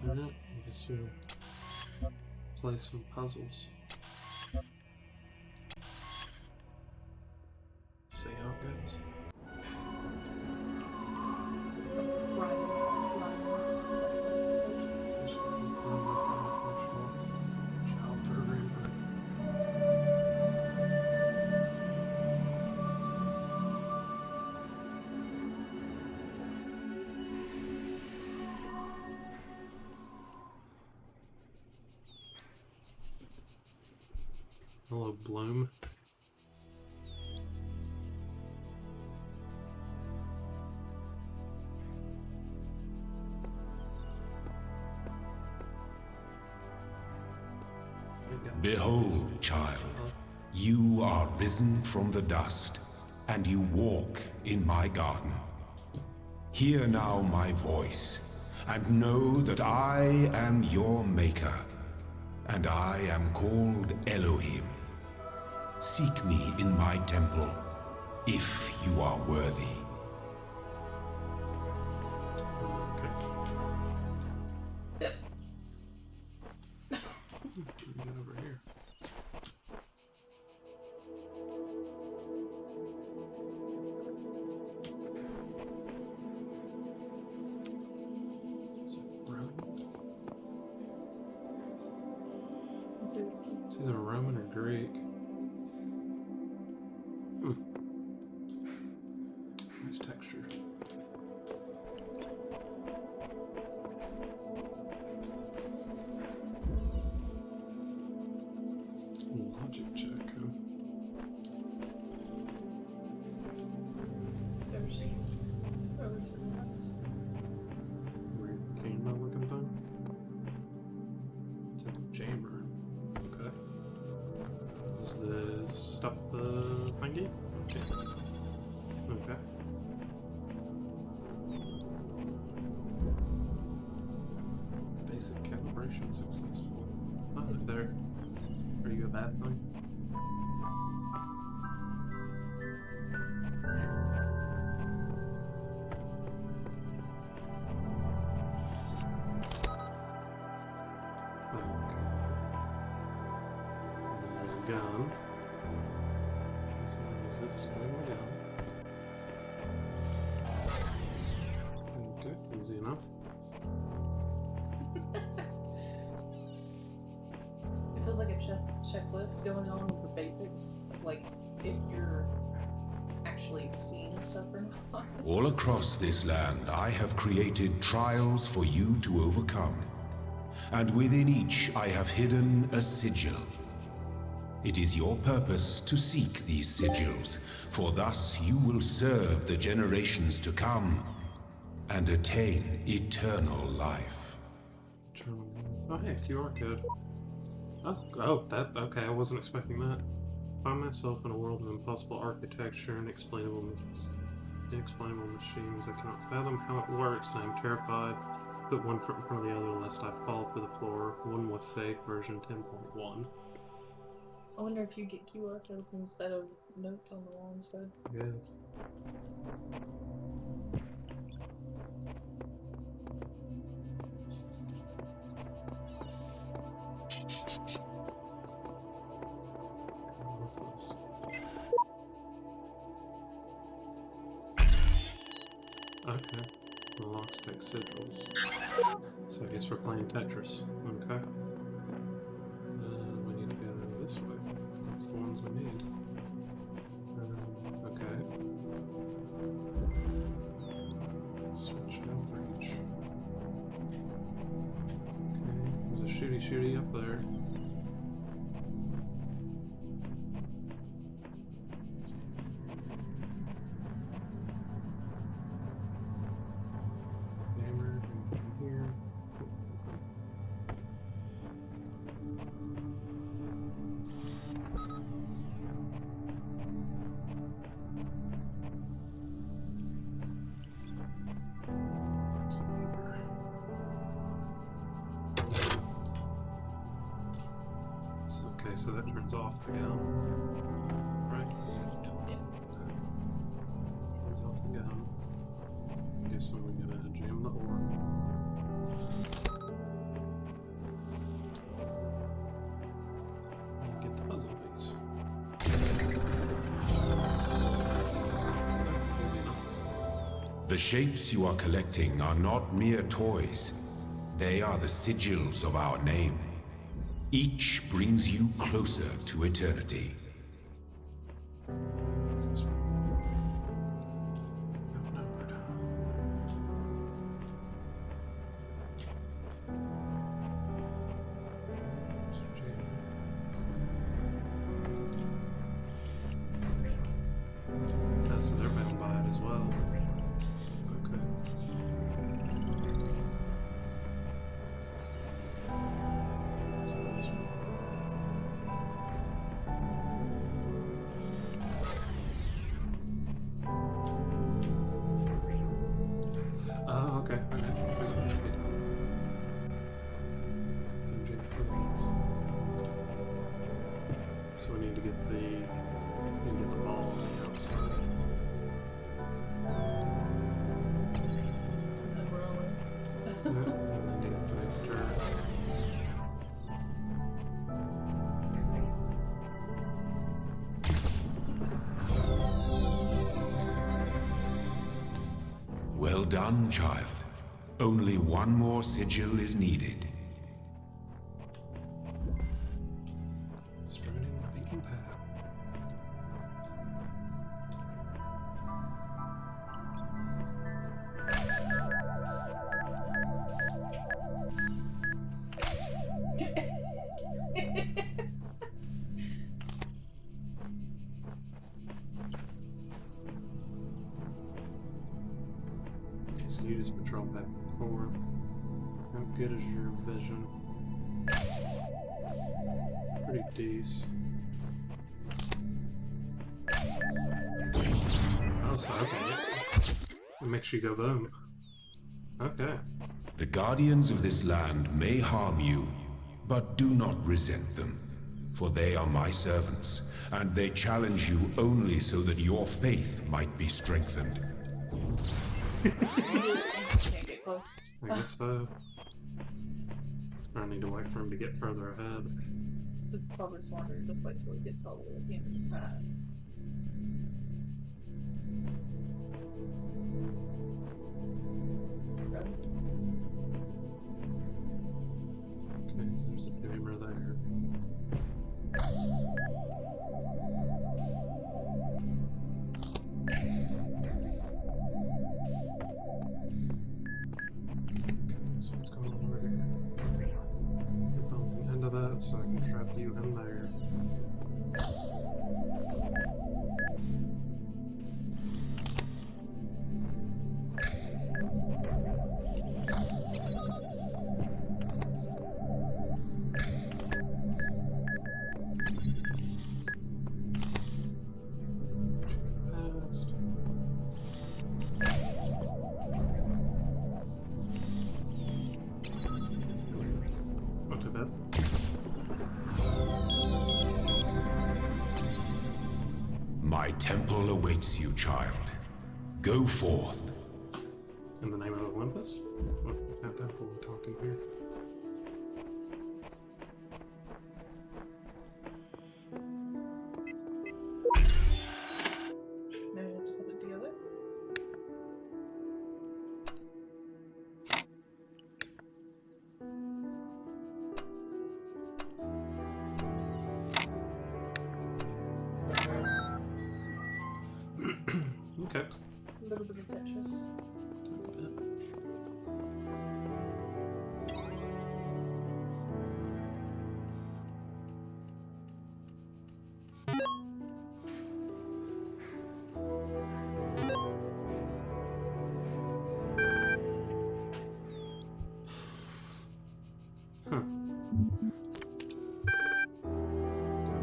Alright, I guess you'll play some puzzles. See how it goes. Hello, Bloom. Behold, child, you are risen from the dust, and you walk in my garden. Hear now my voice, and know that I am your maker, and I am called Elohim. Seek me in my temple, if you are worthy. Yep. Get over here. It's either Roman or Greek. Nice texture. Logic check, huh? Weird camera looking thing. It's a jammer. Okay. Is this stuff the thingy? Okay. Okay. Basic calibration successful. Oh, there. Are you a bad thing? Gun. So is this going to go? Okay, easy enough. It feels like a checklist going on with the basics, like if you're actually seeing stuff or not. All across this land, I have created trials for you to overcome. And within each, I have hidden a sigil. It is your purpose to seek these sigils, for thus you will serve the generations to come and attain eternal life. Oh, hey, QR code. Okay, I wasn't expecting that. Find myself in a world of impossible architecture and inexplainable machines. I cannot fathom how it works, and I'm terrified. Put one foot in front of the other lest I fall to the floor. One with faith, version 10.1. I wonder if you get QR codes instead of notes on the wall instead. Yes. What's this? Okay. The locks take sigils. So I guess we're playing Tetris. Okay. We need to go this way. That's the ones we need. Okay. Switch outreach. Okay. There's a shooty up there. Hammer in here. Okay, so that turns off the gun, right? Yeah. Turns off the gun. I guess I'm gonna jam the ore. The shapes you are collecting are not mere toys. They are the sigils of our name. Each brings you closer to eternity. So they're bound by it as well. Okay. Oh, okay. Okay. So we need to get the ball on the outside. And rolling. And then you have to make the turn. Well done, child. Only one more sigil is needed. Striding the beaten path. So you just patrol back and forth. How good is your vision? Pretty decent. Oh, so okay. It makes you go boom. Okay. The guardians of this land may harm you, but do not resent them, for they are my servants, and they challenge you only so that your faith might be strengthened. You can't get close. I guess so. I need to wait for him to get further ahead. It's probably smarter to wait till he gets all the way to the end of the path. Okay, there's a gamer there. So what's going on over here? Get on the end of that so I can trap you in there. Past. Not too bad. My temple awaits you, child. Go forth. In the name of Olympus? What temple are we talking here? Maybe I have to put it together. Okay. A little bit of Tetris. Huh.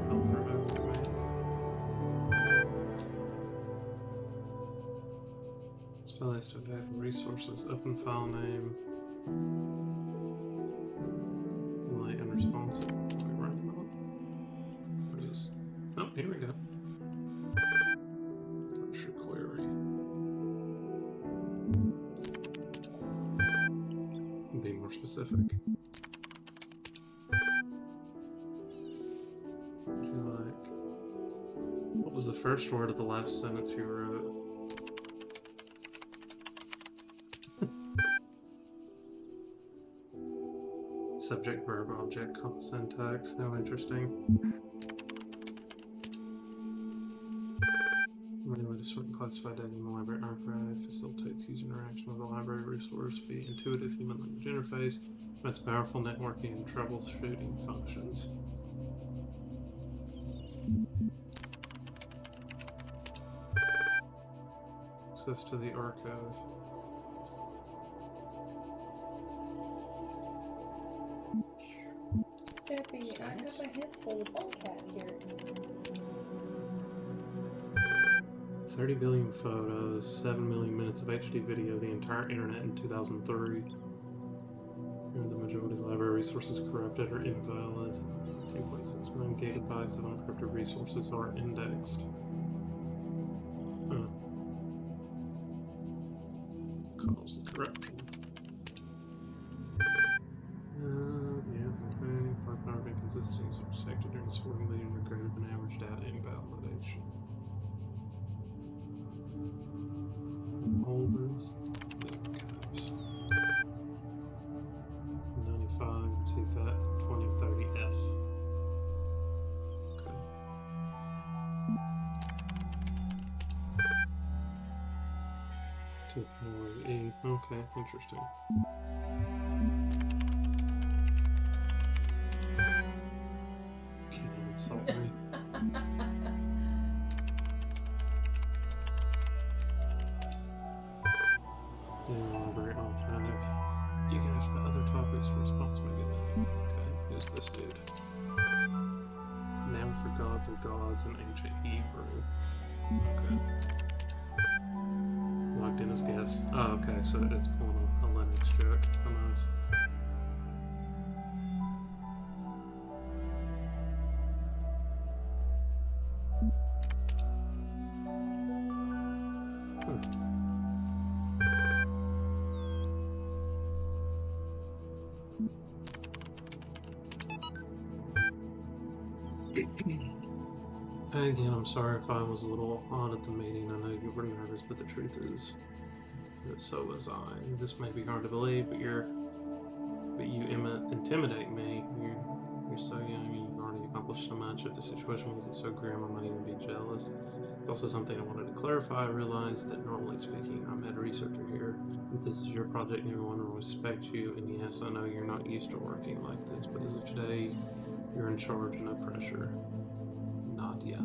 Help remote commands. Spell is to attack resources, open file name. Light unresponsive. Wait, right now. Please. Oh, here we go. Capture query. Be more specific. Would you like? What was the first word of the last sentence you wrote? Subject, verb, object, syntax. How interesting. Main way to sort and classify data in the library archive facilitates user interaction with the library resource via intuitive human language interface. That's powerful networking and troubleshooting functions. Access to the archive. Happy, I have my hands full of all cat here. 30 billion photos, 7 million minutes of HD video, the entire internet in 2003. And the majority of library resources corrupted or invalid. 2.6 million gigabytes of unencrypted resources are indexed. Cause corruption. Yeah, okay. 5 power inconsistencies are detected during sorting leading to greater than average data invalidation. Holders, the archives. 95 to that 2030F. Okay. E. Okay, interesting. Can't insult me. Library archive. You guys got other topics for responsibility. Okay, who's this dude? Noun for gods or gods in ancient Hebrew. Okay. Logged in as guest. Oh, okay, so it's pulling a Linux joke. How nice. Again, I'm sorry if I was a little odd at the meeting. I know you were nervous, but the truth is that so was I. This may be hard to believe, but you intimidate me. You're so young and you've already accomplished so much. If the situation wasn't so grim, I might even be jealous. It's also something I wanted to clarify. I realize that normally speaking, I'm head researcher here. If this is your project and everyone will respect you, and yes, I know you're not used to working like this, but as of today, you're in charge, no pressure. Nadia.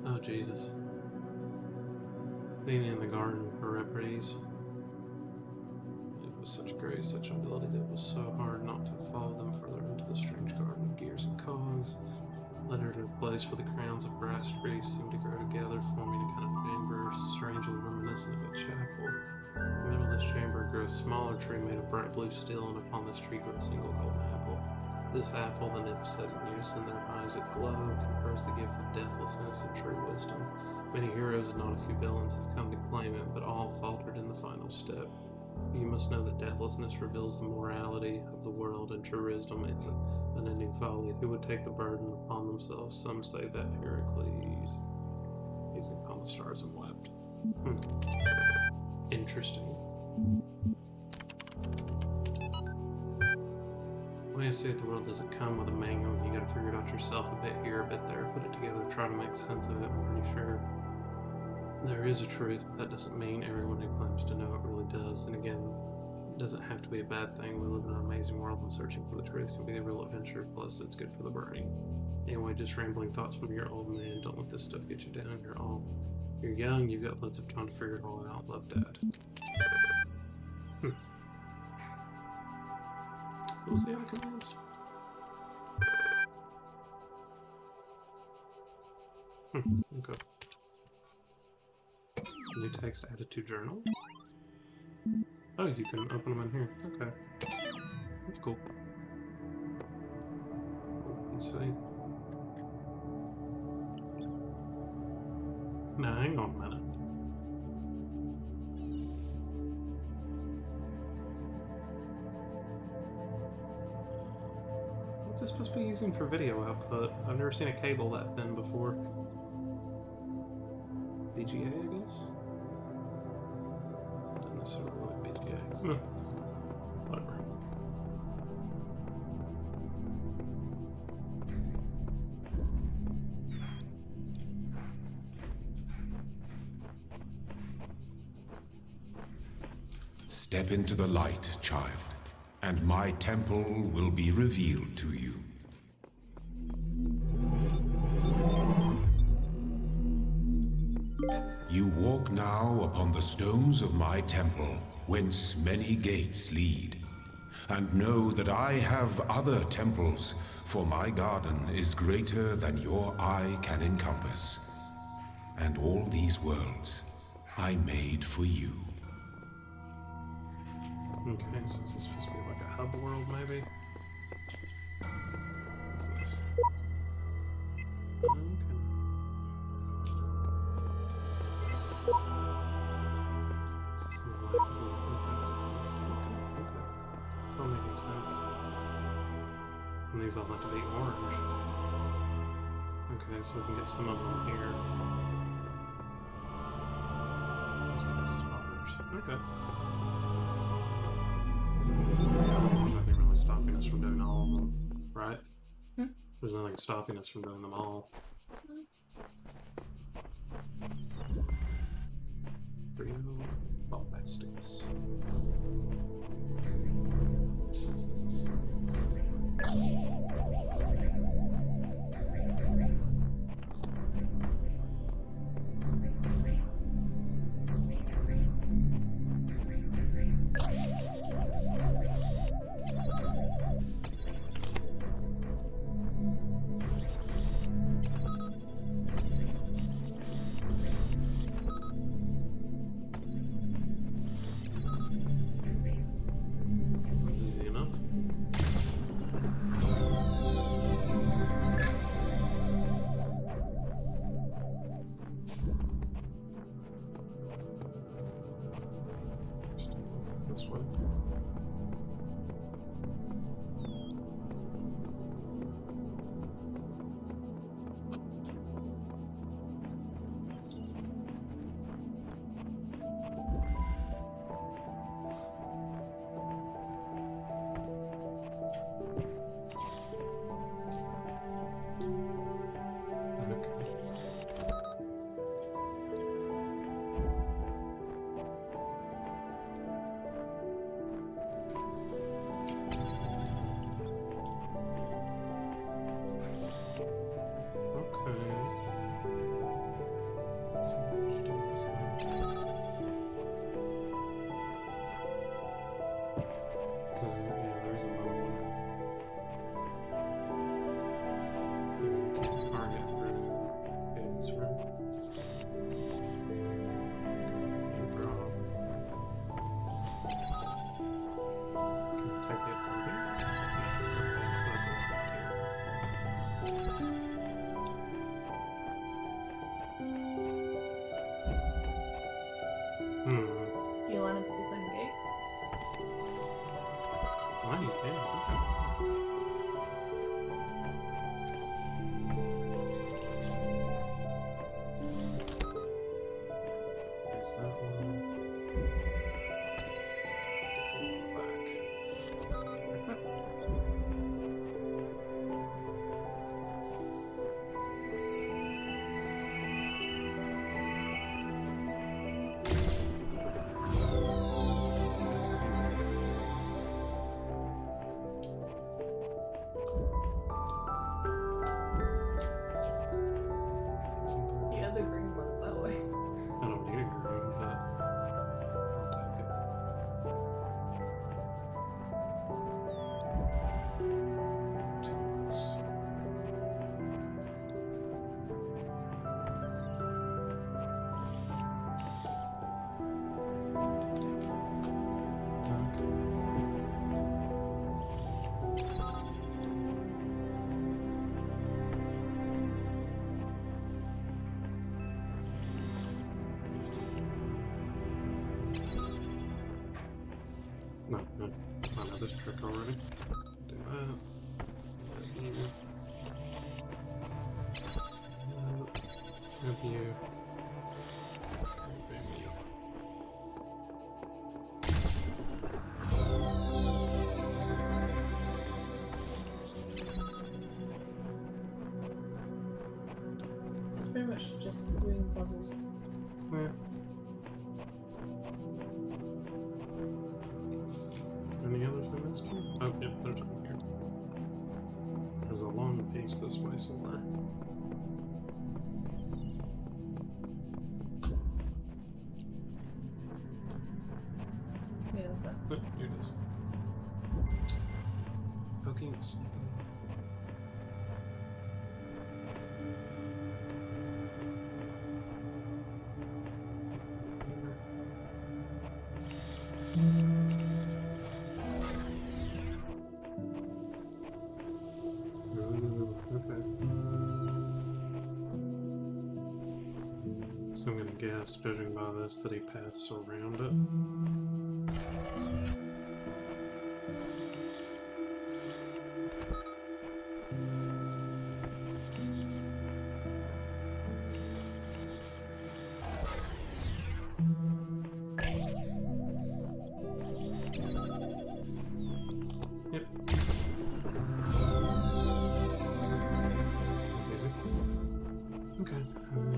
Oh, Jesus. Being in the garden for reprieve. It was such grace, such ability that it was so hard not to follow them further into the strange garden of gears and cogs. Led her to a place where the crowns of brass trees seemed to grow together, forming a kind of chamber strangely reminiscent of a chapel. In the middle of this chamber grew a smaller tree made of bright blue steel, and upon this tree grew a single golden apple. This apple, the nymphs said in unison, their eyes aglow, confers the gift of deathlessness and true wisdom. Many heroes and not a few villains have come to claim it, but all faltered in the final step. You must know that deathlessness reveals the morality of the world, and true wisdom, it's unending folly. Who would take the burden upon themselves? Some say that Heracles, gazing upon the stars and wept. Interesting. The way I see it, the world doesn't come with a manual. You gotta figure it out yourself, a bit here, a bit there, put it together, try to make sense of it. I'm pretty sure there is a truth, but that doesn't mean everyone who claims to know it really does. And again, it doesn't have to be a bad thing. We live in an amazing world, and searching for the truth can be a real adventure, plus it's good for the brain. Anyway, just rambling thoughts from your old man. Don't let this stuff get you down. You're young, you've got loads of time to figure it all out. Love, Dad. What was the other commands? Okay. New text added to journal. Oh, you can open them in here. Okay. That's cool. Let's see. Now, hang on a minute. What's this supposed to be using for video output? I've never seen a cable that thin before. VGA, I guess? so it might be gay. Whatever. Step into the light, child, and my temple will be revealed to you. You walk now upon the stones of my temple, whence many gates lead. And know that I have other temples, for my garden is greater than your eye can encompass. And all these worlds I made for you. Okay, so is this supposed to be like a hub world, maybe? What's this? Okay. This is like okay. It's all making sense. And these all have to be orange. Okay, so we can get some of them here. Those guys stars. Okay. There's nothing really stopping us from doing all of them, right? There's nothing stopping us from doing them all. Real bombastics. That's easy enough. This way. You line up at the same gate? Why you can? Okay. There's that one. Back. Yeah, the green one's that way. I don't need a green, but I'll take it. Tools. No, I know this trick already. Do that. Have you. Have you. Bam, you. doing puzzles. Yeah. Any others in this game? Oh, yep, there's one here. There's a long piece this way somewhere. Yeah, that's that. Oh, here it is. Poking, sneaking. Ooh, okay. So I'm gonna guess, judging by this, that he paths around it. Yep. That's easy. Okay.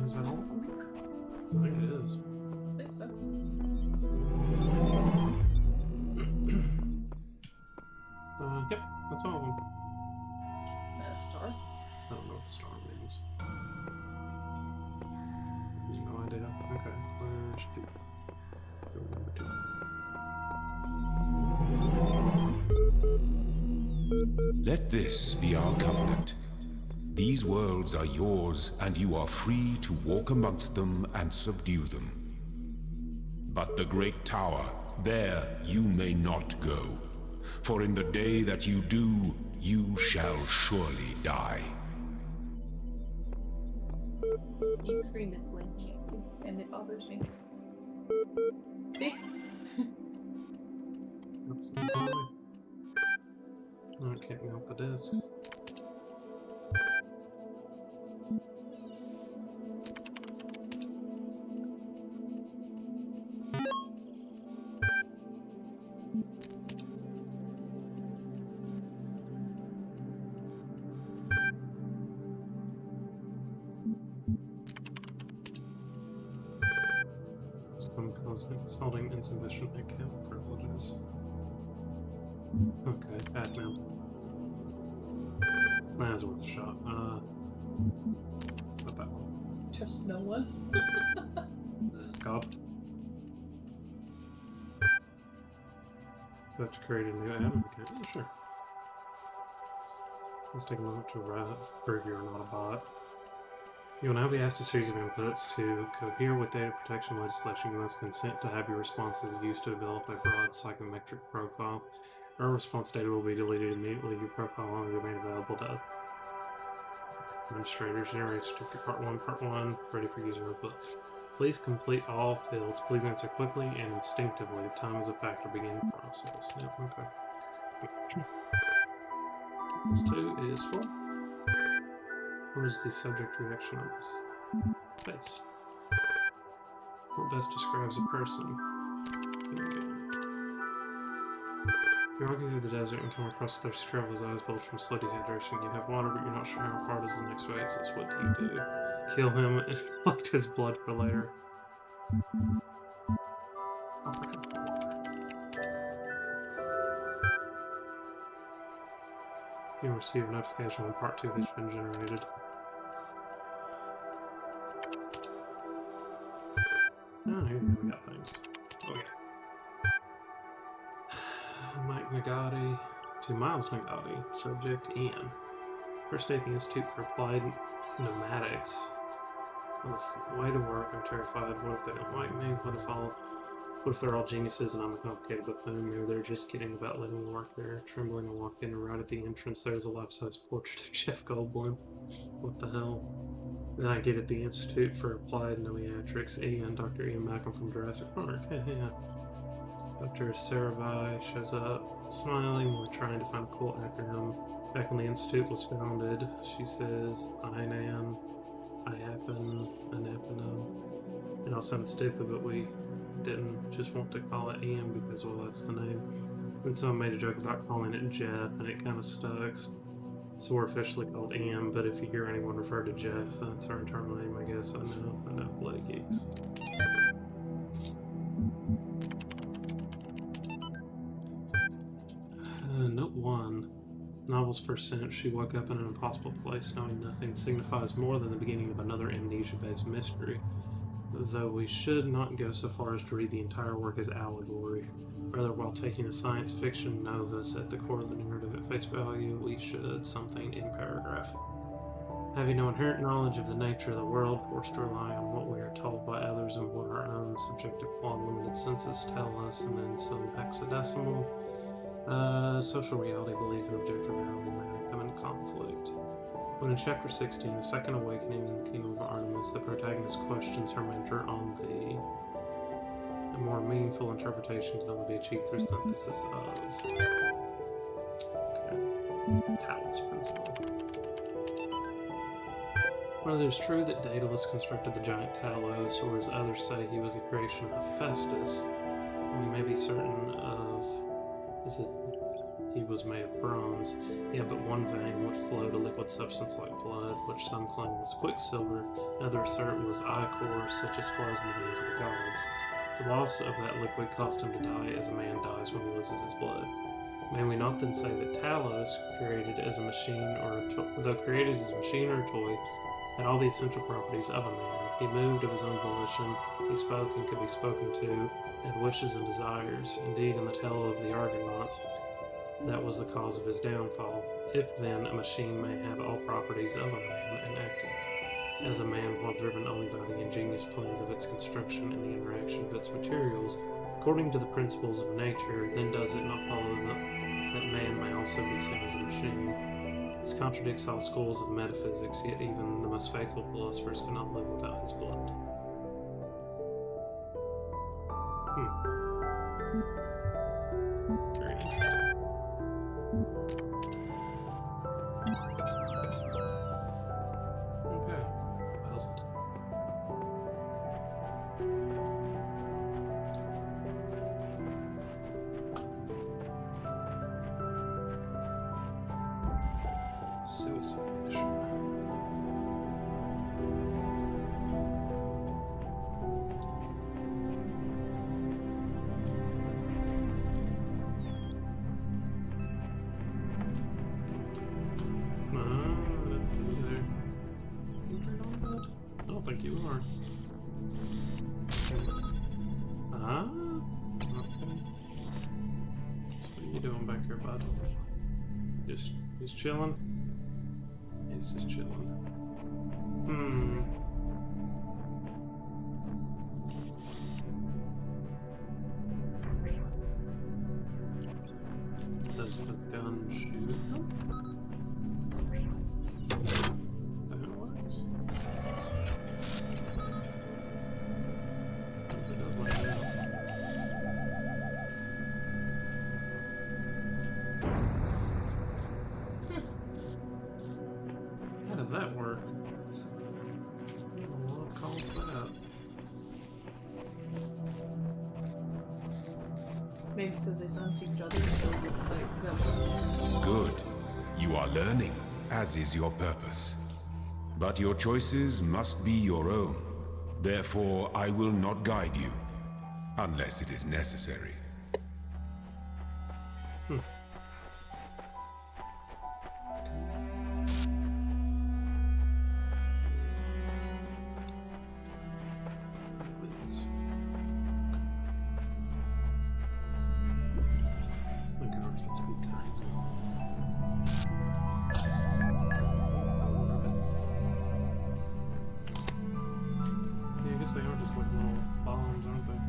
Is that all? I think it is. I think so. Yep, that's all of them. That star. I don't know what the star means. No idea. Okay, where's two? Go number two. Let this be our covenant. These worlds are yours, and you are free to walk amongst them and subdue them. But the great tower, there you may not go. For in the day that you do, you shall surely die. His screen is blinking, and it bothers me. See? That's the problem. Oh, I can't mount the disc. Some cosmetics holding insufficient account privileges. Okay, bad now. That's worth a shot. What that one? Trust no one. God. Do I have to create a new admin account? Yeah, sure. Let's take a moment to prove you're not a bot. You will now be asked a series of inputs to cohere with data protection legislation. You must consent to have your responses used to develop a broad psychometric profile. Your response data will be deleted immediately. Your profile will only remain available to administrators. Generate restricted part 1, ready for user input. Please complete all fields. Please answer quickly and instinctively. Time is a factor. Begin process. Yep, okay. 2 is 4. What is the subject reaction on this? Face. What best describes a person? Okay. You're walking through the desert and come across thirsty travelers' eyes bulge from slow dehydration. You have water, but you're not sure how far it is the next oasis. What do you do? Kill him and collect his blood for later. You receive a notification when part 2 has been generated. Oh, here we got things. Okay. Mike Nagati to Miles Nagati, subject Ian. First taking Institute for Applied Pneumatics. Way to work, I'm terrified. What if they don't like me? What if they're all geniuses and I'm a complicated buffoon? Maybe they're just kidding about letting me work there. Trembling, I walked in, and right at the entrance there's a life-size portrait of Jeff Goldblum. What the hell? Then I get at the Institute for Applied Pneumatics, Ian, Dr. Ian Malcolm from Jurassic Park. Yeah. Dr. Sarabhai shows up, smiling. We're trying to find a cool acronym. Back when the Institute was founded, she says, INAN, IAPN, ANAPNM. It all sounded stupid, but we didn't just want to call it Ian because, well, that's the name. Then someone made a joke about calling it Jeff, and it kind of stuck. So we're officially called Am, but if you hear anyone refer to Jeff, that's our internal name, I guess. I know, Bloody Geeks. Note 1. Novel's first sentence, she woke up in an impossible place, knowing nothing, signifies more than the beginning of another amnesia-based mystery. Though we should not go so far as to read the entire work as allegory. Rather, while taking a science fiction novus at the core of the narrative at face value, we should something in paragraph. Having no inherent knowledge of the nature of the world, forced to rely on what we are told by others and what our own subjective flawed limited senses tell us, and then some hexadecimal, social reality, belief, and objective reality may come into conflict. When in Chapter 16, The Second Awakening in the Kingdom of Artemis, the protagonist questions her mentor on a more meaningful interpretation can only be achieved through synthesis of Taoist principle. Whether it is true that Daedalus constructed the giant Talos, or as others say he was the creation of Hephaestus, we may be certain of is that he was made of bronze. He had but one vein which flowed a liquid substance like blood, which some claim was quicksilver, others assert was ichor, such as flows in the veins of the gods. The loss of that liquid caused him to die as a man dies when he loses his blood. May we not then say that Talos, created as a machine though created as a machine or a toy, had all the essential properties of a man? He moved of his own volition, he spoke and could be spoken to, had wishes and desires. Indeed, in the tale of the Argonauts, that was the cause of his downfall. If then a machine may have all properties of a man and act as a man while driven only by the ingenious plans of its construction and the interaction of its materials, according to the principles of nature, then does it not follow that man may also be seen as a machine? This contradicts all schools of metaphysics, yet even the most faithful philosophers cannot live without his blood. Very interesting. Okay. Puzzled. Suicide mission. That's you there. I don't think you are. Okay. What are you doing back here, bud? He's chilling? He's just chilling. Does the gun shoot him? That works. It does like that. How did that work? What calls that? Maybe it's because they sound to each other, so it's like that's Good. You are learning, as is your purpose. But your choices must be your own. Therefore, I will not guide you, unless it is necessary. Please. The guards must be crazy. Yeah, I guess they are just like little bombs, aren't they?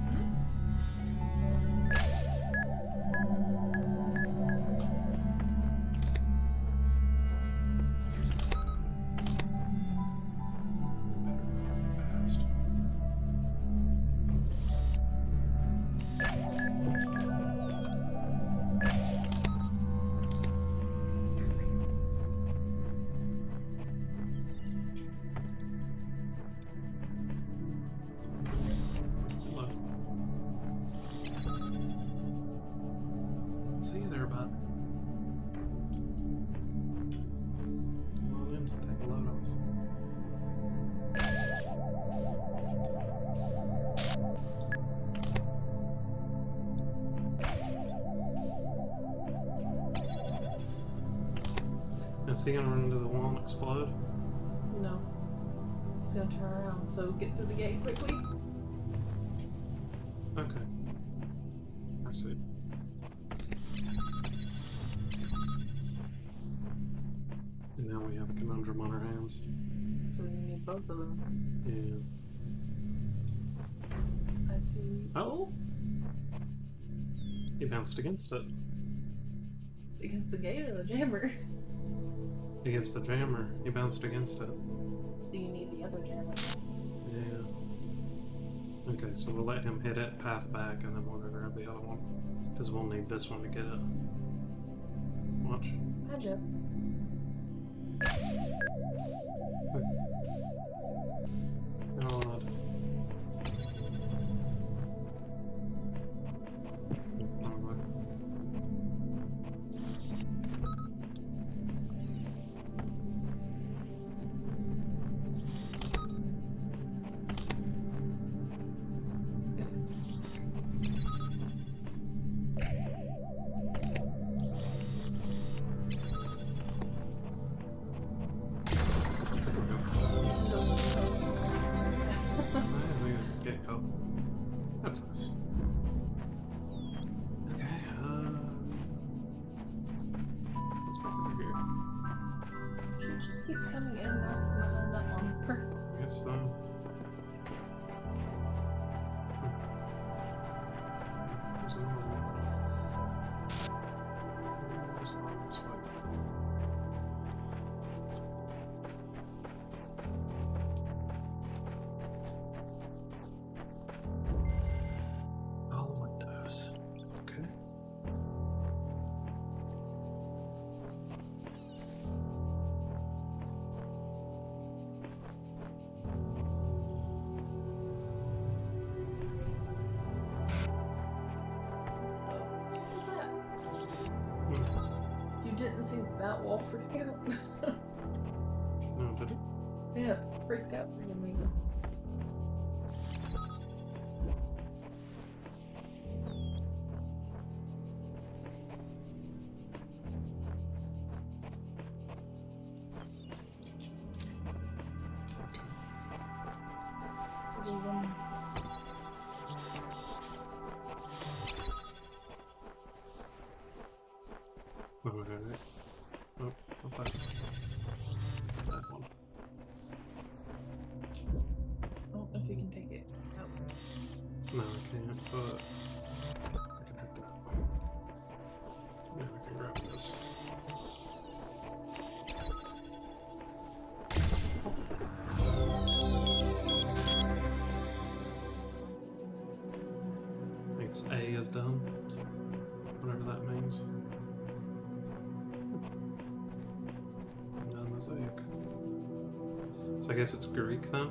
Fast. Hello. Is he gonna run into the wall and explode? No. He's gonna turn around, so get through the gate quickly. Okay. I see. And now we have a conundrum on our hands. So we need both of them. Yeah. I see. Oh! He bounced against it. Against the gate or the jammer? Against the jammer. He bounced against it. So you need the other jammer. Yeah. Okay, so we'll let him hit it, path back, and then we're gonna grab the other one. Because we'll need this one to get it. Watch. Magic. God. Get help. That's nice. Okay, let's back over here. She just keep coming in and out from behind that one. I guess so. There's another one. There's one this way. All windows. Okay. What's that? Hmm. You didn't see that wall freak out? No, did it? Yeah, freaked out for some reason. There's one. Oh, okay. Oh, not that. That one. Oh, if you can take it. Oh. No, I can't, but I can take that. Yeah, I can grab this. I think it's A is done. Whatever that means. And then mosaic. So I guess it's Greek then?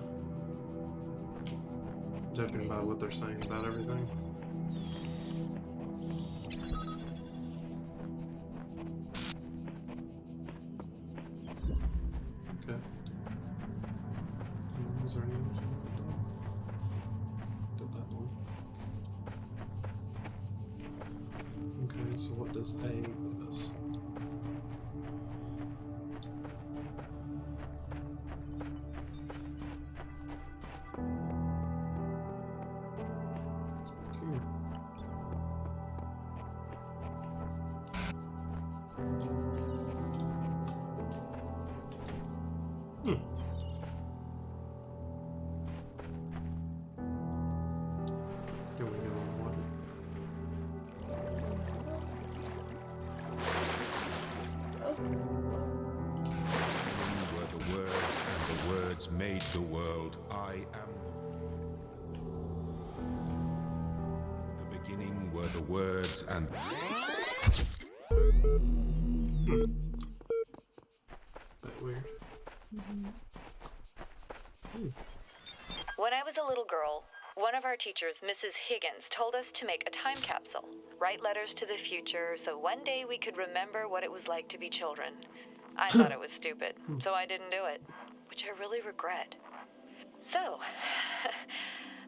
Judging by what they're saying about everything. Okay. Is there any others? Did that one. Okay, so what does A put us? It's back here. Hmm. Here we go on water. Were the words, and the words made the world. I am. The beginning were the words, and That weird. When I was a little girl, one of our teachers, Mrs. Higgins, told us to make a time capsule, write letters to the future, so one day we could remember what it was like to be children. I thought it was stupid, so I didn't do it, which I really regret. So,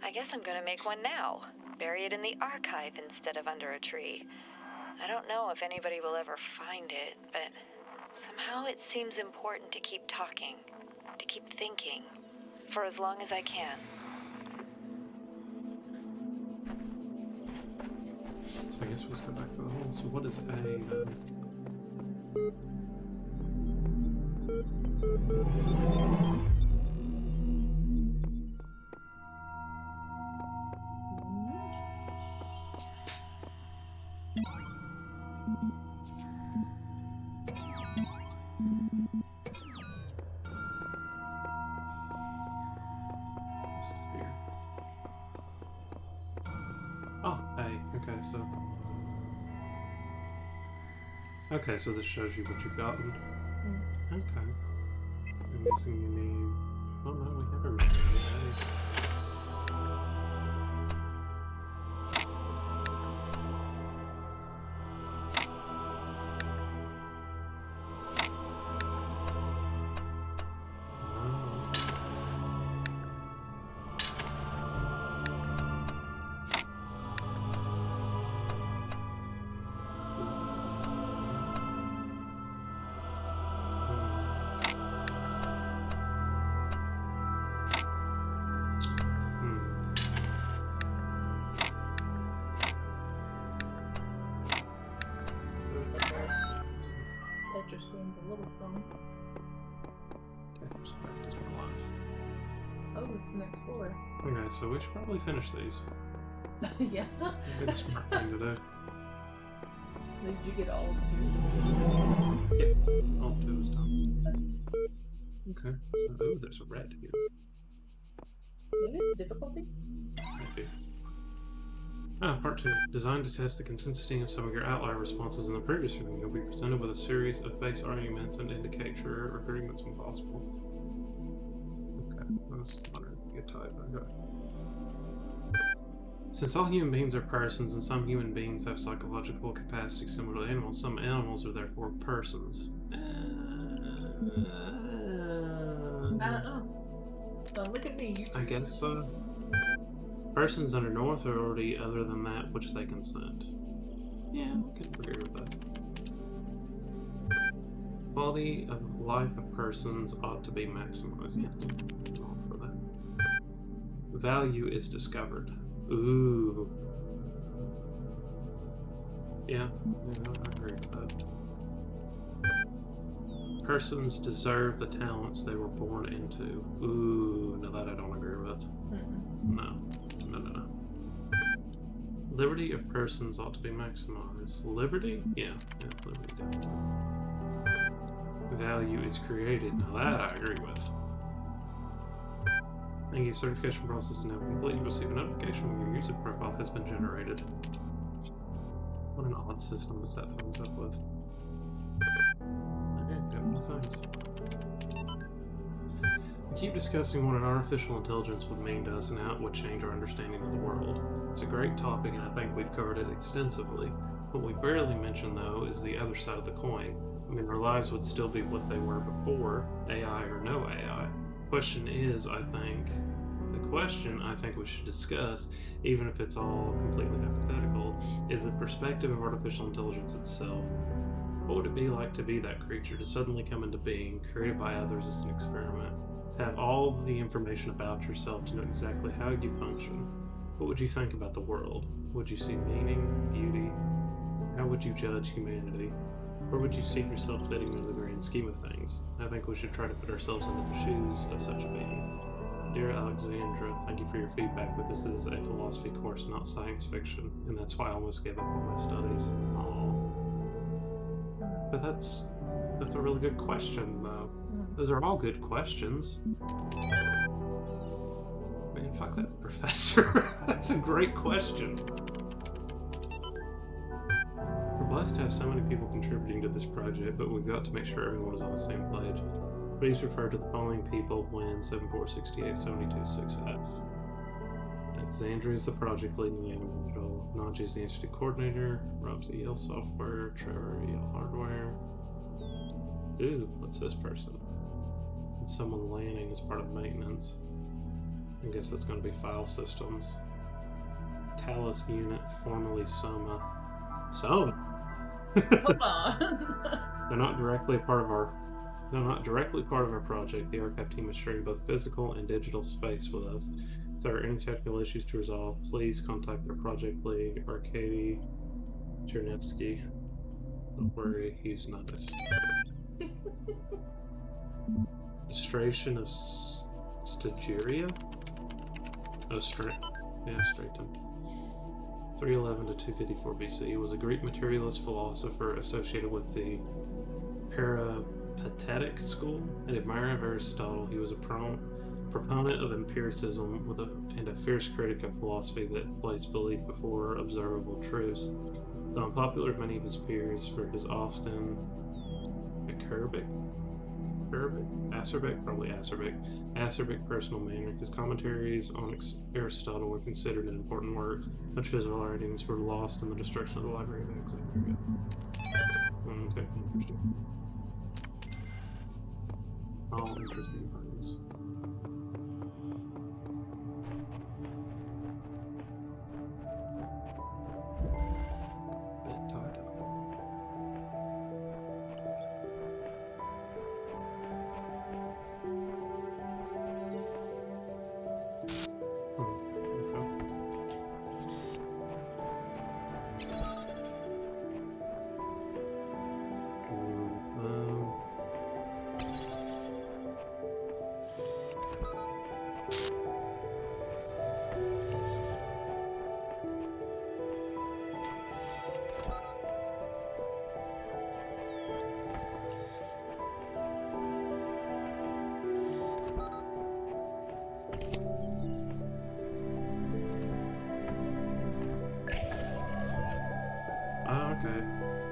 I guess I'm gonna make one now, bury it in the archive instead of under a tree. I don't know if anybody will ever find it, but Somehow it seems important to keep talking, to keep thinking, for as long as I can. So I guess we'll just go back to the hole. So what is A then? Oh, A. Okay, so... Okay, so this shows you what you've gotten. Okay. I'm guessing you need... Oh no, we have everything. Interesting, the little phone. Practice my life. Oh, it's the next floor. Okay, so we should probably finish these. Yeah. That'd be the smart thing to do. Did you get all of them? Yeah, all 2 is done. Okay, so ooh, there's a red here. Maybe it's difficulty? Maybe. Ah, part 2. Designed to test the consistency of some of your outlier responses in the previous review. You'll be presented with a series of base arguments and indicate your agreements when possible. Okay, I was wondering if you could type. Okay. Since all human beings are persons and some human beings have psychological capacity similar to animals, some animals are therefore persons. I don't know. So look at me. I guess so. Persons under no authority other than that which they consent. Yeah, I can agree with that. Quality of life of persons ought to be maximized. Yeah, all for that. Value is discovered. Ooh. Yeah, I agree with that. Persons deserve the talents they were born into. Ooh, no, that I don't agree with. No. Liberty of persons ought to be maximized. Liberty? Yeah, liberty definitely. Value is created. Now that I agree with. Thank you. Certification process is now complete. You receive a notification when your user profile has been generated. What an odd system to set things up with. Okay, got more things. We keep discussing what an artificial intelligence would mean to us and how it would change our understanding of the world. It's a great topic and I think we've covered it extensively. What we barely mention though is the other side of the coin. I mean, our lives would still be what they were before, AI or no AI. The question I think we should discuss, even if it's all completely hypothetical, is the perspective of artificial intelligence itself. What would it be like to be that creature, to suddenly come into being, created by others as an experiment? To have all the information about yourself, to know exactly how you function. What would you think about the world? Would you see meaning, beauty? How would you judge humanity? Where would you see yourself fitting into the grand scheme of things? I think we should try to put ourselves into the shoes of such a being. Dear Alexandra, thank you for your feedback, but this is a philosophy course, not science fiction, and that's why I almost gave up on my studies. Aww. But that's a really good question, though. Those are all good questions. Man, fuck that professor. That's a great question. We're blessed to have so many people contributing to this project, but we've got to make sure everyone is on the same page. Please refer to the following people when 7468-726F. Alexandria is the project lead in the individual. Najee is the Institute coordinator. Rob's EL software. Trevor EL hardware. Ooh, what's this person? And someone landing as part of maintenance. I guess that's going to be file systems. Talus unit, formerly Soma. Soma? Hold on. They're not directly part of our project. The archive team is sharing both physical and digital space with us. If there are any technical issues to resolve, please contact their project lead, Arkady Chernevsky. Don't worry, he's nice. Illustration of Stagiria? Oh, Straton. 311 to 254 BC. He was a Greek materialist philosopher associated with the Peripatetic school. An admirer of Aristotle, he was a proponent of empiricism and a fierce critic of philosophy that placed belief before observable truths. Though unpopular with many of his peers for his often acerbic personal manner, his commentaries on Aristotle were considered an important work. Much of his writings were lost in the destruction of the Library of Alexandria. Okay, interesting. All interesting things.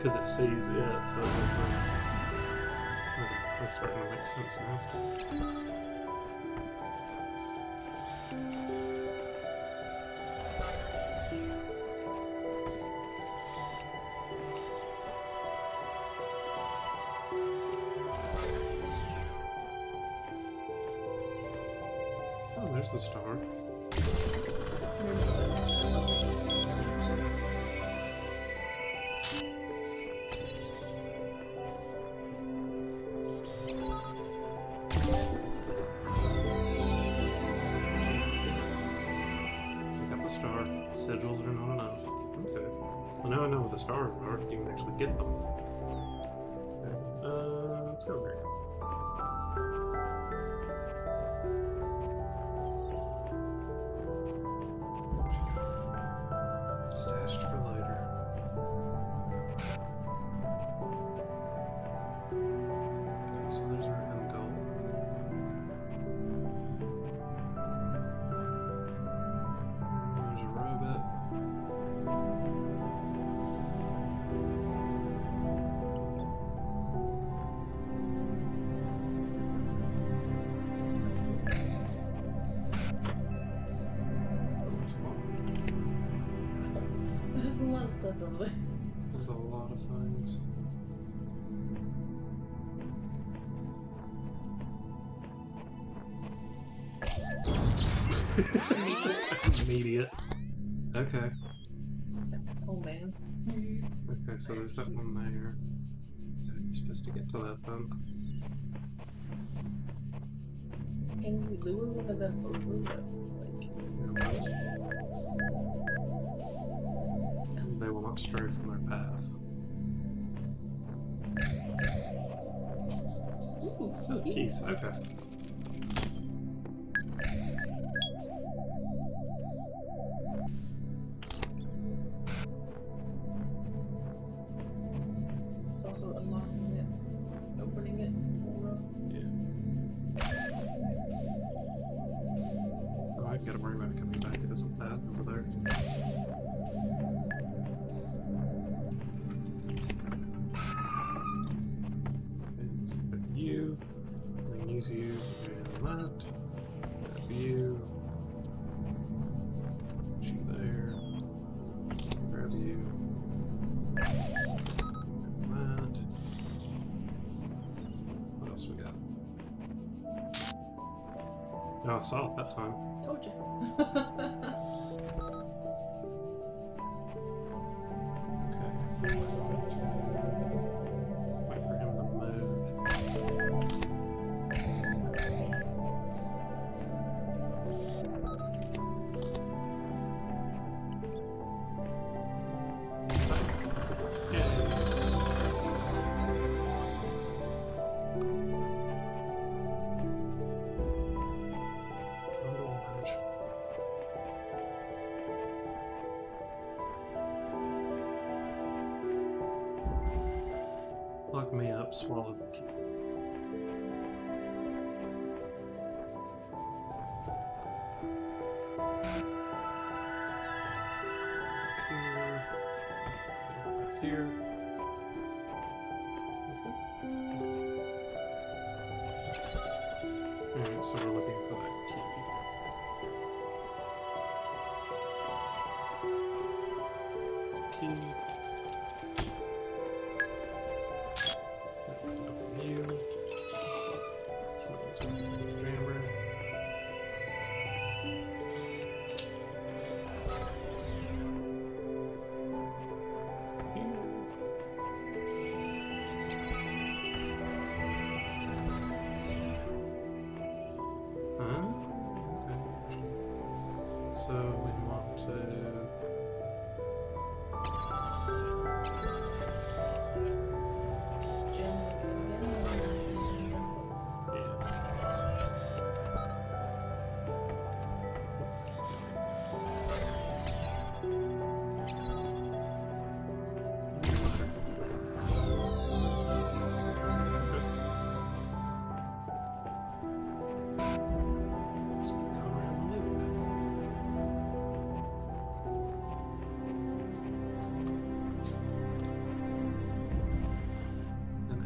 Because it sees it, so okay, that's starting to make sense now. Oh, there's the star. Sigils are not enough. Okay. Well, now I know what the stars are. You can actually get them. Okay. Let's go here. Stashed for later. Okay, so there's our end goal. There's a robot. There's a lot of stuff over there. There's a lot of things. Immediate. Okay. Oh man. Okay, so there's that one there. So you're supposed to get to that then. Can we lure one of them over? They will not stray from their path. Ooh, Oh, keys. Okay. It's also unlocking it, opening it. Oh, I gotta worry about it coming back. It doesn't path over there. You. Then use you and that. Grab you. Put you there. Grab you. And that. What else we got? Oh, I saw it that time. Told you. Okay. Fuck me up, swallow the key. Here. That's it. Alright, so we're looking for that key. Key. W. Jammer. So we want to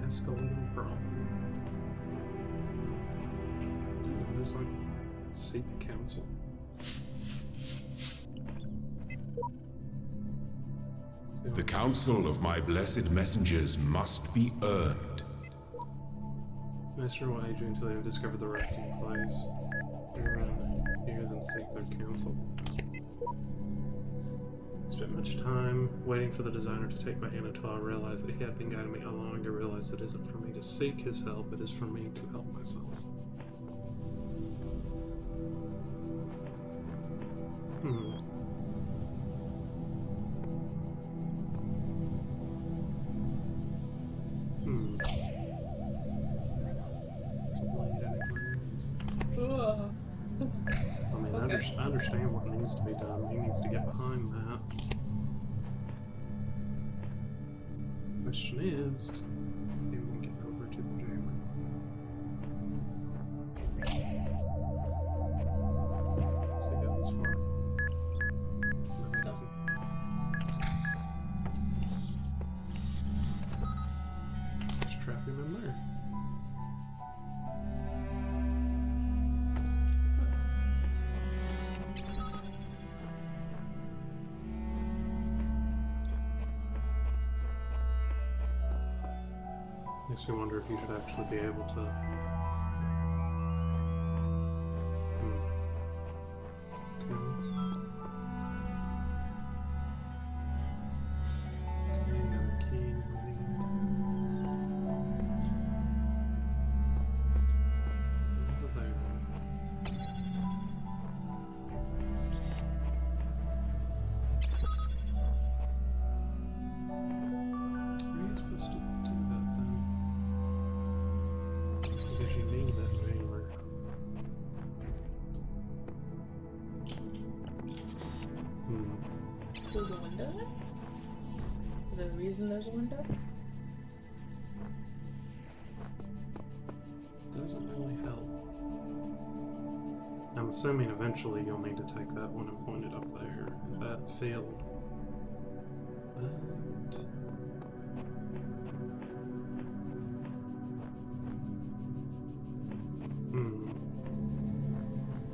escalating problem. There's like seek counsel. The counsel of my blessed messengers must be earned. Master will aid you until you have discovered the resting place. Here then seek their counsel. Spent much time waiting for the designer to take my hand until I realized that he had been guiding me all along to realize it isn't for me to seek his help, it is for me to help myself. It's a blade anywhere. Ugh. I mean, Okay. I understand what needs to be done. He needs to get behind that. Question is, can we get over to the jammer? Does he go this far? No, he doesn't. Just trap him in there. Makes me wonder if you should actually be able to. Okay. Okay, got a key. Over there. Are you supposed to do that then? Because you need that jammer. There's a window there? Is there a reason there's a window? Doesn't really help. I'm assuming eventually you'll need to take that one and point it up there. That field. But...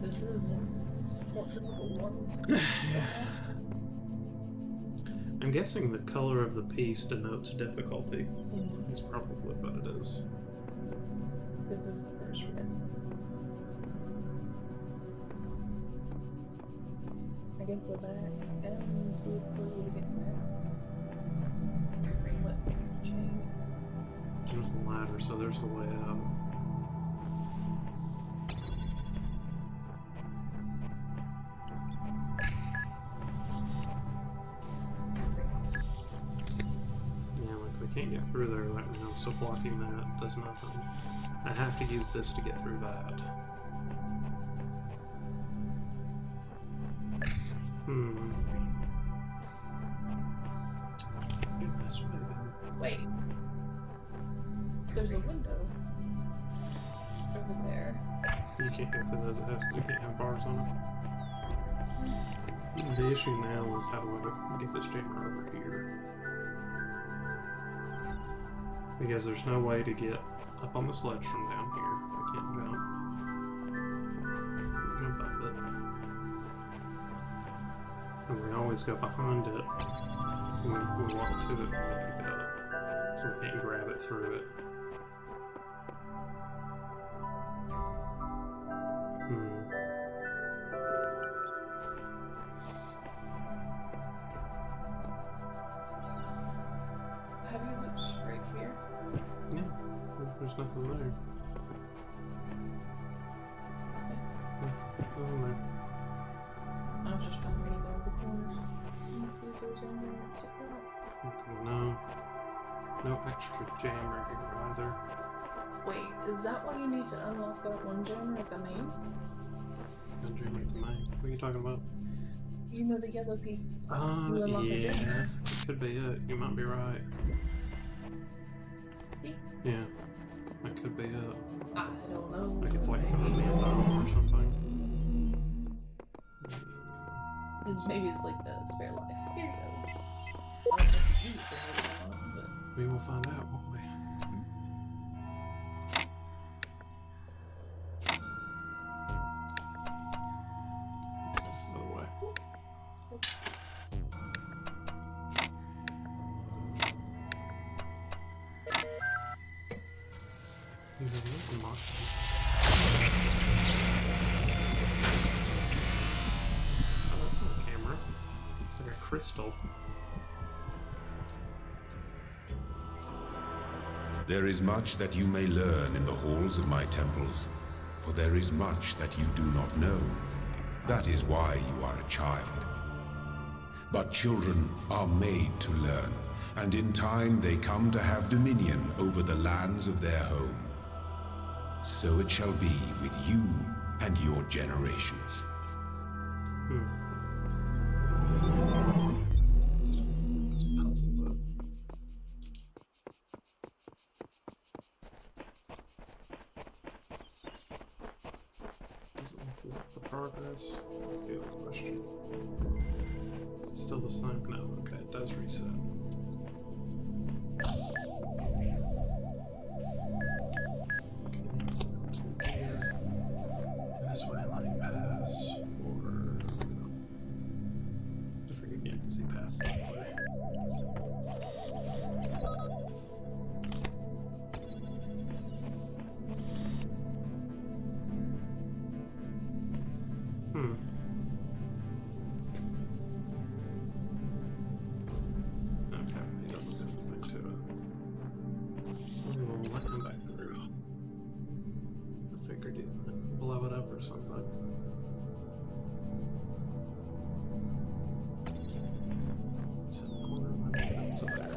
This is what physical ones. I'm guessing the color of the piece denotes difficulty. That's probably what it is. This is the first one. I can go back and see if we get there. What? Chain. There's the ladder, so there's the way out. Yeah, like we can't get through there right now, so blocking that does nothing. I have to use this to get through that. Get this way then. Wait. can't go through those. We can't have bars on it. The issue now is how do I get this jammer over here? Because there's no way to get up on the sledge from down here. I can't jump. Jump up it. And we always go behind it when we walk to it and pick it up. So we can't grab it through it. Have you looked right here? Yeah, there's nothing there. Nothing there. I was just trying to read all the corners and see if there's anything that stuck out. No extra jammer here either. Wait, is that why you need to unlock that one jammer at the main? No jammer at the main. What are you talking about? You know the yellow pieces. You unlock the Yeah, jammer. it could be it. You might be right. See? Yeah, that could be it. I don't know. Like it's like $1 million or something. Maybe it's like the spare life. Here you go. I don't know if you use it for anything or not, but We will find out, won't we? This other way. You have nothing marked. Oh, that's not a camera. It's like a crystal. There is much that you may learn in the halls of my temples, for there is much that you do not know. That is why you are a child. But children are made to learn, and in time they come to have dominion over the lands of their home. So it shall be with you and your generations. This puzzle up. The progress. That's the other question. Is it still the same? No, okay, it does reset. Okay, here. This way, let me pass, or I forget again, because he passed that way. Okay, he doesn't do anything to it. So we'll let him back through. I figured he'd blow it up or something. It's in the corner of my head up to there.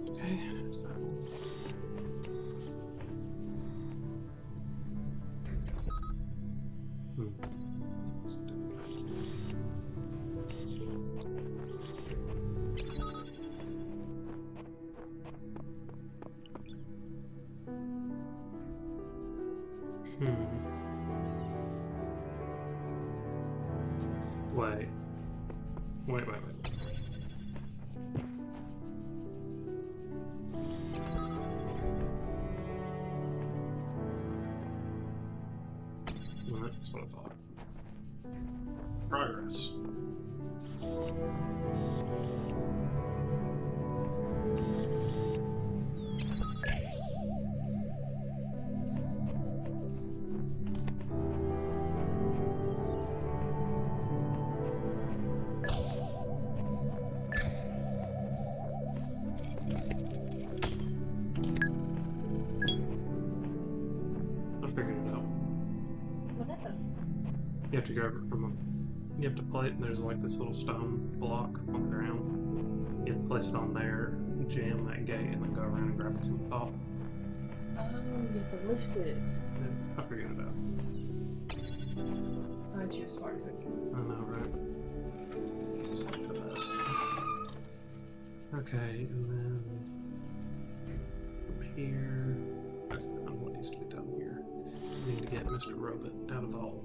Okay, there's that one. Wait. Wait. Well, that's what I thought. Progress. I figured it out. what happened? You have to go over from a, you have to play it, and there's like this little stone block on the ground. You have to place it on there, jam that gate, and then go around and grab it from the top. Oh, you have to lift it. Yeah, I figured it out. Aren't you a smart cookie? I know, right? just like the best. Okay, and then from here, I found what needs to be done here. We need to get Mr. Robot out of the hole.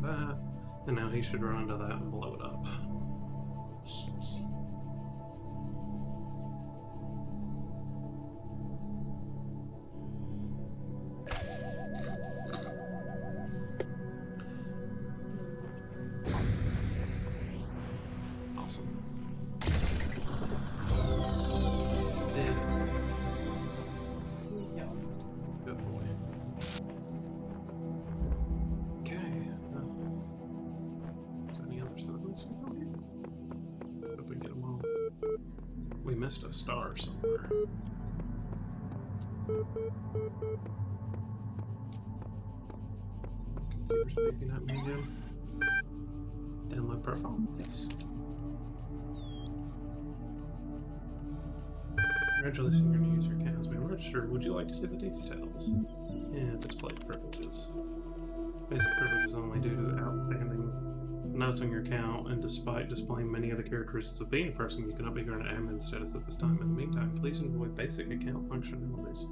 That, and now he should run into that and blow it up. Awesome. Dead. Good boy. Okay. Is there any other settlements around here? Hope we get them all. We missed a star somewhere. Computer's picking at me again. Download profile. Yes. Congratulations on your new user account has been registered. Would you like to see the details? Yeah, display privileges. Basic privileges only due to outstanding notes on your account, and despite displaying many of the characteristics of being a person, you cannot be granted admin status at this time. In the meantime, please enjoy basic account functionalities.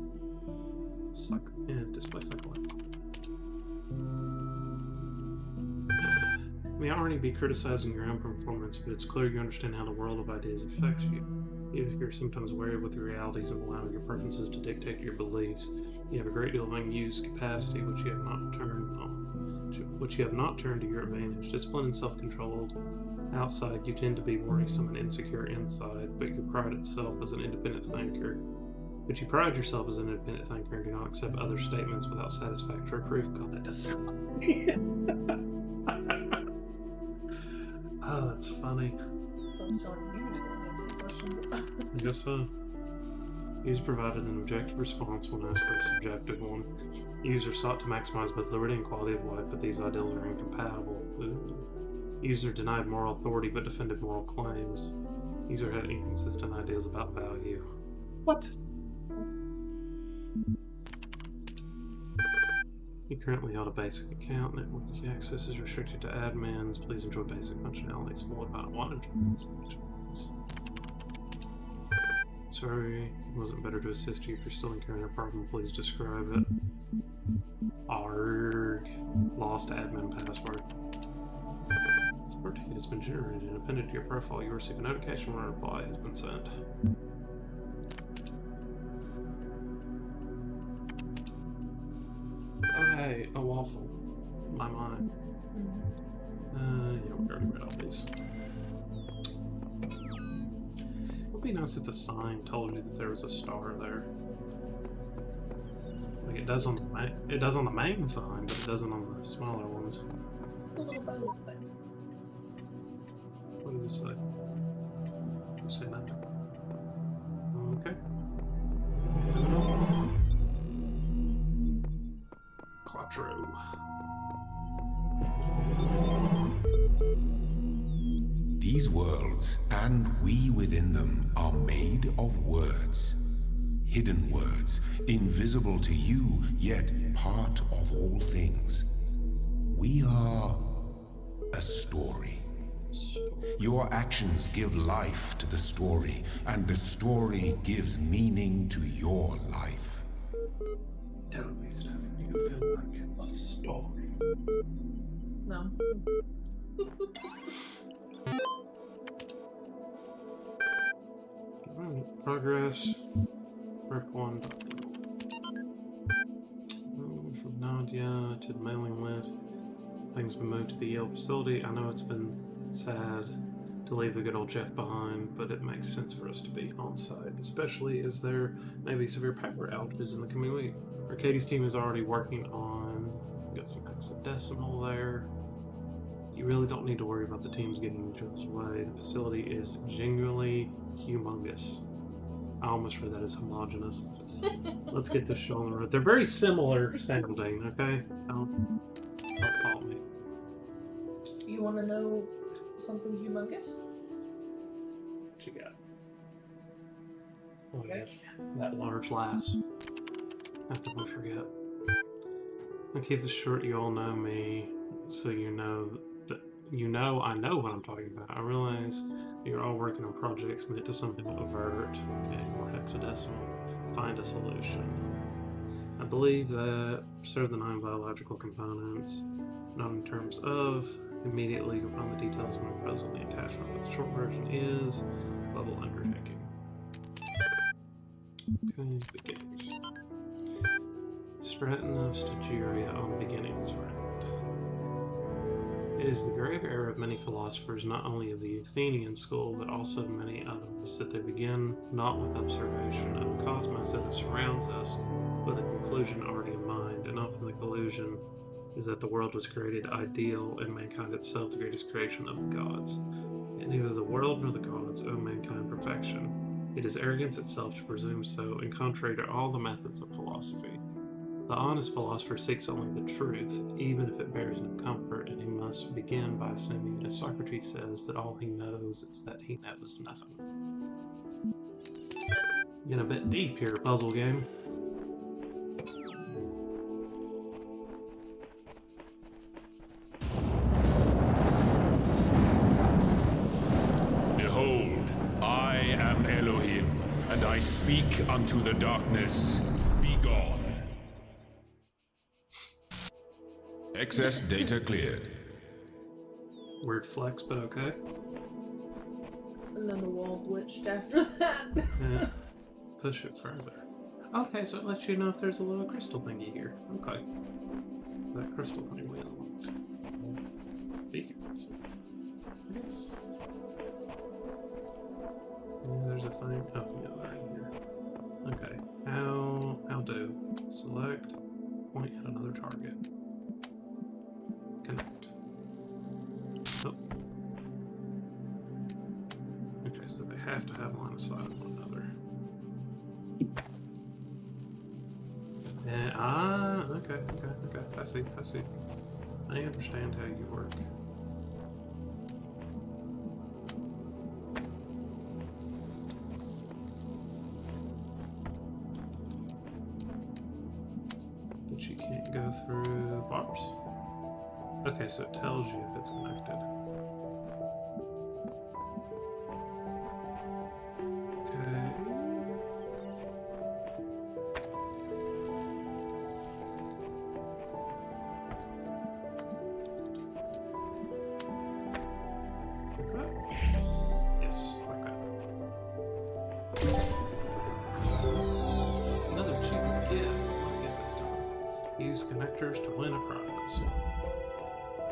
Display cycle. We already be criticizing your own performance, but it's clear you understand how the world of ideas affects you. Even if you're sometimes wary with the realities and allowing your preferences to dictate your beliefs, you have a great deal of unused capacity which you have not turned to your advantage. Disciplined and self-controlled outside, you tend to be worrisome and insecure inside, but you pride yourself as an independent thinker. And do not accept other statements without satisfactory proof. God, that does sound funny. Oh, that's funny. I guess so. User provided an objective response when asked for a subjective one. User sought to maximize both liberty and quality of life, but these ideals are incompatible. User denied moral authority but defended moral claims. User had inconsistent ideas about value. What? You currently hold a basic account. Network access is restricted to admins. Please enjoy basic functionalities. More about one functionalities. Sorry, wasn't better to assist you. If you're still encountering a problem, please describe it. Arg. Lost admin password. Support ticket has been generated and appended to your profile. You will receive a notification when a reply has been sent. Oh hey, a waffle. My mind. Yeah, we already read all these. It would be nice if the sign told you that there was a star there. Like it does on the main sign, but it doesn't on the smaller ones. The little bonus thing. What does it say? You say that? Okay. Quattro. These worlds, and we within them, are made of words. Hidden words, invisible to you, yet part of all things. We are a story. Your actions give life to the story, and the story gives meaning to your life. Tell me, Steph, you feel like a story. No. Progress. Rep 1. From Nadia to the mailing list. Things been moved to the Yale facility. I know it's been sad to leave the good old Jeff behind, but it makes sense for us to be on site, especially as there may be severe power outages in the coming week. Arcadie's team is already working on, got some hexadecimal there. You really don't need to worry about the teams getting in each other's way. The facility is genuinely humongous. I almost read that as homogenous. Let's get this show on the road. They're very similar sounding, okay? Don't fault me. You want to know something humongous? What you got? Oh, Okay. yes. That large lass. How could we forget? I'll keep this short. You all know me, so you know that I know what I'm talking about. I realize you're all working on projects meant to something overt, okay, or hexadecimal. Find a solution. I believe that serve the 9 biological components, not in terms of immediately upon the details of my puzzle. The attachment, but the short version is level undertaking. Okay, beginnings. Stratton of Stagiria on beginnings, friend. It is the grave error of many philosophers, not only of the Athenian school, but also of many others, that they begin not with observation of the cosmos as it surrounds us, with a conclusion already in mind, and often the conclusion is that the world was created ideal, and mankind itself the greatest creation of the gods. And neither the world nor the gods owe mankind perfection. It is arrogance itself to presume so, and contrary to all the methods of philosophy. The honest philosopher seeks only the truth, even if it bears no comfort, and he must begin by assuming, as Socrates says, that all he knows is that he knows nothing. Getting a bit deep here, puzzle game. Behold, I am Elohim, and I speak unto the darkness. Be gone. Excess data cleared. Weird flex, but okay. And then the wall glitched after that. Yeah. Push it further. Okay, so it lets you know if there's a little crystal thingy here. Okay. That crystal thing we unlocked. Be here. Yes. Yeah, there's a thing. Oh, yeah, right here. Okay. How do? Select. Point at another target. Connect. Oh. Okay, so they have to have line of sight of one another. Okay. I see. I understand how you work. But you can't go through bars. Okay, so it tells you if it's connected. Okay. Yes, like that. Another cheap gift. I'll get this time. Use connectors to win a prize. I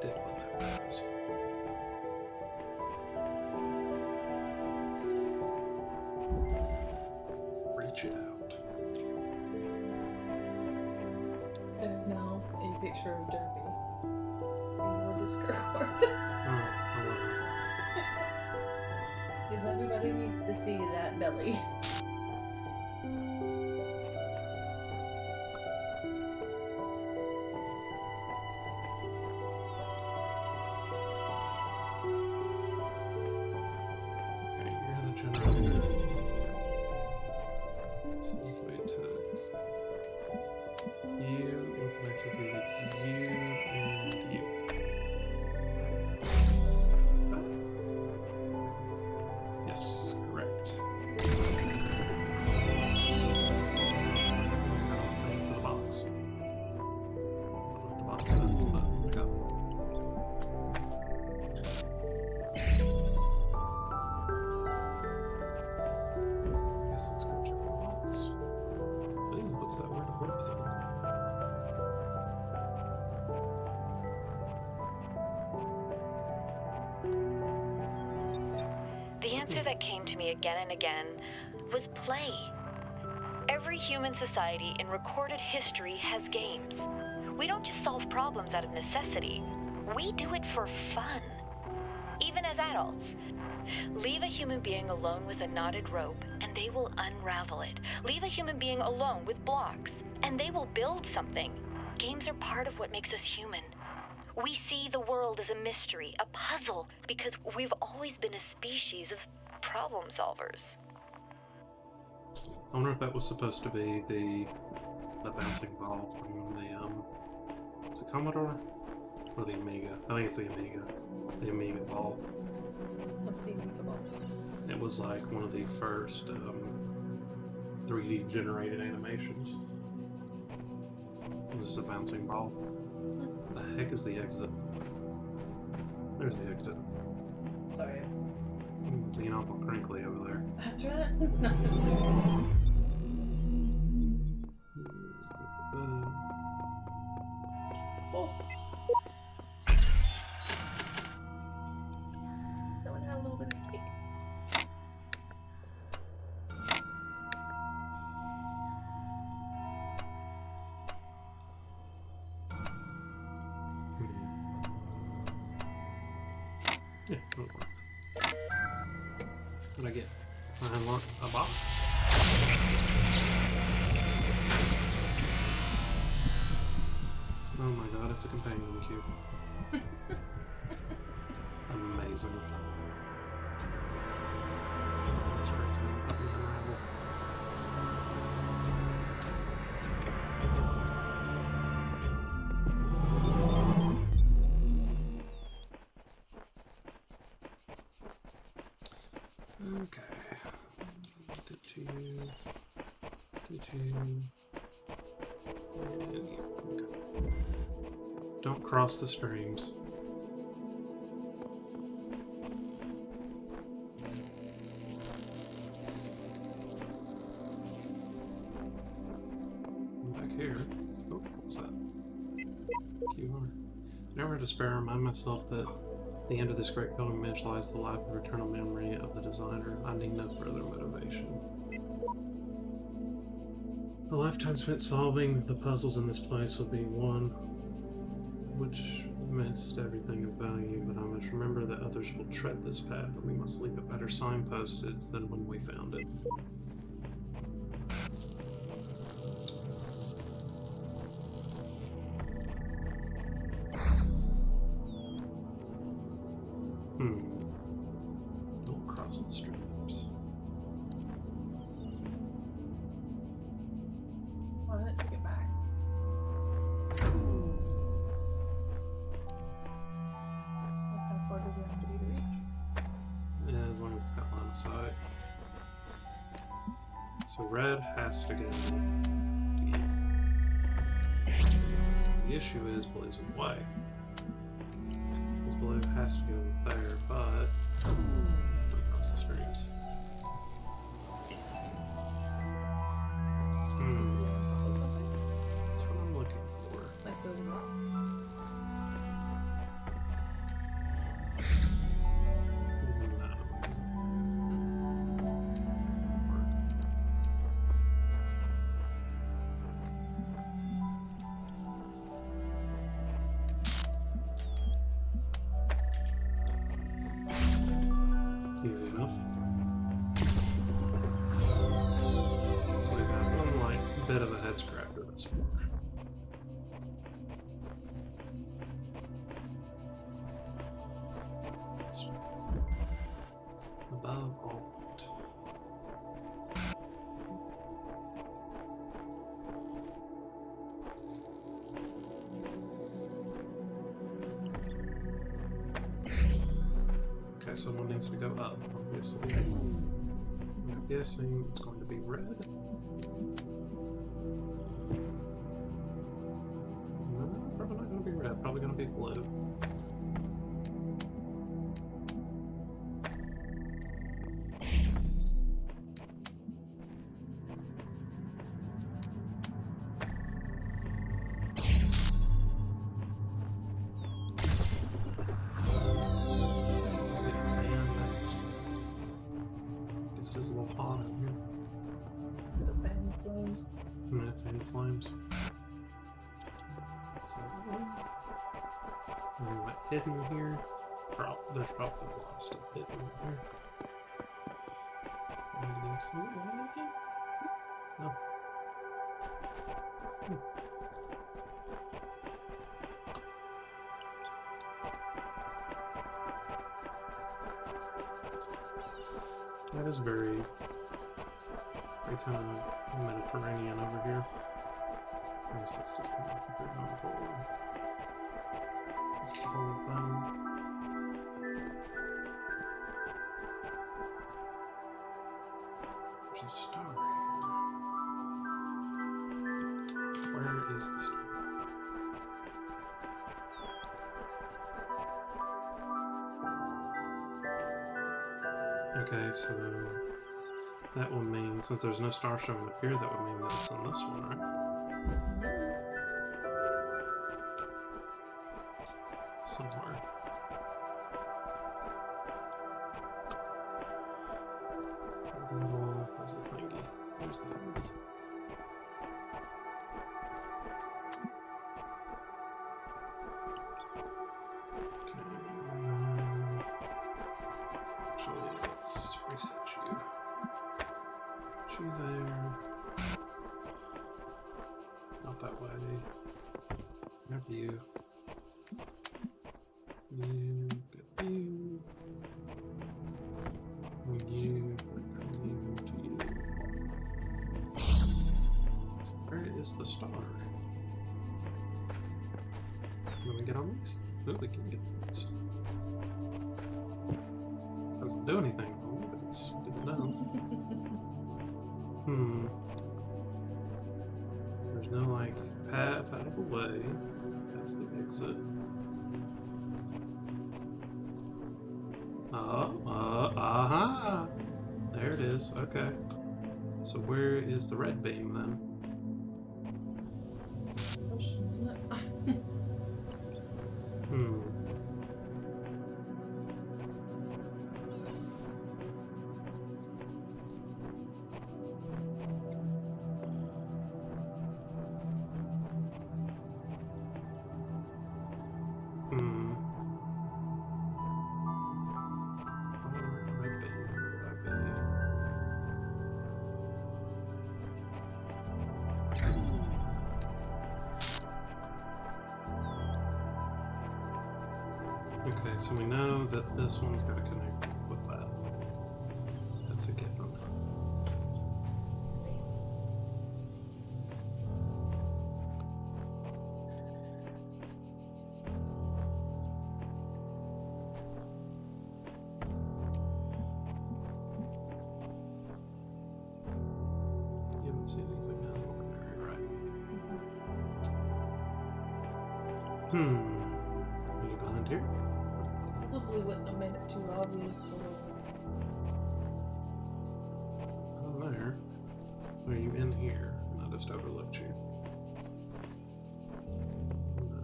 did win that prize. Reach it out. There's now a picture of Derby in your Discord. Oh, I love Because everybody needs to see that belly. Okay, you're the generator. So if we took you, we're going to be you and you. Yes, correct. Wait for the box. Let the box go. Go. Guess let's go check the box. Ooh, what's that weird warp thing? The answer that came to me again and again was play. Every human society in recorded history has games. We don't just solve problems out of necessity. We do it for fun. Even as adults. Leave a human being alone with a knotted rope, and they will unravel it. Leave a human being alone with blocks, and they will build something. Games are part of what makes us human. We see the world as a mystery, a puzzle, because we've always been a species of problem solvers. I wonder if that was supposed to be the bouncing ball from the is it Commodore or the Amiga? I think it's the Amiga. The Amiga ball. What's the Amiga ball? It was like one of the first 3D generated animations. This is a bouncing ball. The heck is the exit? There's the exit. Sorry. Being awful crinkly over there. I'm trying to... Oh. That one had a little bit of kick. Yeah, it'll work. What did I get? I unlocked a box. Oh my god, it's a companion cube. Amazing. That's right, come on, puppy, unravel. Okay. Did you? And yeah, okay. Don't cross the streams. Back here. Oh, what was that? QR. Never despair, remind myself that the end of this great pilgrimage lies the life and eternal memory of the designer. I need no further motivation. A lifetime spent solving the puzzles in this place would be one which missed everything of value, but I must remember that others will tread this path, and we must leave it better signposted than when we found it. Don't cross the streams. Why did it take it back? Like, how far does it have to be to reach? Yeah, as long as it's got line of sight. So red has to go to here. The issue is blue's in the way. Because blue has to go there, but don't cross the streams. That's what I'm looking for. Like those rocks. Easy enough. So we got one like bit of a head scratcher that's far. Above all. Okay, someone needs to go up, obviously. I'm guessing it's going to be red. No, probably not going to be red, probably going to be blue. It's just a little hot in here. The fan flames. Methane flames. So, anything like hidden here? There's probably a lot of stuff hidden here. No. That is very kind of Mediterranean over here. I guess that's just kind of what they're going forward. Just the whole thing. There's a star here. Where is the star? Okay, so that would mean, since there's no star showing up here, that would mean that it's on this one, right? Somewhere. Where's the thingy? Where's the thingy? Actually, let's reset you. Put you there. Not that way. Grab you. You, get you. You, to you. Where is the star? Can we get on these? No, we can get these. Doesn't do anything, but it's good to know. There's no, like, path out of the way. That's the exit. Aha! There it is. Okay. So where is the red beam then? Question, isn't it? Red beam. Would that be? Okay, so we know that this one's got to connect with that. That's a given. You haven't seen anything out of the ordinary, right? Are you behind here? Probably wouldn't have made it too obvious. So... Oh, there. Are you in here? And I just overlooked you. No.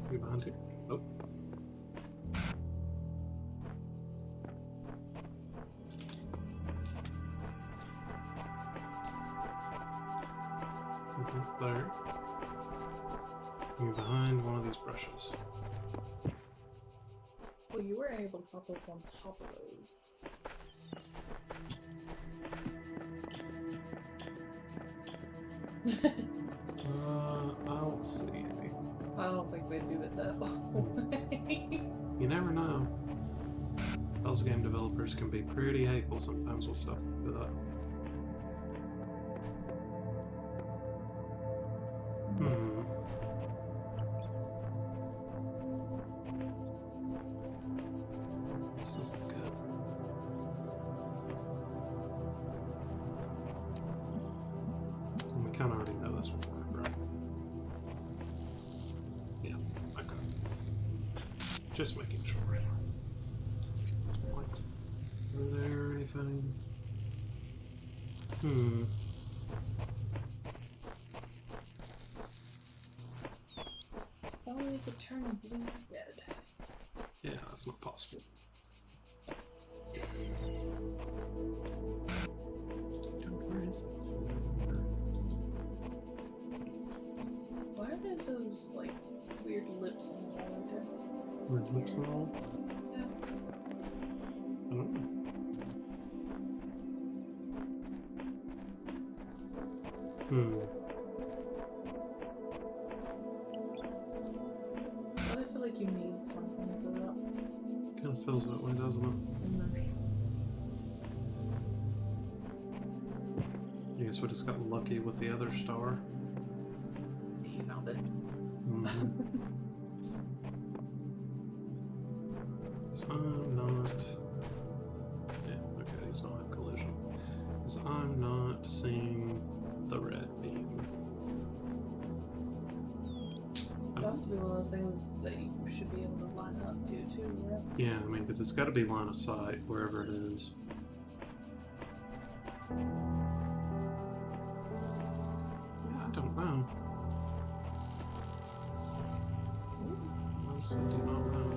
Are you behind here? Nope. There. You're behind one of these brushes. Well, you were able to pop up on top of those. I don't see any. I don't think they do it that way. You never know. Those game developers can be pretty hateful sometimes with stuff like that. This isn't good. And we kind of already know this one, right? Yeah, okay. Just making sure. Like, are there anything? Only could turn blue red. Yeah, that's not possible. Where is that? Why are there those, like, weird lips on the wall right there? Red lips and all? Yeah. I don't know. But I feel like you need something for that. Kind of feels that way, doesn't it? And then I guess we just got lucky with the other star. You found it. Mm-hmm. So I'm not. Yeah, okay, he's not in collision. Because I'm not seeing the red beam. It has to be one of those things that you should be able to line up to, too, right? Yeah, I mean, because it's got to be line of sight wherever it is. Yeah, I don't know. Honestly, do not know.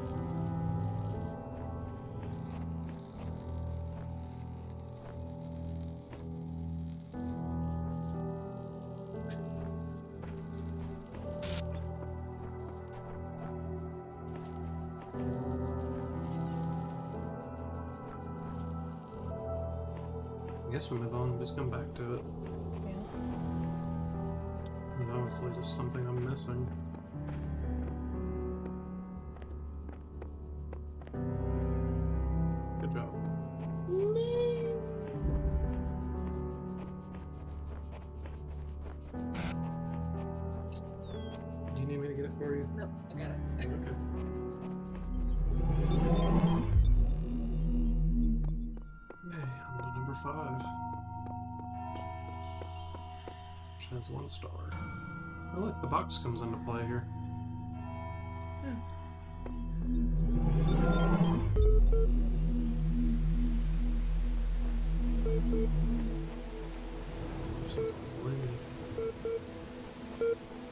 I guess we'll move on and just come back to it. Yeah. It's honestly just something I'm missing. Good job. Do you need me to get it for you? Nope, I got it. Okay. Hey, on to number 5. Which has 1 star. Oh look, the box comes into play here.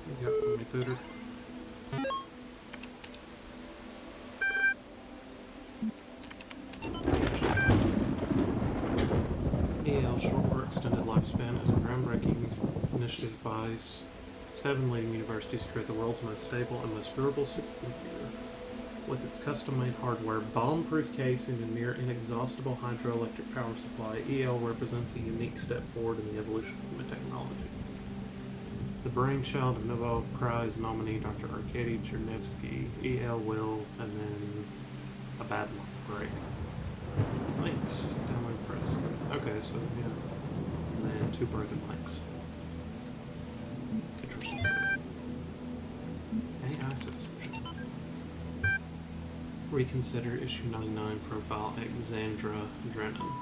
You got for me, Pooter. EL Short for Extended Lifespan is a groundbreaking initiative by 7 leading universities to create the world's most stable and most durable supercomputer. With its custom-made hardware, bomb-proof casing, and near inexhaustible hydroelectric power supply, EL represents a unique step forward in the evolution of human technology. The brainchild of Nobel Prize nominee Dr. Arkady Chernevsky, EL will, and then a bad break. Links, download press. Okay, so yeah, and then 2 broken links. Interesting. AI citizenship. Reconsider issue 99 profile Alexandra Drennan.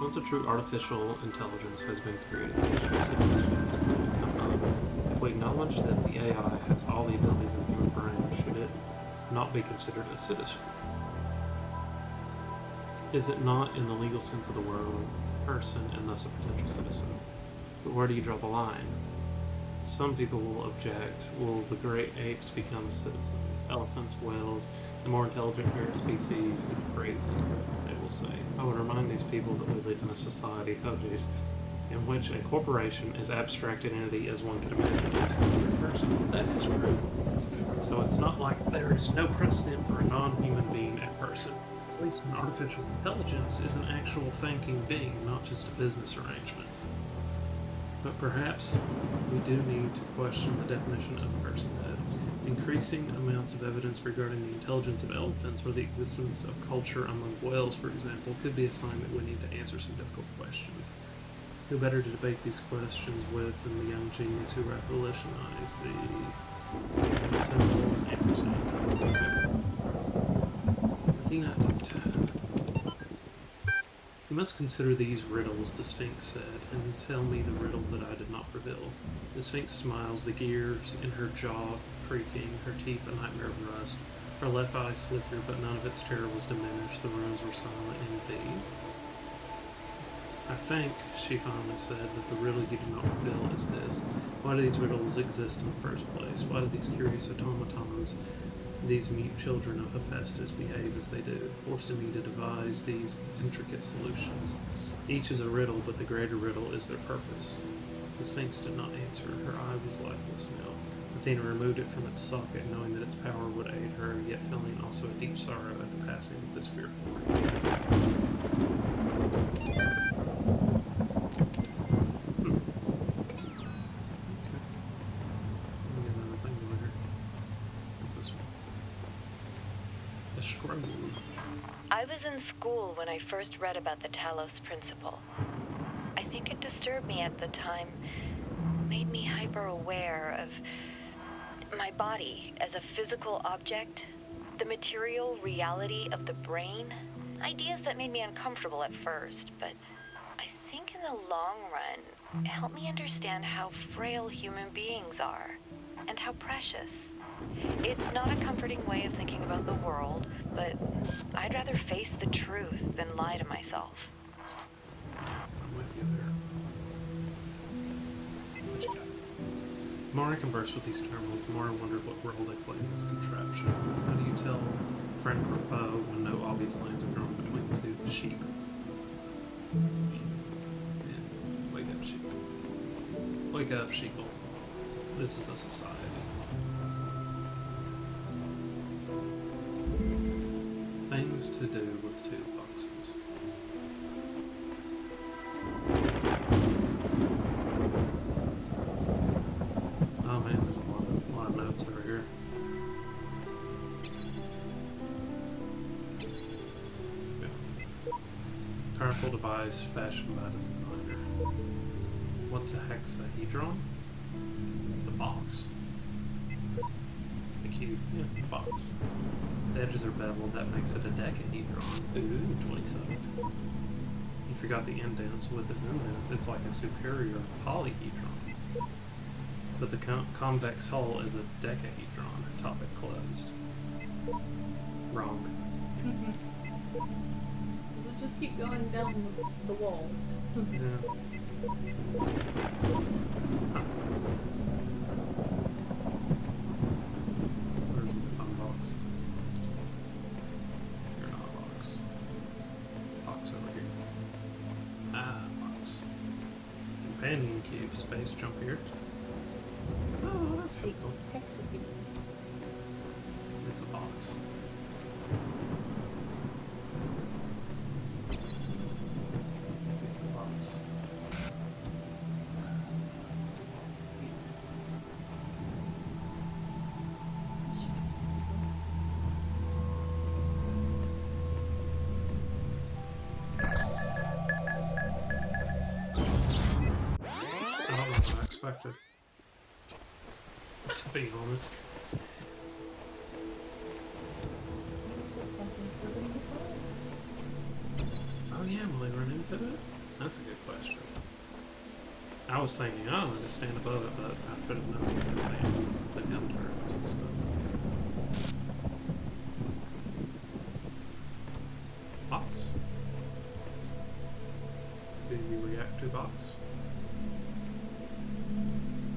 Once a true artificial intelligence has been created, the issue of citizenship has become up. If we acknowledge that the AI has all the abilities of the human brain, should it not be considered a citizen? Is it not, in the legal sense of the word, a person and thus a potential citizen? But where do you draw the line? Some people will object, will the great apes become citizens? Elephants, whales, the more intelligent parrot species, crazy, they will say. I would remind these people that we live in a society, oh geez, in which a corporation is abstracted entity as one can imagine is considered a person. That is true. So it's not like there is no precedent for a non-human being a person. At least an artificial intelligence is an actual thinking being, not just a business arrangement. But perhaps we do need to question the definition of personhood. Increasing amounts of evidence regarding the intelligence of elephants or the existence of culture among whales, for example, could be a sign that we need to answer some difficult questions. Who better to debate these questions with than the young genius who revolutionized the symbols and Athena. You must consider these riddles, the Sphinx said, and tell me the riddle that I did not reveal. The Sphinx smiles, the gears in her jaw creaking, her teeth a nightmare of rust. Her left eye flickered, but none of its terror was diminished. The rooms were silent indeed. I think, she finally said, that the riddle you do not reveal is this. Why do these riddles exist in the first place? Why do these curious automatons, these mute children of Hephaestus, behave as they do, forcing me to devise these intricate solutions? Each is a riddle, but the greater riddle is their purpose. The Sphinx did not answer. Her eye was lifeless now. Athena removed it from its socket, knowing that its power would aid her, yet feeling also a deep sorrow at the passing of this fearful creature. I was in school when I first read about the Talos Principle. I think it disturbed me at the time. Made me hyper aware of my body as a physical object, the material reality of the brain. Ideas that made me uncomfortable at first, but I think in the long run, it helped me understand how frail human beings are and how precious. It's not a comforting way of thinking about the world, but I'd rather face the truth than lie to myself. I'm with you there. What you got? The more I converse with these terminals, the more I wonder what role they play in this contraption. How do you tell friend from foe when no obvious lines are drawn between the two sheep? Yeah. Wake up, sheep. Wake up, sheeple. This is a society. Things to do with two boxes. Oh man, there's a lot of notes over here. Yeah. Powerful device fashioned by the designer. What's a hexahedron? The box. The cube. Yeah, the box. The edges are beveled, that makes it a decahedron. Ooh, 27. You forgot the indents. With the indents, it's like a superior polyhedron. But the convex hull is a decahedron. Topic closed. Wrong. Does it just keep going down the walls? Yeah. Huh. Where's my fun box? You're not a box. Box over here. Ah, box. Companion cube. Space jump here. Oh, that's kind of cool. Hexahedron. It's a box. Box. I don't know what I expected. To be honest. Something for them to find. Oh yeah, will they run into it? That's a good question. I was thinking, oh, they'll just stand above it, but I could have known because they have the gun turrets and stuff. Box. Do you react to box?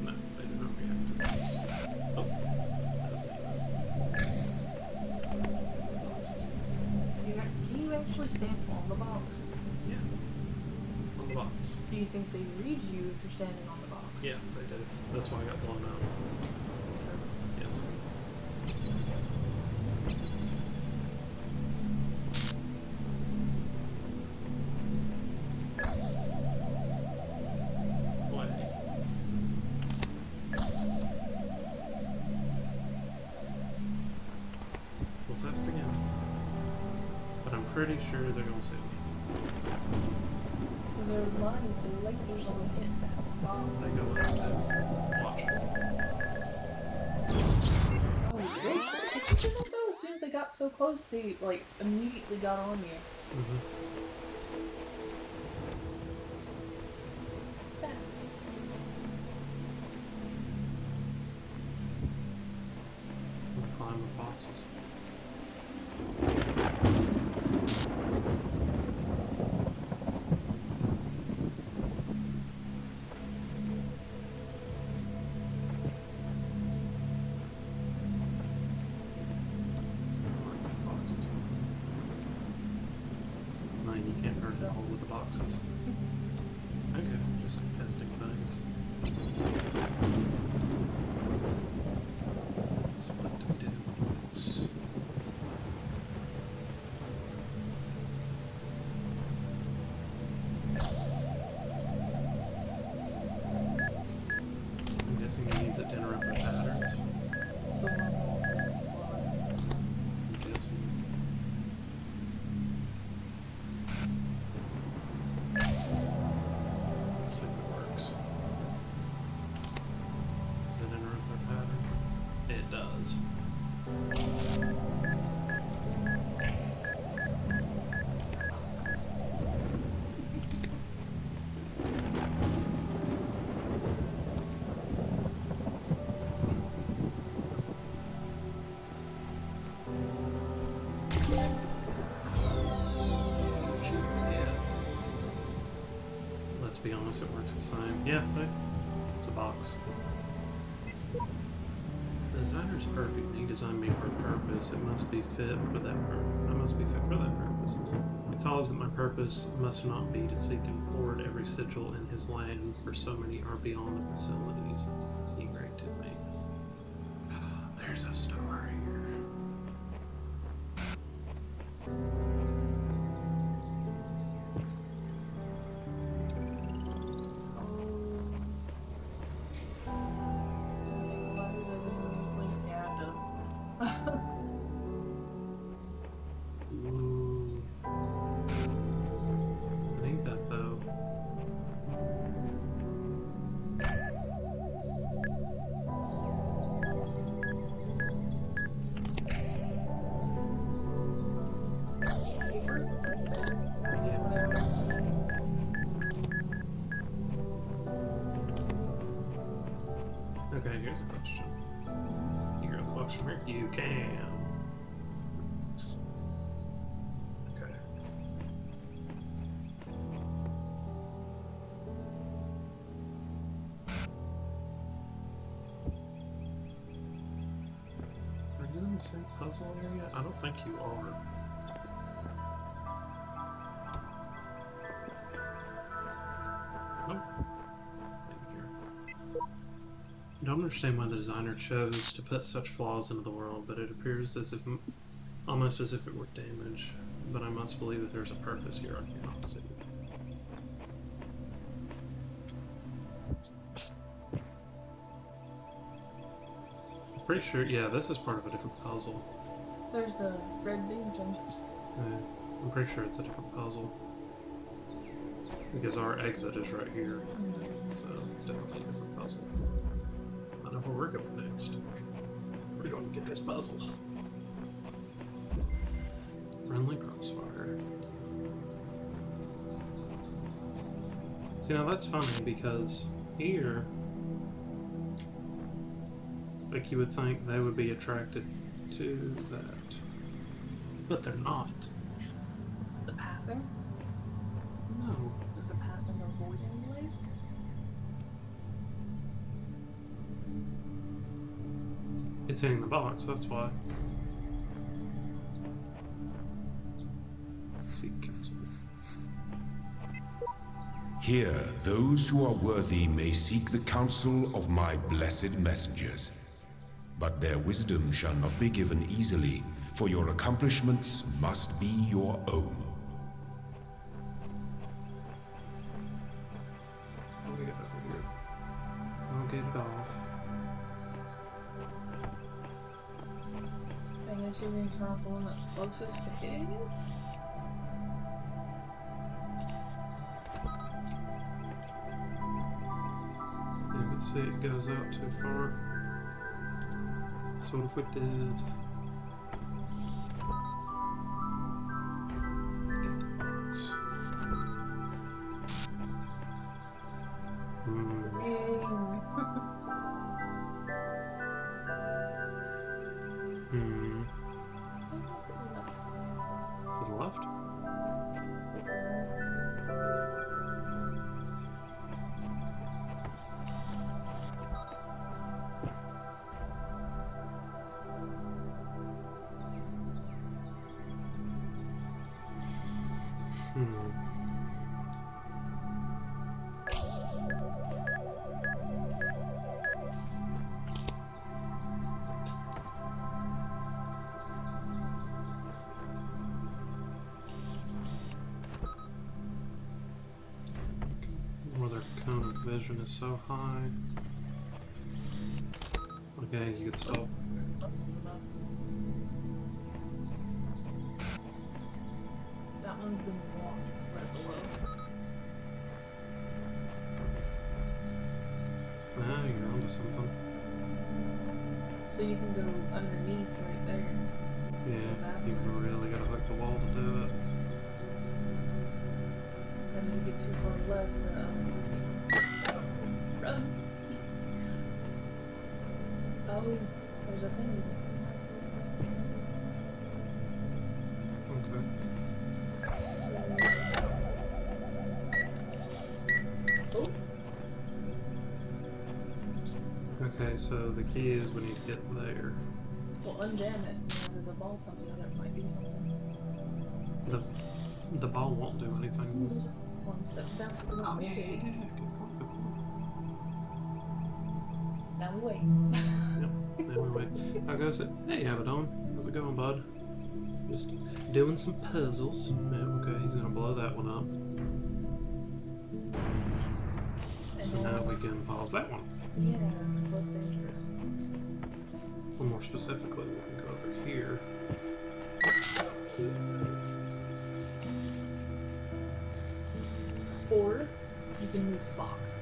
No, they do not react to box. Oh, that was me. Box is there. Can you actually stand on the box? Yeah. On the box. Do you think they read you if you're standing on the box? Yeah, they did. That's why I got blown out. Yes. What? We'll test again. But I'm pretty sure they're gonna see me. Because their lines, their lasers only hit that box. They go in there. Watch. Oh, wait. Did you see that though? As soon as they got so close, they like immediately got on you. Mm-hmm. Fast. We'll climb the boxes. Boxes. No, you can't burn the hole with the boxes. Okay, just testing things. So what do we do with the box? I'm guessing you use it to interrupt the patterns. So I'm guessing. let's be honest, it works the same. Yeah, see? It's a box. The designer's perfect. He designed me for a purpose. It must be fit for that purpose. I must be fit for that purpose. It follows that my purpose must not be to seek and hoard every sigil in his land, for so many are beyond the facilities he granted me. There's a star here. Ooh. I need that though. Okay, here's a question. You grab the box from here? You can. Okay. Are you in the same puzzle area? I don't think you are. Nope. Maybe here. I don't understand why the designer chose to put such flaws into the world, but it appears as if, almost as if it were damage. But I must believe that there's a purpose here I cannot see. Pretty sure, yeah, this is part of a different puzzle. There's the red bean jump. I'm pretty sure it's a different puzzle. Because our exit is right here. So it's definitely a different puzzle. I know where we're going next. We're going to get this puzzle. Friendly crossfire. See, now that's funny because here, like you would think they would be attracted to that. But they're not. Is it the pathing? No. Is the pathing a void anyway? It's hitting the box, that's why. Seek counsel. Here, those who are worthy may seek the counsel of my blessed messengers. But their wisdom shall not be given easily, for your accomplishments must be your own. What do we got over here? I'll get it off. I guess you're going to turn off the one that's closest to hitting you? Yeah, but see, it goes out too far. So what if we did... Get the box. To the left? Where their cone of vision is so high. Okay, you can stop. That one's been locked right below. Ah, you're onto something. So you can go underneath right there. Yeah, you really gotta hook the wall to do it. And you get too far left, run. Oh, there's a thing. Okay. Okay, so the key is we need to get there. Well, unjam it. Whenever the ball comes out, it might do something. The ball won't do anything. There's one that bounces Oh, around. yeah. Good point, good point. Now we wait. Yep, there we wait. How goes it? Hey, Abaddon. How's it going, bud? Just doing some puzzles. Yeah, okay, he's gonna blow that one up. So now we can pause that one. Yeah, it's less dangerous. Or more specifically, we can go over here. Or you can move the box.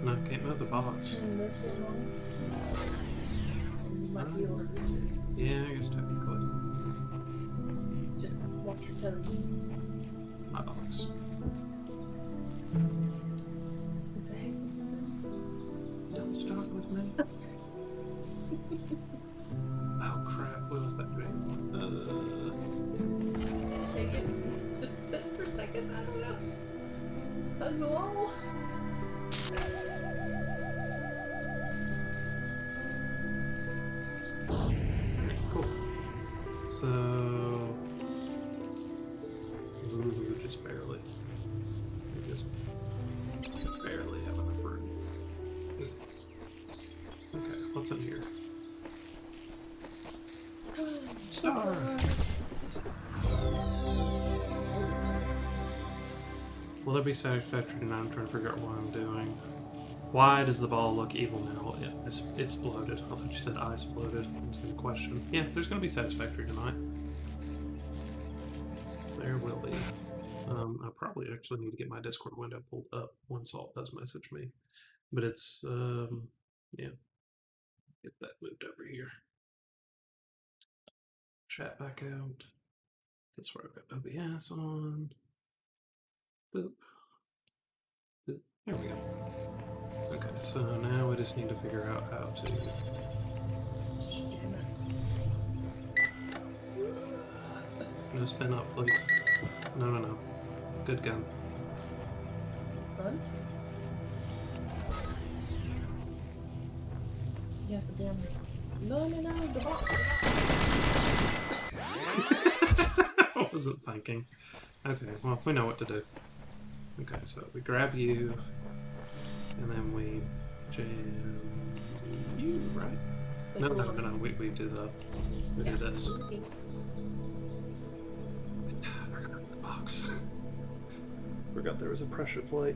No, can't move the box. Turn this one on. You might be able to reach it. Yeah, I guess technically. Just watch your toes. My box. It's a hexagon. Don't start with me. Oh crap, what was that doing? Take it. For a second, I don't know. Hug the wall. Cool. So... Ooh, just barely. We just barely have enough room. Okay, what's in here? Star! Will there be satisfactory tonight? I'm trying to figure out what I'm doing. Why does the ball look evil now? It's exploded. I thought you said I exploded. That's a good question. Yeah, there's going to be satisfactory tonight. There will be. I probably actually need to get my Discord window pulled up when Salt does message me. But it's, yeah. Get that moved over here. Chat back out. That's where I've got OBS on. Boop. Boop. There we go. Okay, so now we just need to figure out how to... No spin up, please. No. Good gun. Run. You have to damn. No, the box. I wasn't thinking. Okay, well, we know what to do. Okay, so we grab you, and then we jam you, right? No, we do this. Forgot the box. Forgot there was a pressure plate.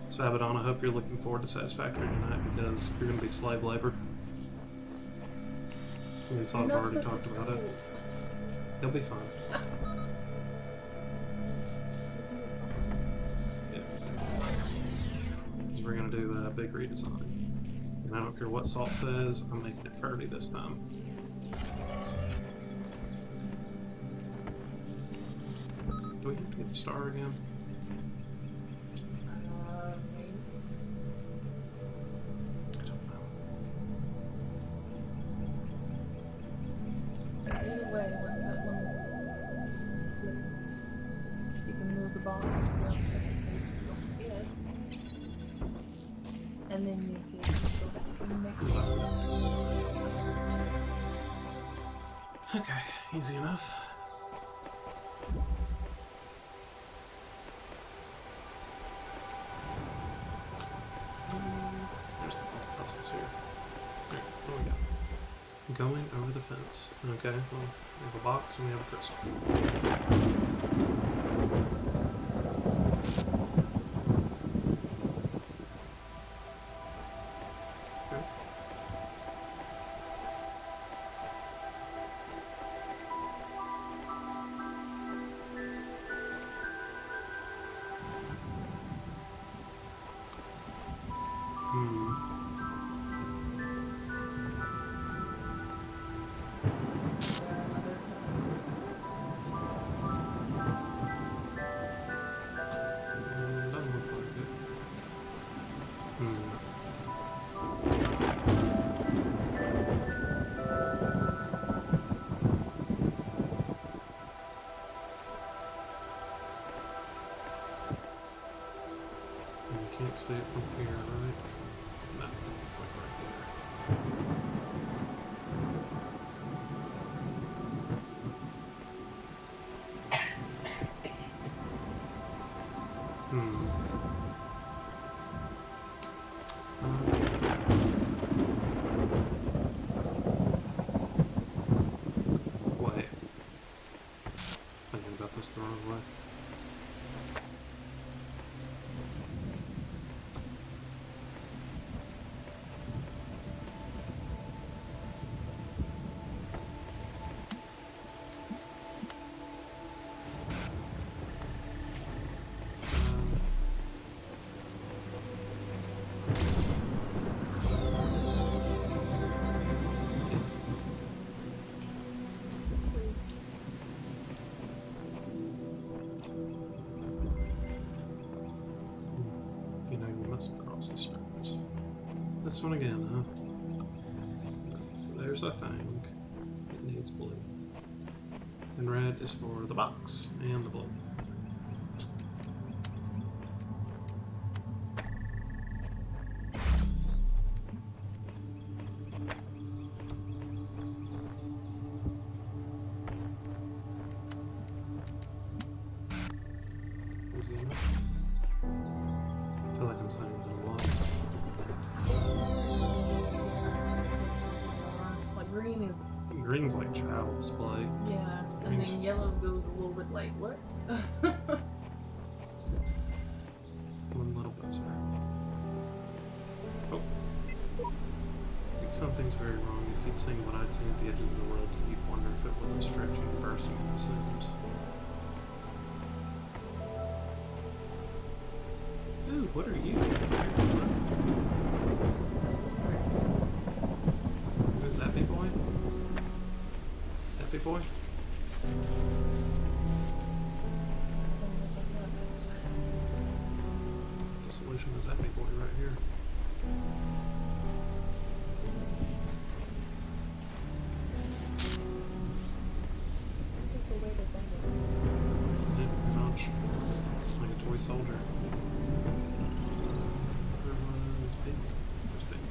So Abaddon, I hope you're looking forward to Satisfactory tonight because you're going to be slave labor. Me and Salt have already talked about it. They'll be fine. Yeah. We're going to do a big redesign. And I don't care what Salt says, I'm making it curvy this time. Do we have to get the star again? Maybe. I don't know. Either way, once that one flips, you can move the ball and then you can go back and make the Okay, easy enough. There's the puzzles here. Alright, what do we got? Going over the fence. Okay, well, we have a box and we have a crystal. Okay. see it from here, right? No, it's like right there. Wait. Thinking about this the wrong way. You know, you mustn't cross the streams. This one again, huh? So there's a thing. It needs blue. And red is for the box and the blue. Easy enough. I feel like I'm saying it a lot. Like green is Green's like child's play. yeah, and then yellow goes a little bit like what? One little bit, sir. Oh. I think something's very wrong. If you'd seen what I'd seen at the edges of the world, you'd wonder if it was a stretch universe of The Sims. Ooh, what are you? Who's Zappy Boy? Zappy Boy? The solution is Zappy Boy right here. Notch. Like a toy soldier. Where's Big? Where's Big?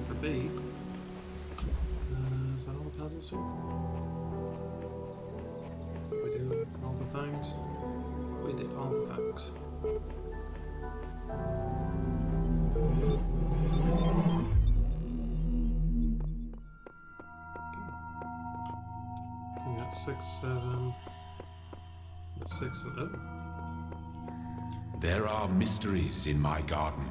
For B. Is that all the puzzles here? We do all the things? We did all the things. We got 6, 7. Got 6 and There are mysteries in my garden,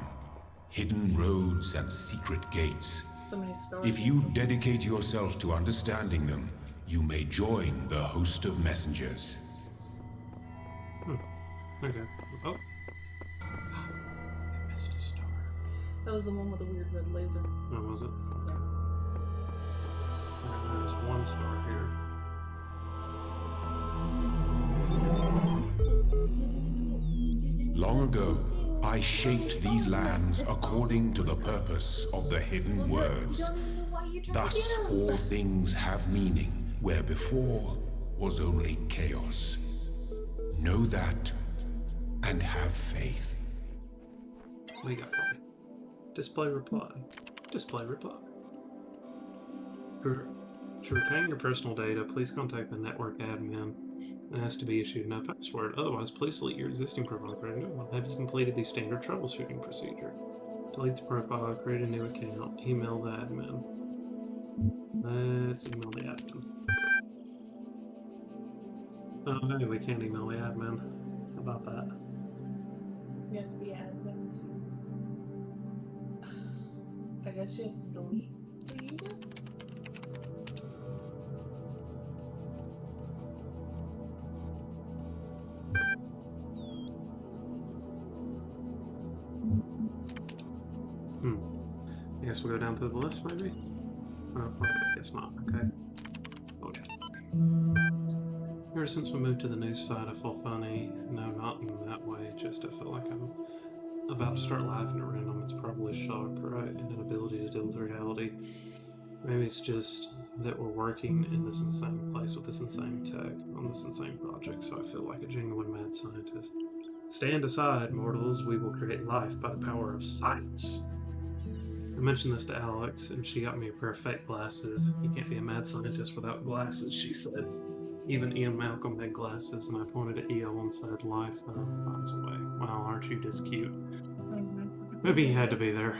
hidden roads and secret gates. So many stories. If you dedicate yourself to understanding them, you may join the host of messengers. Okay. Oh. I missed a star. That was the one with the weird red laser. Oh, was it? Yeah. Okay, there's one star here. Long ago, I shaped these lands according to the purpose of the hidden words. Thus, all things have meaning, where before was only chaos. Know that, and have faith. We got one. Display reply. Display reply. To retain your personal data, please contact the network admin. It has to be issued no password. Otherwise, please delete your existing profile. Create a new one. Have you completed the standard troubleshooting procedure? Delete the profile, create a new account, email the admin. Let's email the admin. Oh, maybe we can't email the admin. How about that? You have to be admin too. I guess you have to delete the user? I guess we'll go down through the list, maybe? Oh, well, I guess not. Okay. Okay. Ever since we moved to the new side, I feel funny. No, not in that way. Just I feel like I'm about to start laughing at random. It's probably shock, right? An inability to deal with reality. Maybe it's just that we're working in this insane place with this insane tech on this insane project, so I feel like a genuine mad scientist. Stand aside, mortals. We will create life by the power of science. I mentioned this to Alex, and she got me a pair of fake glasses. You can't be a mad scientist without glasses, she said. Even Ian Malcolm had glasses, and I pointed at EO and said, life finds a way. Wow, aren't you just cute? Maybe he had to be there.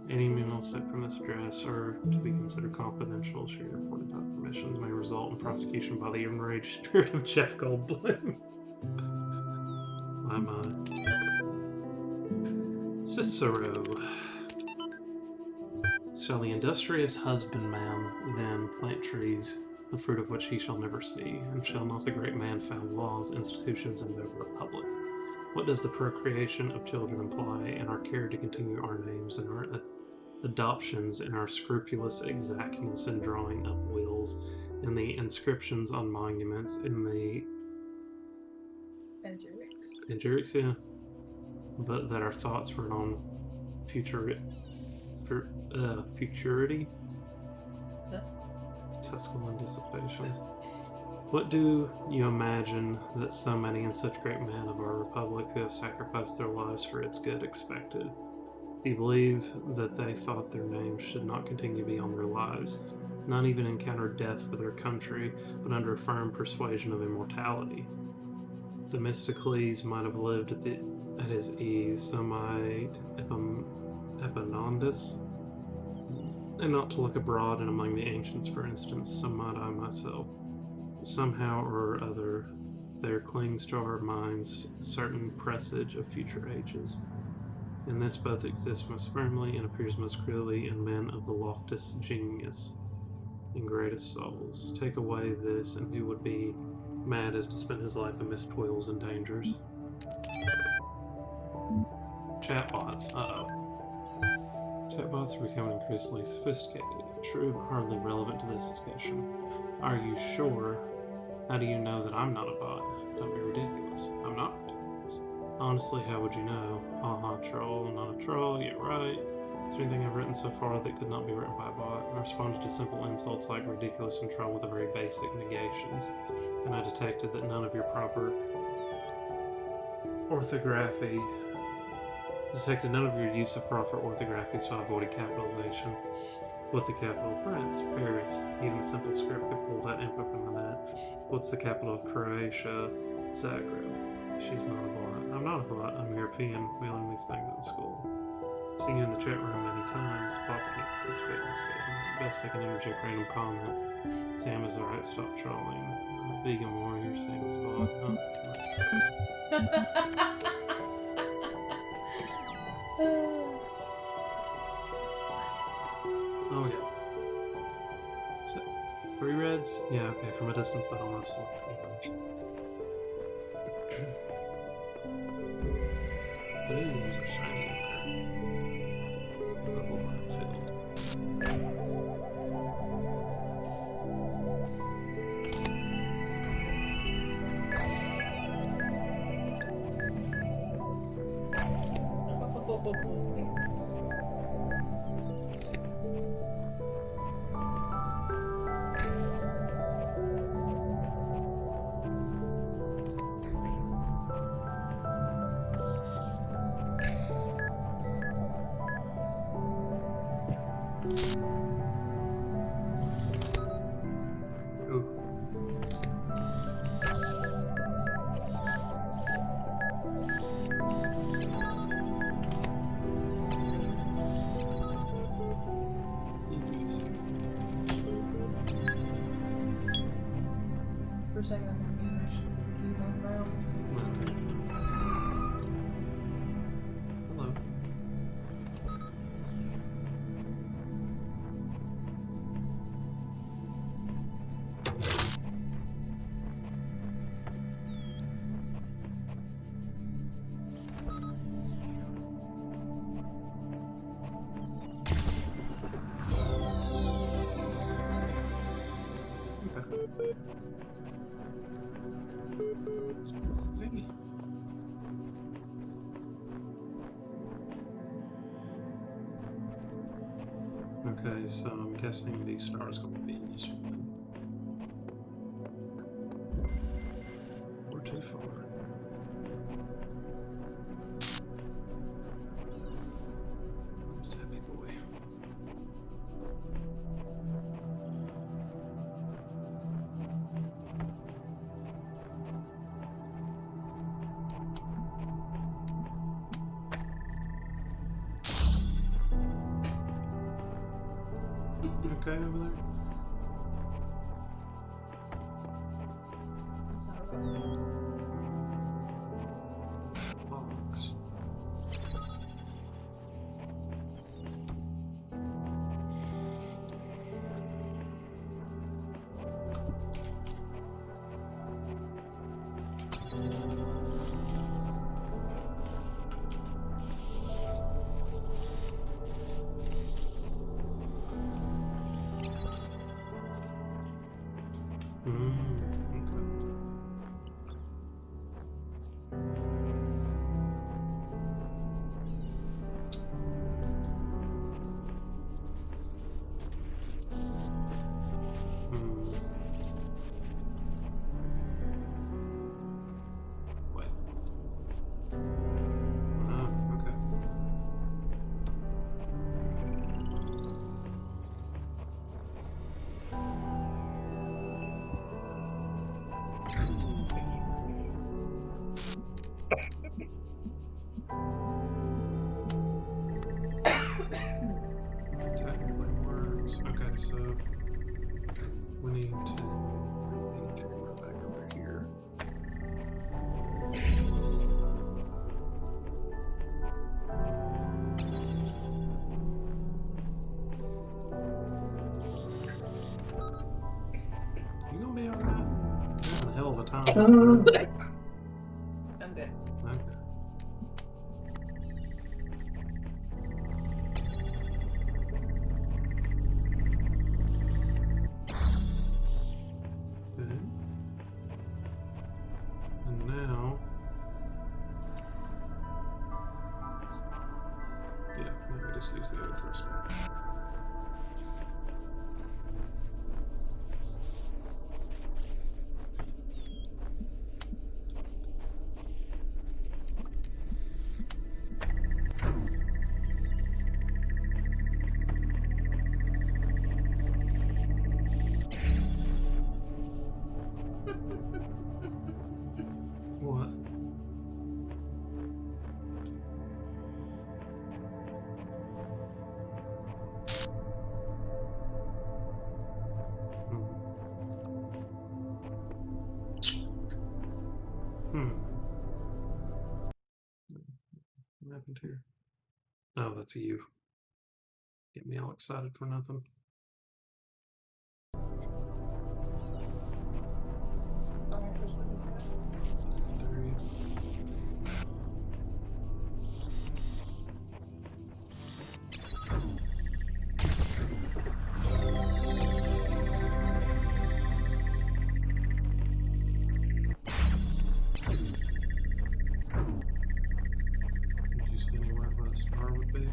Any meal sent from this address are to be considered confidential. Should be reported without permissions may result in prosecution by the enraged spirit of Jeff Goldblum. My. Cicero. Shall the industrious husbandman then plant trees, the fruit of which he shall never see, and shall not the great man found laws, institutions, and the republic? What does the procreation of children imply in our care to continue our names and our adoptions, in our scrupulous exactness in drawing up wills, in the inscriptions on monuments, in the Endurix, yeah. But that our thoughts were on futurity? Tusculan dissipations. What do you imagine that so many and such great men of our republic who have sacrificed their lives for its good expected? Do you believe that they thought their names should not continue beyond their lives, not even encounter death for their country, but under a firm persuasion of immortality? Themistocles might have lived at his ease, so might Epaminondas, and not to look abroad and among the ancients, for instance, so might I myself. Somehow or other, there clings to our minds a certain presage of future ages, and this both exists most firmly and appears most clearly in men of the loftiest genius and greatest souls. Take away this, and who would be mad as to spend his life amidst toils and dangers? Chatbots. Chatbots are becoming increasingly sophisticated. True, but hardly relevant to this discussion. Are you sure? How do you know that I'm not a bot? Don't be ridiculous. I'm not ridiculous. Honestly, how would you know? Haha, troll, not a troll, you're right. Is there anything I've written so far that could not be written by a bot? I responded to simple insults like ridiculous and troll with the very basic negations, and I detected that none of your proper orthography none of your use of proper orthography, so I avoided capitalization with the capital of France, Paris. Even the simple script could pull that info from the net. What's the capital of Croatia? Zagreb. She's not a bot. I'm not a bot. I'm European. We learn these things in school. Seen you in the chat room many times. Bots can't participate in this game. Best they can interject random comments. Sam is alright. Stop trolling. Vegan warrior. Sam is bot. Oh yeah. So, 3 reds? Yeah, okay, from a distance that'll not slow. Ooh, there's a shiny anchor. Purple filled. Okay, so I'm guessing the star's going to be in this one. Or too far. Where's that big boy? Okay, over there. That's not right. Box. What? Oh, okay. Technically works. Okay, so we need to go back over here. You gonna be alright? You're having a hell of a time. I'm good. Okay. Good. And now, yeah, let me just use the other first one. What? What happened here? Oh, that's you. Get me all excited for nothing. There you Did you see anywhere where the star would be?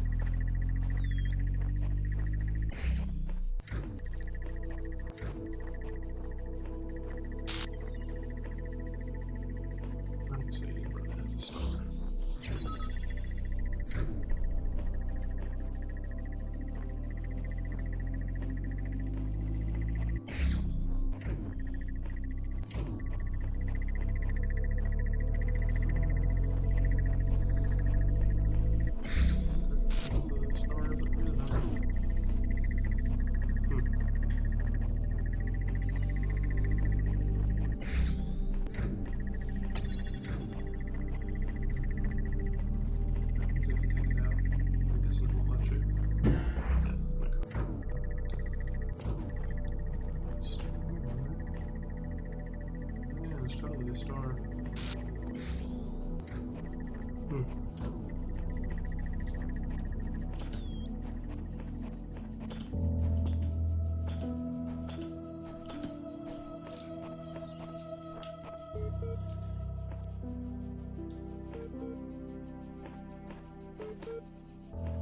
I don't see anywhere that has a star. The star isn't there, though. Happens if you take it out. I guess it won't let you. Yeah, okay. Yeah, it's totally a star.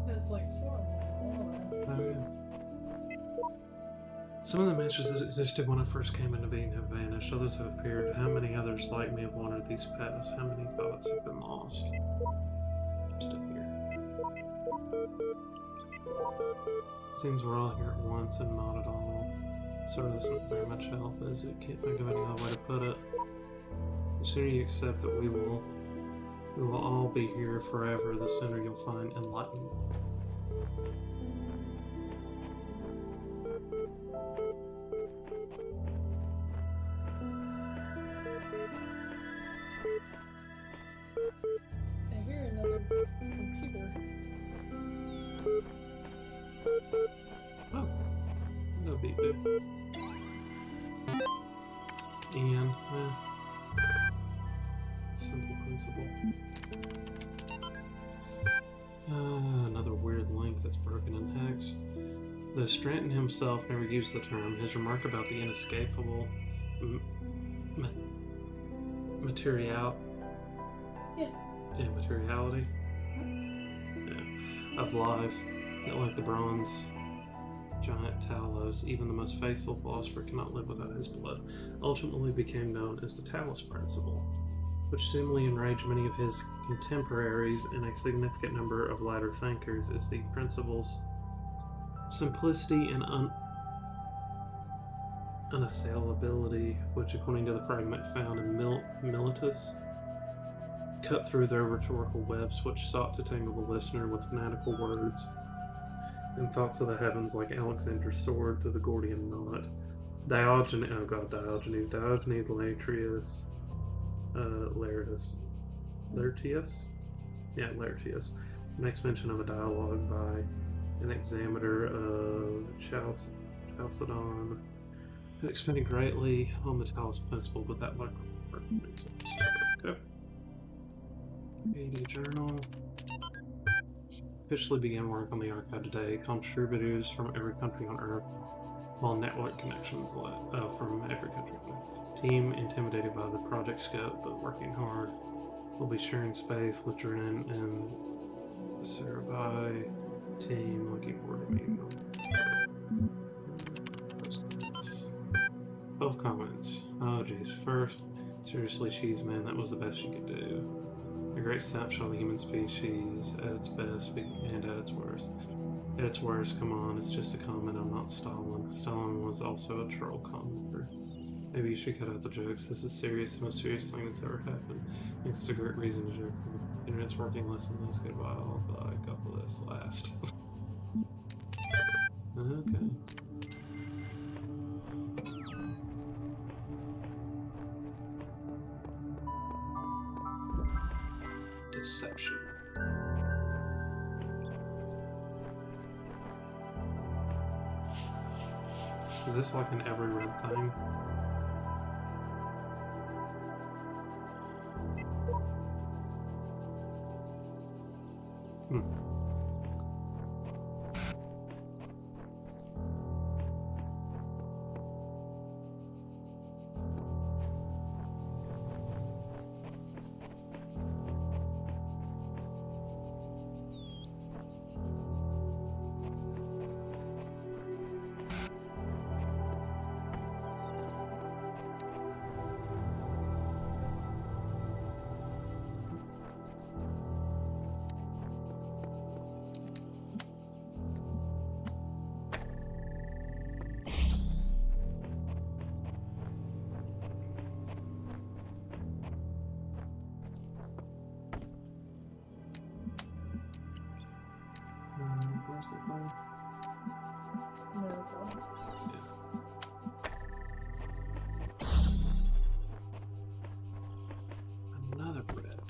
There's like 4 of them. Oh, yeah. Some of the matches that existed when I first came into being have vanished. Others have appeared. How many others like me have wanted these paths? How many thoughts have been lost? I'm still here. Seems we're all here at once and not at all. Sort of doesn't very much help, is it? Can't think of any other way to put it. The sooner you accept that we will all be here forever, the sooner you'll find enlightenment. I hear another computer. Oh, no beat there. And, simple principle. Another weird link that's broken in hex. Though Stratton himself never used the term, his remark about the inescapable materiality of life, that like the bronze giant Talos, even the most faithful philosopher cannot live without his blood, ultimately became known as the Talos Principle, which seemingly enraged many of his contemporaries and a significant number of latter thinkers, is the principle's simplicity and unassailability, which, according to the fragment found in Militus, cut through their rhetorical webs which sought to tangle the listener with fanatical words and thoughts of the heavens like Alexander's sword through the Gordian knot. Diogenes Laertius. Next mention of a dialogue by an examiner of Chalcedon, who expanded greatly on the Talos Principle, but that likely makes sense. Okay. Media Journal. Officially began work on the archive today. Contributors from every country on Earth, while network connections from every country. Team intimidated by the project scope, but working hard. We'll be sharing space with Dren and Sarabai. Team looking forward to meeting them. 12 comments. Oh jeez. First, seriously, Cheeseman, that was the best you could do. A great snapshot of the human species at its best and at its worst. At its worst, come on, it's just a comment, I'm not Stalin. Stalin was also a troll commenter. Maybe you should cut out the jokes. This is serious, the most serious thing that's ever happened. I think it's a great reason to joke. The internet's working less and less. Goodbye, I'll buy a couple of this last. Okay. Deception. Is this like an every red thing? Where's the phone? No, it's all. Another bread.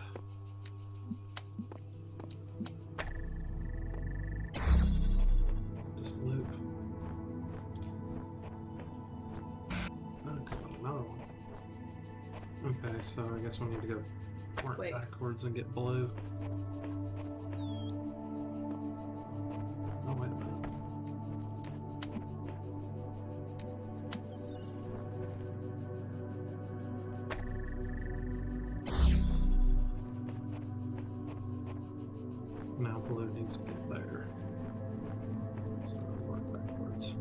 Just loop. Okay, another one. Okay, so I guess we need to go work Wait. backwards and get blue. Oh, wait a minute. Now blue needs to get there. So I'll work backwards.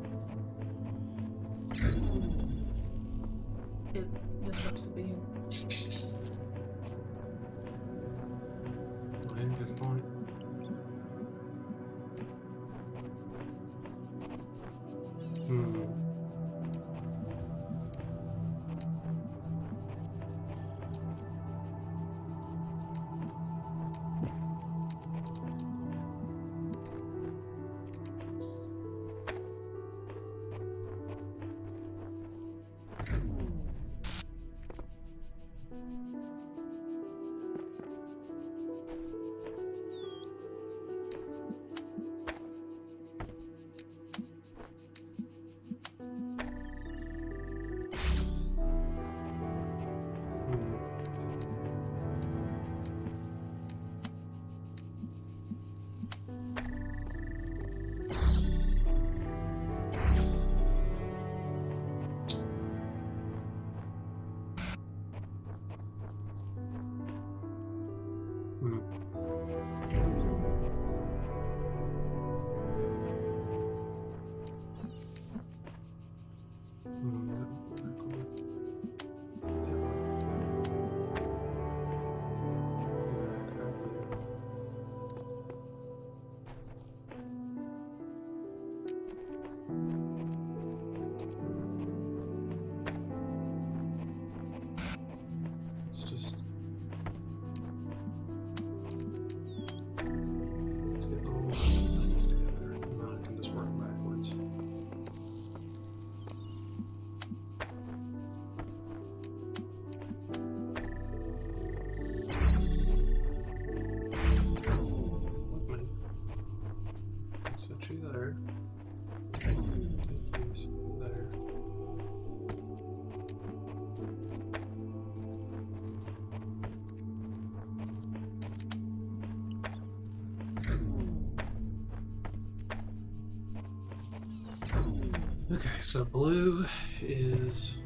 Okay, so blue is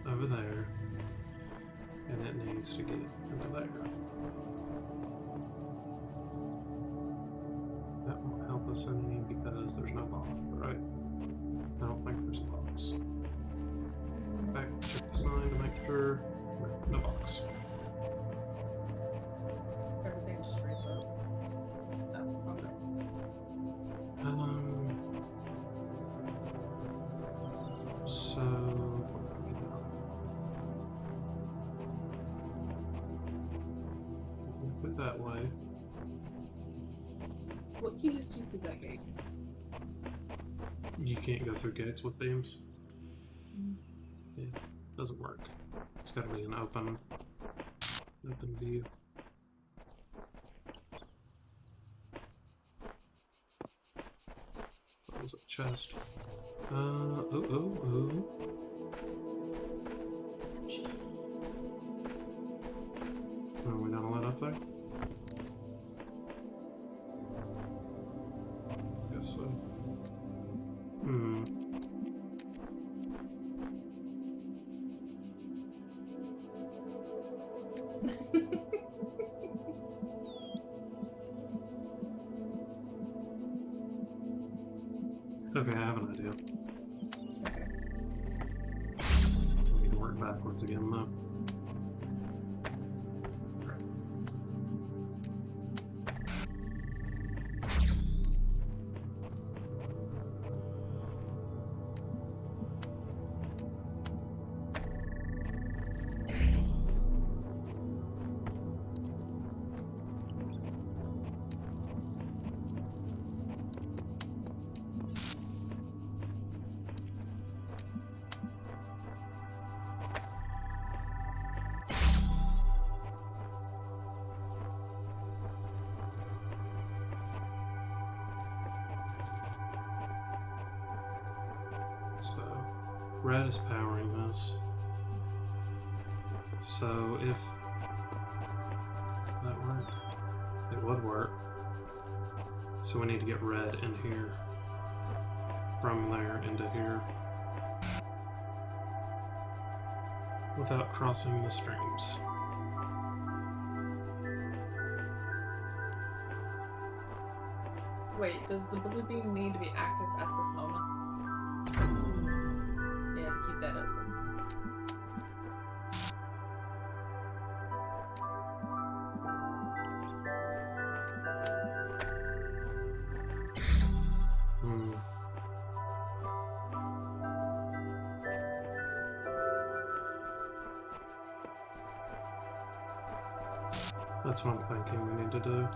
over there, and it needs to get into there. That won't help us any because there's no box, right? I don't think there's a box. Back, check the sign to make sure. No box. Everything just reset. Oh, okay. So what do we do? We'll put that way. What can you see through that gate? You can't go through gates with beams. Mm. Yeah, doesn't work. It's got to be an open view. That was a chest. Ooh. Are we not allowed up there? Guess so. Okay, I have an idea. Okay. We need to work backwards again, though. So, red is powering this. So if that worked, it would work. So we need to get red in here, from there into here, without crossing the streams. Wait, does the blue beam need to be active at this moment? Yeah, to keep that open. That's what I'm thinking we need to do.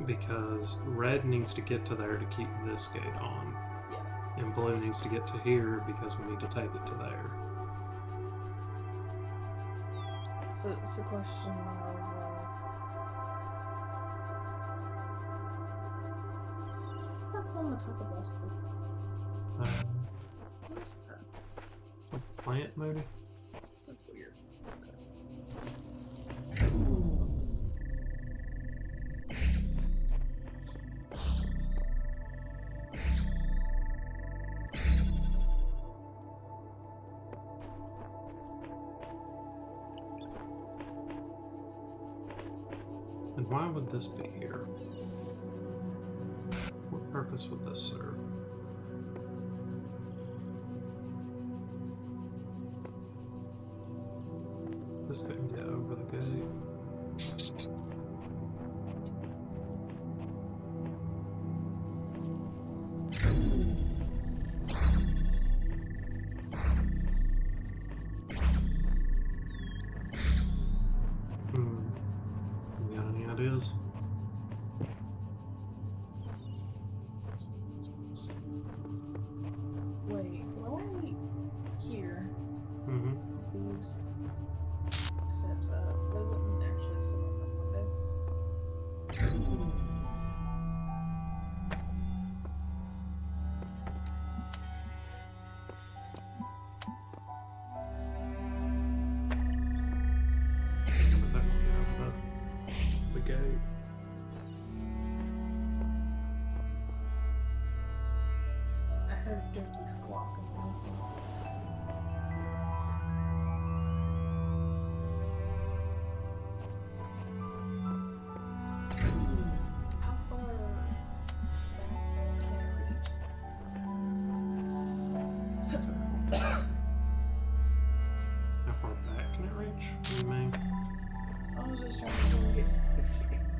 Because red needs to get to there to keep this gate on. Yeah. And blue needs to get to here because we need to take it to there. So it's the question of what's on the top of that? What is that? A plant, maybe? That's weird. And why would this be here? What purpose would this serve? This couldn't get over the gate. You got any ideas? Wait, why here? These steps up. They wouldn't actually sit on them, would But that won't get over the gate. Dirty clock. How far How far back can it reach? What do you mean? I was just trying to get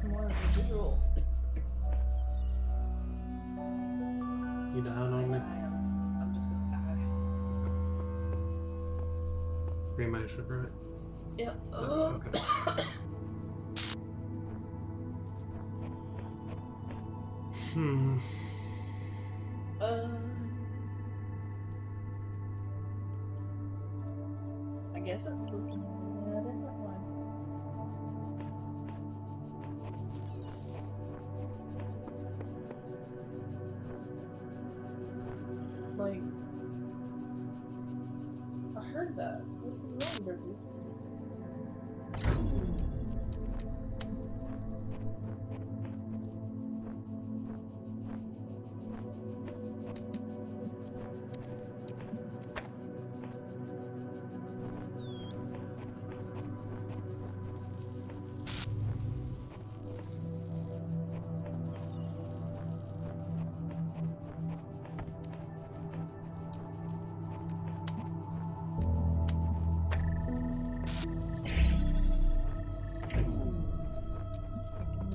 more of a visual. You died on me? I'm just gonna die. Cremation, right? Yeah. Okay. Hmm. I guess it's looking at a different one. Like, I heard that. What's wrong, Brittany?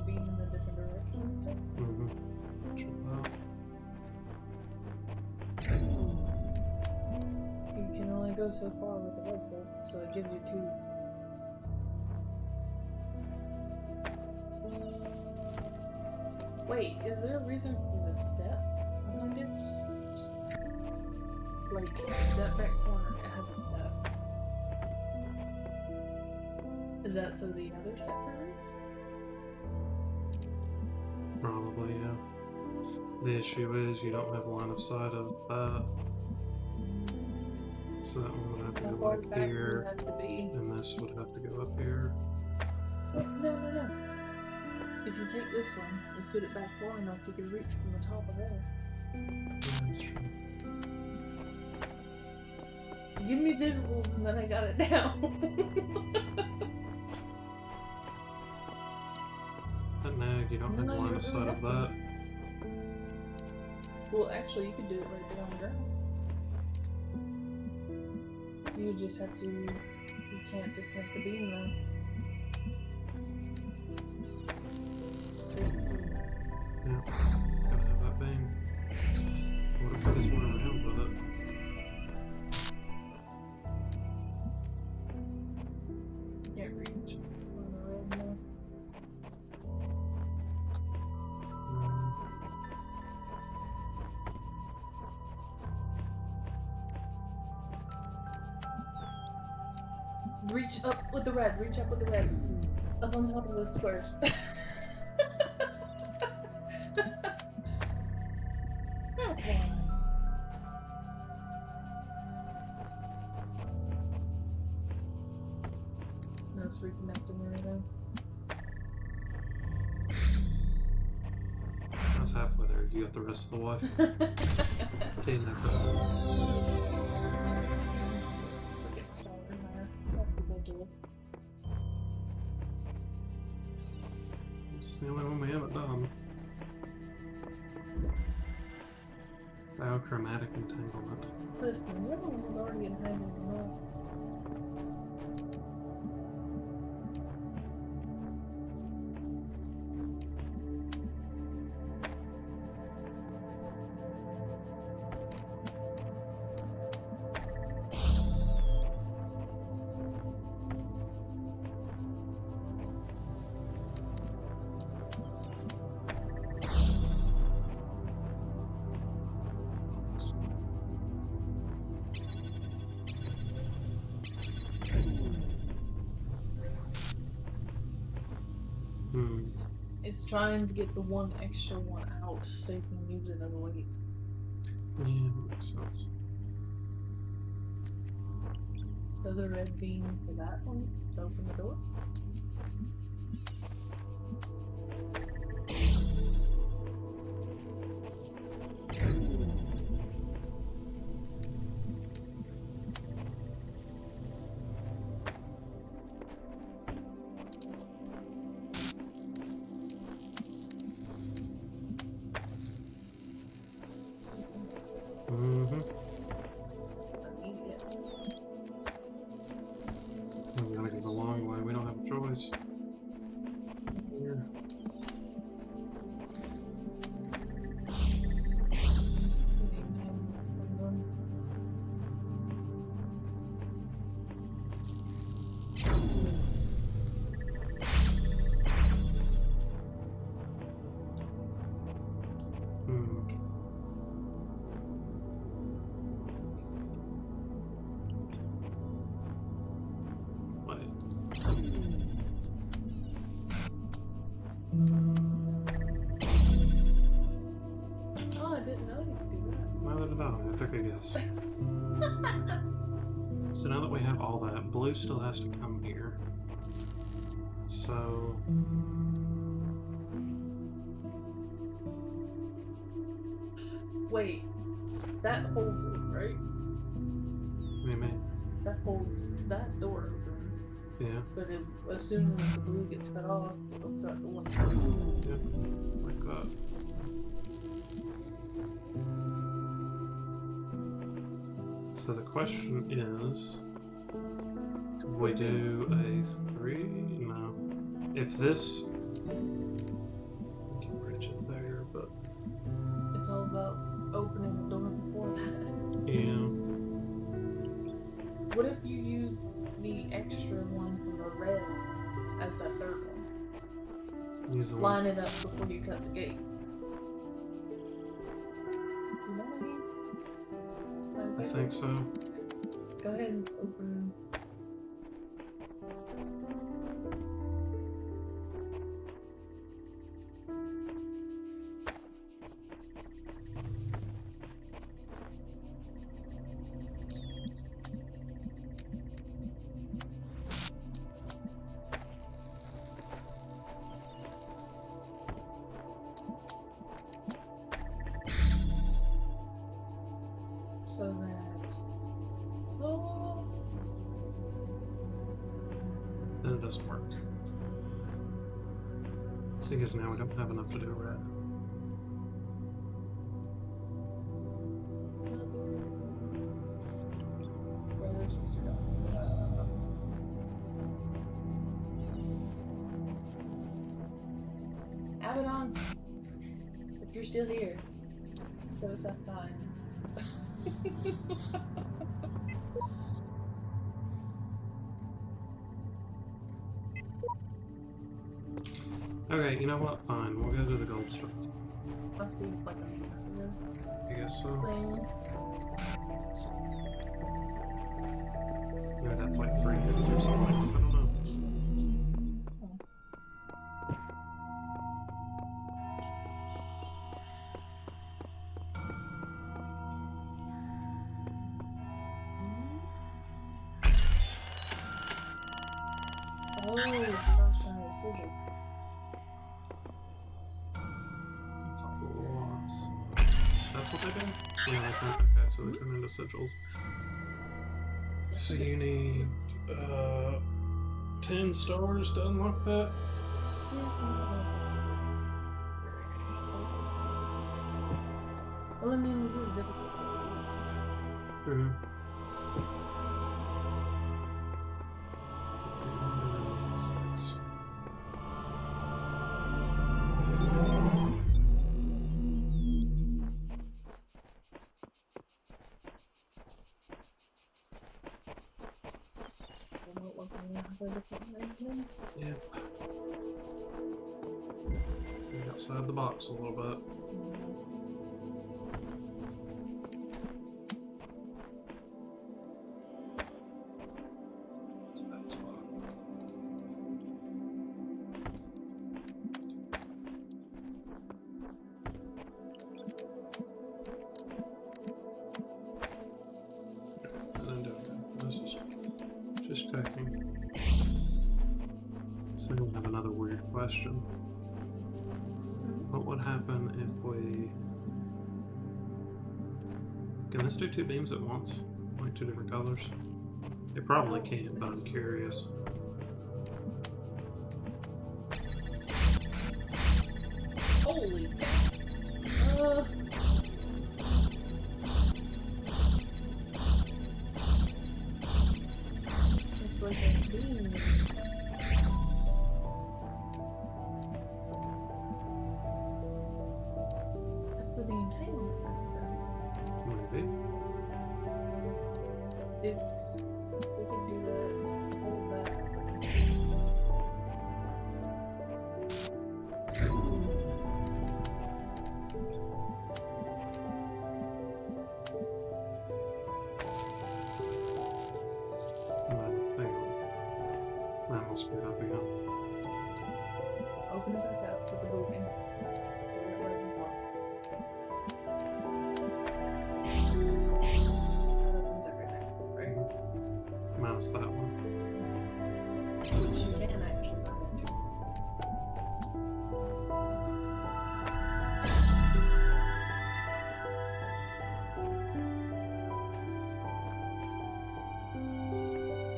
Being in a different direction and stuff. Chill out. You can only go so far with the red bolt, so it gives you 2. Wait, is there a reason for the step behind it? Like, that back corner, it has a step. Is that so the other step can reach? Probably, yeah. The issue is you don't have line of sight of that. So that one would have to How go far like back do you here, have to be? and this would have to go up here. No. If you take this one and scoot it back far enough, you can reach from the top of there. Yeah, that's true. Give me visuals and then I got it down. But no, you don't have No, line you of don't sight have of to. that. Well, actually, you could do it right there on the ground. You just have to. You can't disconnect the beam though. Yeah, gotta have that beam. What if I just went around with it? Can't reach on the road now. Reach up with the red. Reach up with the red. Up on top of the squares. That's one. No, it's reconnecting right now. I was halfway there. You got the rest of the way? Team effort. Get smaller and higher. That's the good deal. It's the only one we haven't done. Biochromatic entanglement. Listen, the other one was already entangled enough. It's trying to get the one extra one out so you can use it as a weight. Yeah, that makes sense. So the red beam for that one to open the door. choice. Here. Oh, I didn't know you could do that. Why would it I took a guess. So now that we have all that, blue still has to come here. So... Wait, that holds it, right? maybe. That holds that door open. Yeah. But if, as soon as the blue gets cut off, it'll start going. Yep. Like that. So the question is, could we do a 3? No. If this, we can bridge it there, but It's all about opening the door before that. yeah. What if you used the extra one from the red as that third one? Use the one. Line it up before you cut the gate. You know what I mean? I Okay. think so. Go ahead and open. So that's. Oh. Then it doesn't work. Because now we don't have enough to do red. Abaddon, if you're still here, give us that time. Okay, you know what? Fine, we'll go to the gold stuff. Must be like a I guess so. thing. Maybe that's like 3 hits or something. I don't know. Oh, gosh, I need a scissor. It's a loss. That's what they do? Yeah, they turn. Okay, so they turn into sigils. So you need 10 stars to unlock that. Yeah, something like that. Well, I mean, it is difficult. Mm-hmm. Yeah. Get outside the box a little bit. That's a bad spot. I didn't do it. This is just checking. So we have another weird question. What would happen if we... Can this do 2 beams at once? Like 2 different colors? It probably can't, but I'm curious. Holy cow. It's like a beam. It's... We can do that. Hold that. Hang on. That will screw up again. Open it back up to the moving. That opens everything, right? Minus that one. Which you can actually manage.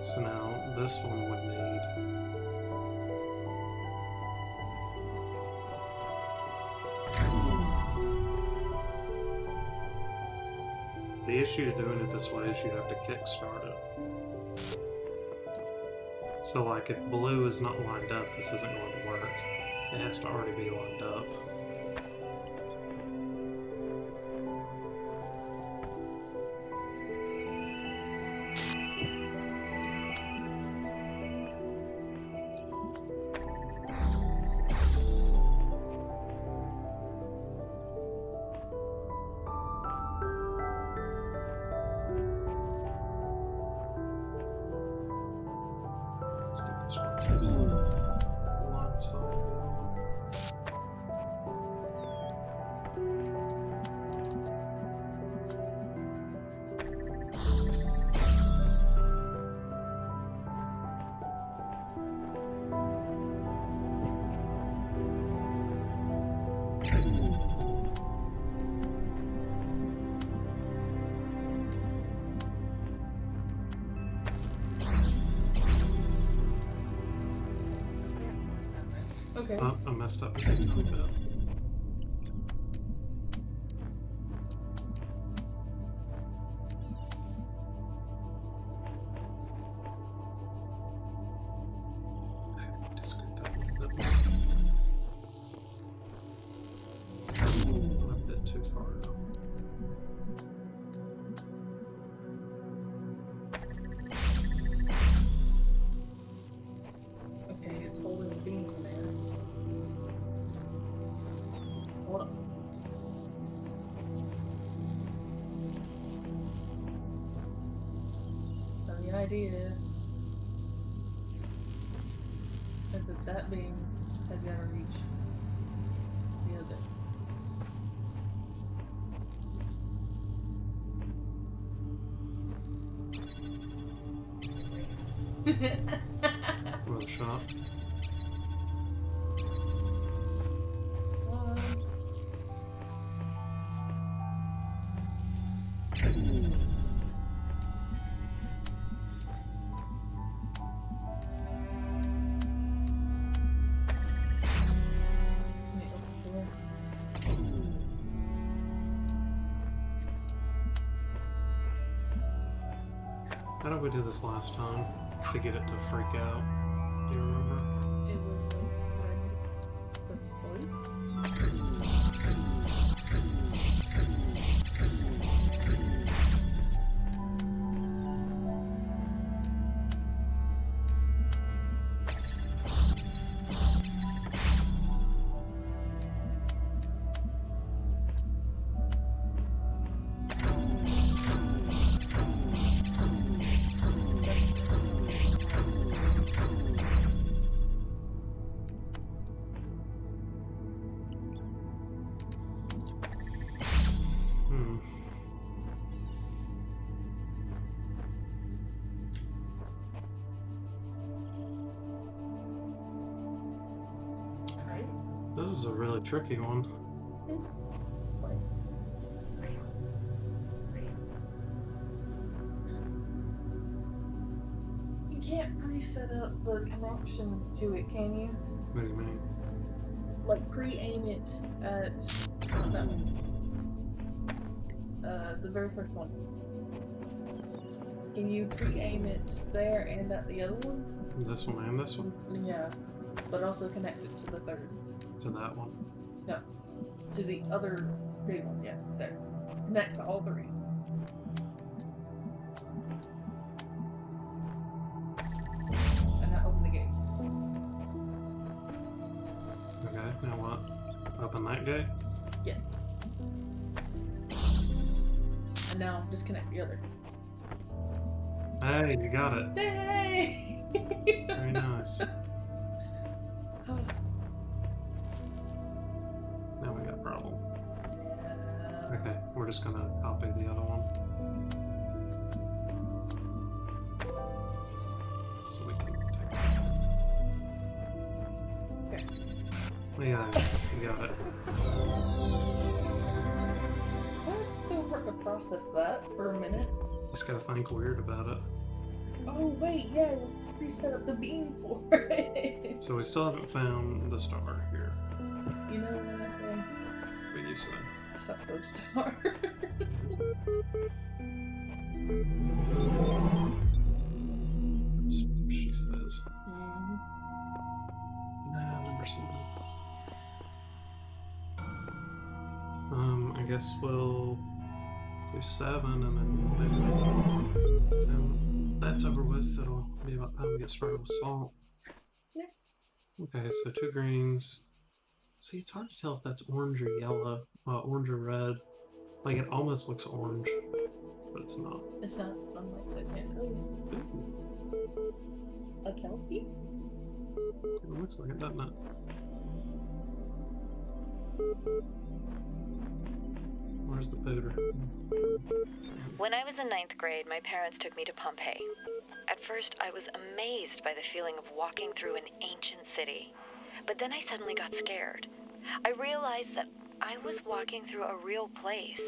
So now this one would need. The issue to doing it this way is you have to kickstart it. So like if blue is not lined up, this isn't going to work. It has to already be lined up. Let's get this one to line side down. Okay. Oh, I messed up. Like that. Just scoot that a little bit more. A bit too far now. Okay, it's holding a beam in there. Hold on. So the idea is that that beam has got to reach the other. One shot. How did we do this last time to get it to freak out? Do you remember? It was This is a really tricky one. It's you can't pre-set up the connections to it, can you? What do you mean? Like pre-aim it at not that one. The very first one. Can you pre-aim it there and at the other one? This one and this one? Yeah. But also connect it to the third. To that one? No. To the other big one, yes, there. Connect to all three. Okay, now what? Open that gate? Yes. And now disconnect the other. Hey, you got it. Hey! Very nice. Now we got a problem. Okay, we're just gonna copy the other one. So we can take it. Okay. Yeah, you got it. Why is it so hard to process that for a minute? Just gotta think weird about it. Oh wait, yeah, we reset up the beam for it. So we still haven't found the star here. You know what I say? What you say? Fuck those stars. She says. Mhm. Nah, number 7. I guess we'll do 7 and then maybe that's over with. It'll be about time we get started with salt. Yeah. Okay, so 2 greens. See, it's hard to tell if that's orange or yellow, orange or red. Like, it almost looks orange, but it's not. It's not sunlight, so I can't tell you. A kelpie? It looks like it, doesn't it? Where's the powder? When I was in 9th grade, my parents took me to Pompeii. At first, I was amazed by the feeling of walking through an ancient city. But then I suddenly got scared. I realized that I was walking through a real place,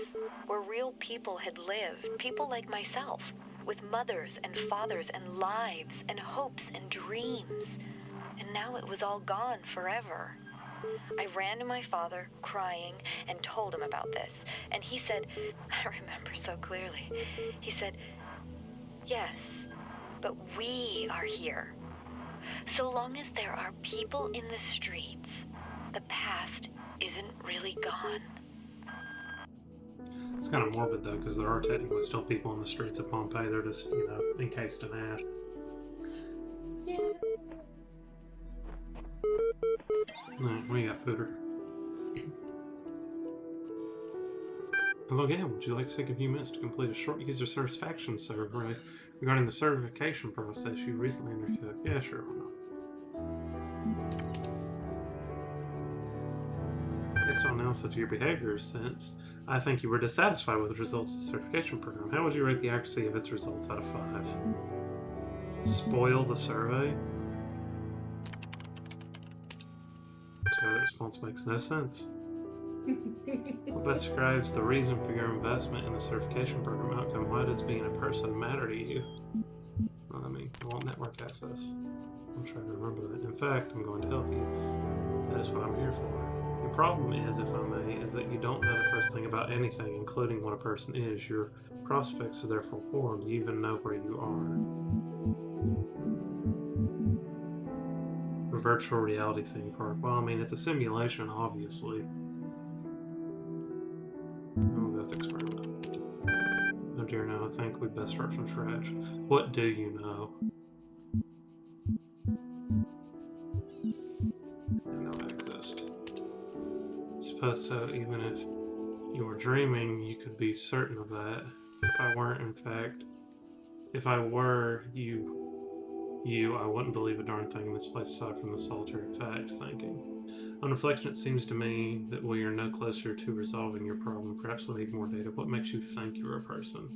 where real people had lived, people like myself, with mothers and fathers and lives and hopes and dreams. And now it was all gone forever. I ran to my father, crying, and told him about this. And he said, I remember so clearly, he said, yes, but we are here. So long as there are people in the streets, the past isn't really gone. It's kind of morbid, though, because there are technically still people in the streets of Pompeii. They're just, encased in ash. Yeah. Alright, what do you got, Pooter? Hello again, would you like to take a few minutes to complete a short user satisfaction survey regarding the certification process you recently undertook? Yeah, sure, why not? Based on analysis of your behavior since, I think you were dissatisfied with the results of the certification program. How would you rate the accuracy of its results out of 5? Spoil the survey? So the response makes no sense. What best describes the reason for your investment in the certification program outcome? Why does being a person matter to you? Well, I mean, you want network access. I'm trying to remember that. In fact, I'm going to help you. That is what I'm here for. The problem is, if I may, is that you don't know the first thing about anything, including what a person is. Your prospects are therefore poor. Do you even know where you are? A virtual reality theme park. Well, I mean, it's a simulation, obviously. We'll have to experiment. Oh dear, no, I think we'd best start from scratch. What do you know? I know I exist. Suppose so, even if you were dreaming, you could be certain of that. If I weren't, in fact, if I were you, I wouldn't believe a darn thing in this place aside from the solitary fact thinking. On reflection, it seems to me that we are no closer to resolving your problem. Perhaps we need more data. What makes you think you're a person?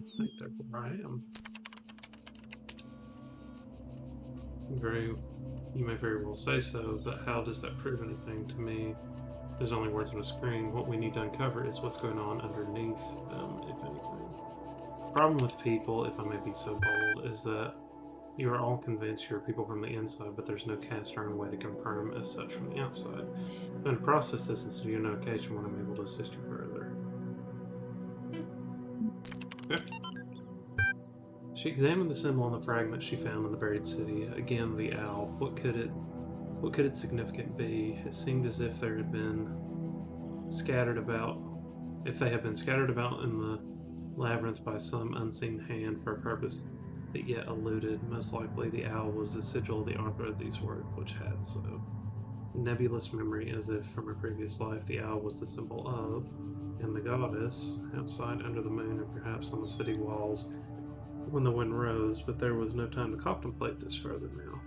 I think therefore I am. You may very well say so, but how does that prove anything to me? There's only words on a screen. What we need to uncover is what's going on underneath them, if anything. The problem with people, if I may be so bold, is that you are all convinced you're people from the inside, but there's no cast iron way to confirm as such from the outside. I'm going to process this and send you a notification when I'm able to assist you further. Okay. She examined the symbol on the fragment she found in the buried city. Again, the owl. What could its significance be? It seemed as if there had been scattered about. If they had been scattered about in the labyrinth by some unseen hand for a purpose that yet eluded. Most likely the owl was the sigil of the author of these words, which had so. nebulous memory as if from a previous life the owl was the symbol of, and the goddess, outside under the moon or perhaps on the city walls when the wind rose, but there was no time to contemplate this further now.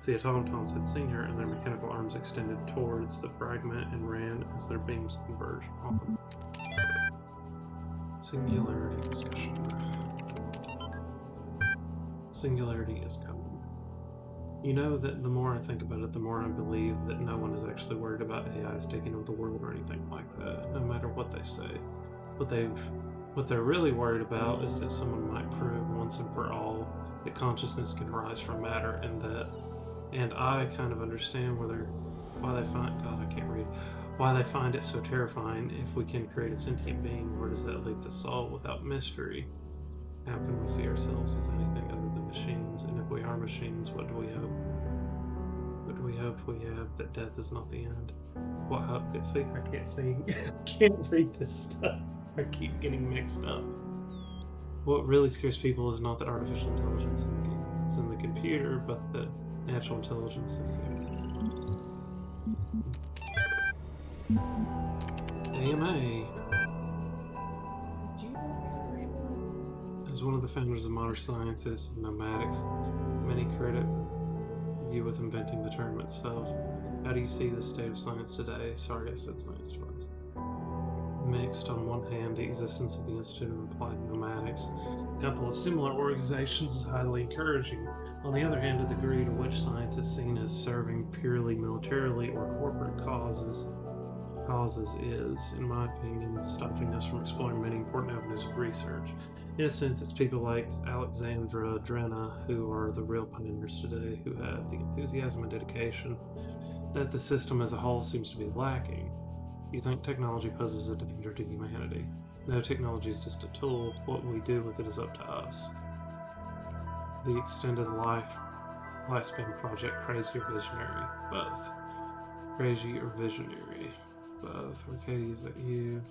The automatons had seen her, and their mechanical arms extended towards the fragment and ran as their beams converged on them. Singularity discussion. Singularity is coming. You know that the more I think about it, the more I believe that no one is actually worried about AIs taking over the world or anything like that, no matter what they say. What they're really worried about is that someone might prove once and for all that consciousness can rise from matter, and I kind of understand why they find it so terrifying. If we can create a sentient being, where does that leave the soul without mystery? How can we see ourselves as anything other than machines? And if we are machines, what do we hope? What do we hope we have, that death is not the end? What hope? See, I can't see. I can't read this stuff. I keep getting mixed up. What really scares people is not that artificial intelligence is in the computer, but the natural intelligence that's there. AMA. As one of the founders of modern sciences, nomadics, many credit you with inventing the term itself. How do you see the state of science today? Sorry, I said science twice. Mixed. On one hand, the existence of the Institute of Applied Nomadics, a couple of similar organizations, is highly encouraging. On the other hand, the degree to which science is seen as serving purely militarily or corporate causes is, in my opinion, stopping us from exploring many important avenues of research. In a sense, it's people like Alexandra Drena who are the real pioneers today, who have the enthusiasm and dedication that the system as a whole seems to be lacking. You think technology poses a danger to humanity? No, technology is just a tool. What we do with it is up to us. The extended lifespan project, crazy or visionary? Both. Crazy or visionary? Both. Okay, is that you?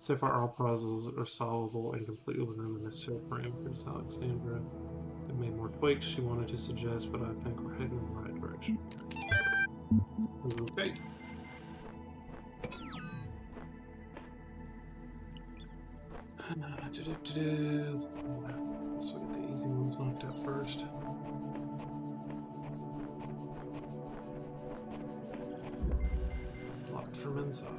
So far, all puzzles are solvable and completely within the necessary parameters. Alexandra had made more tweaks she wanted to suggest, but I think we're heading in the right direction. Okay. Let's get the easy ones knocked out first. Locked from inside.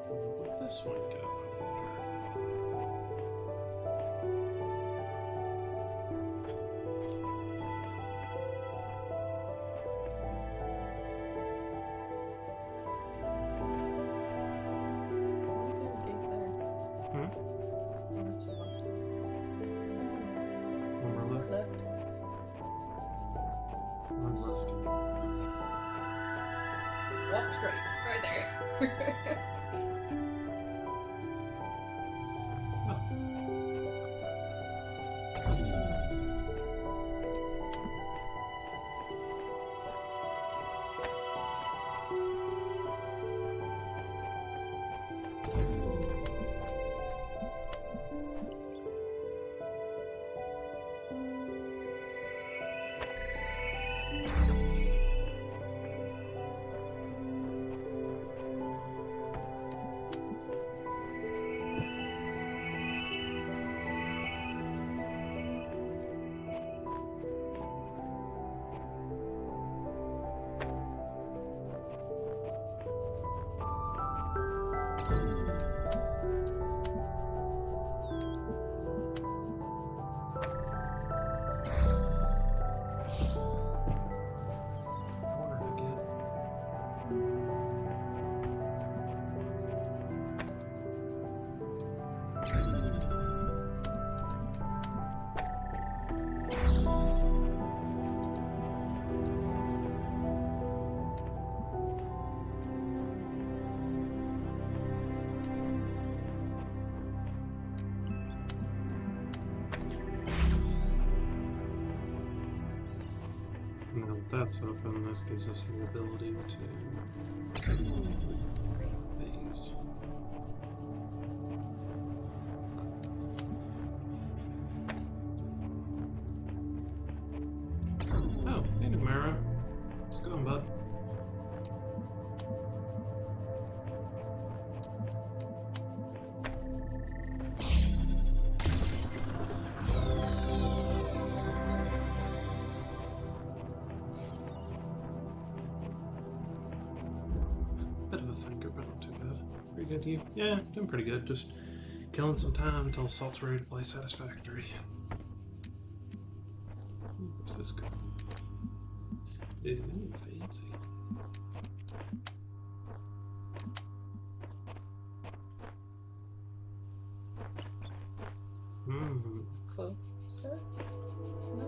Where'd this one go? Walk straight. Right there. that's open, this gives us the ability to these. Oh, hey Numera. What's going, bud? Bit of a thinker, but not too bad. Pretty good to you? Yeah, doing pretty good. Just killing some time until Salt's ready to play Satisfactory. Where's this go? Ooh, fancy. Closer? No?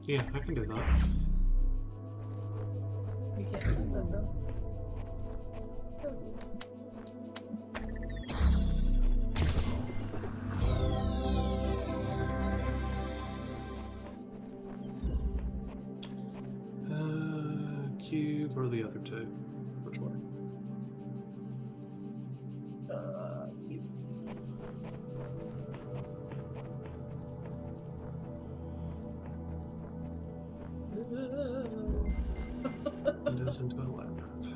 Yeah, I can do that. You can't do that though. Cube or the other two? Which one? You. Windows into a labyrinth.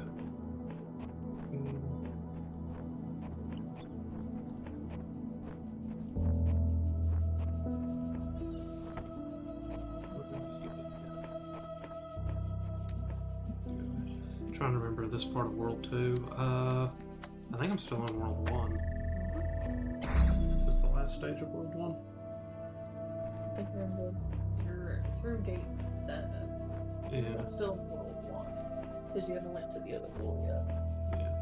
Trying to remember this part of World 2. I think I'm still on World 1. Is this the last stage of World 1? I think you're through gate 7. Yeah. It's still World 1. Because you haven't went to the other floor yet. Yeah.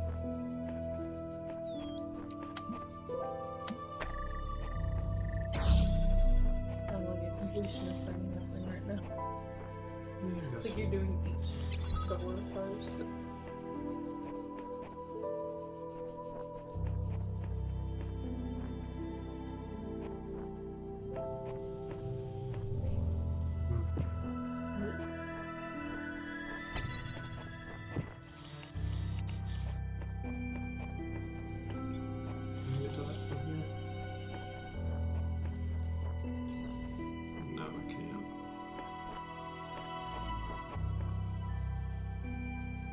It's kind of like a completionist thing happening right now. Yeah, I It's guess. like you're doing each door first. Can we get to that from here? No, I can't.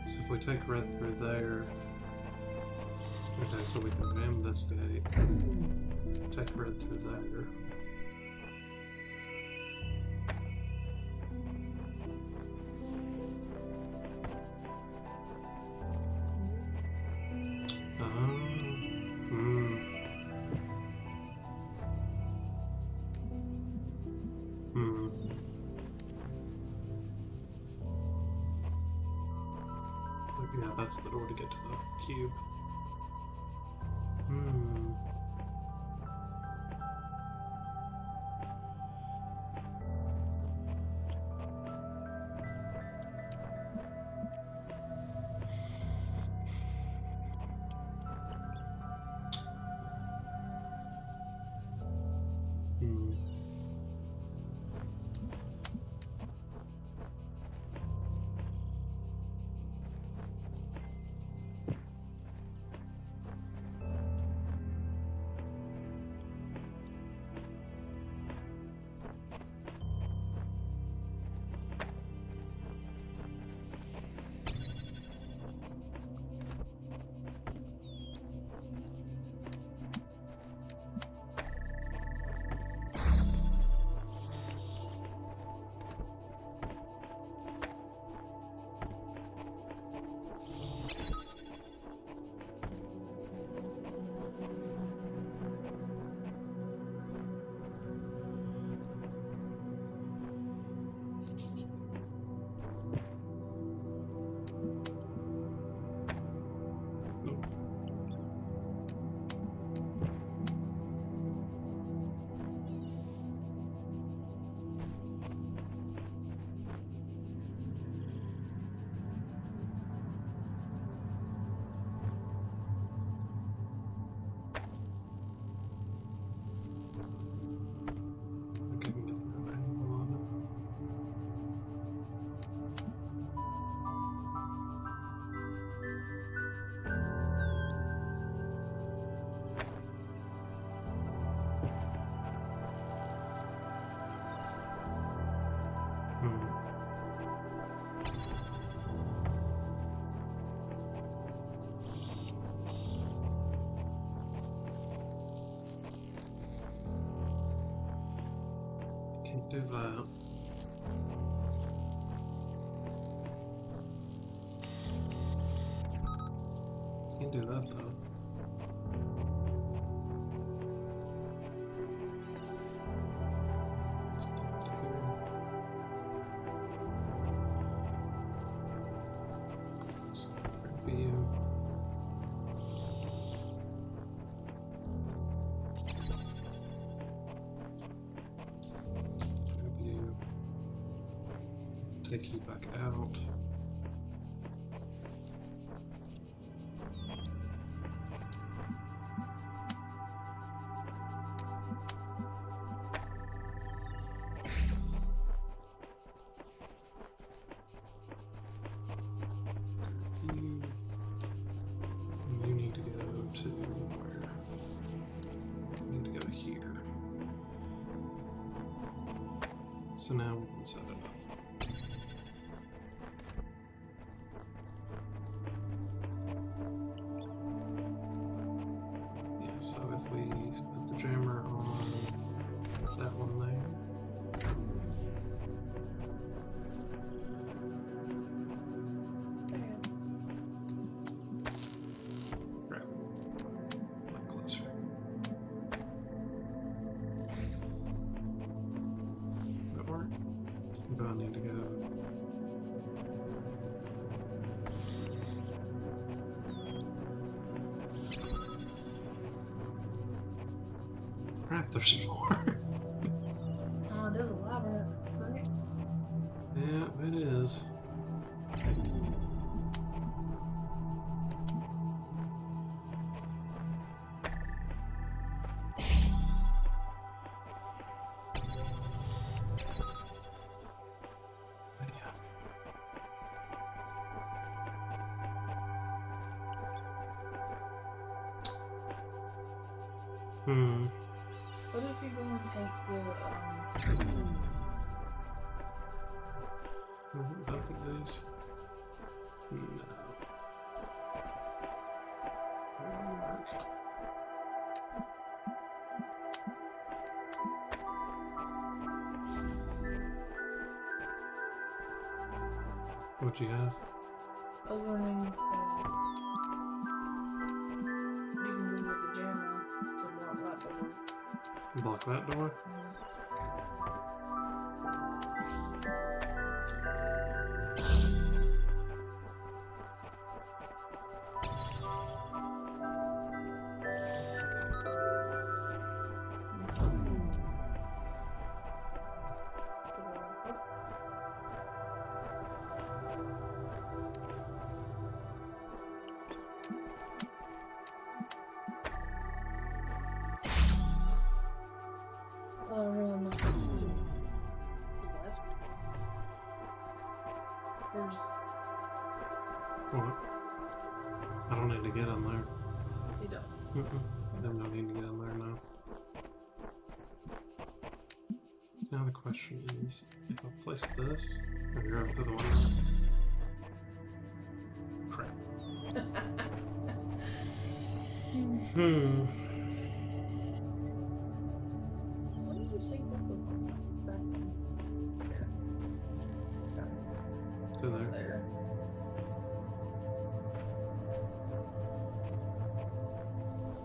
So if we take red through there. Okay, so we can ram this gate. Take red through there. Yeah, that's the door to get to the cube. Do that. Can't do that though. Let's go to here. Let's grab you. Grab you. Take you back out. You need to go to where? You need to go here. So now we can set it up. Yeah, so if we put the jammer on that one there. Grab it. Like closer. That work? Do I need to go? Crap, there's more. Oh, there's a labyrinth, right? Yeah, it is. What if you go and take Both of these? No. Won't work. What'd you have? I was wondering if you can go with the jammer to block that door. Block that door? There's What? I don't need to get on there. you don't. I don't need to get on there now. Now the question is, if I place this, have you ever to the one? Crap. What did you say that was back To there. there?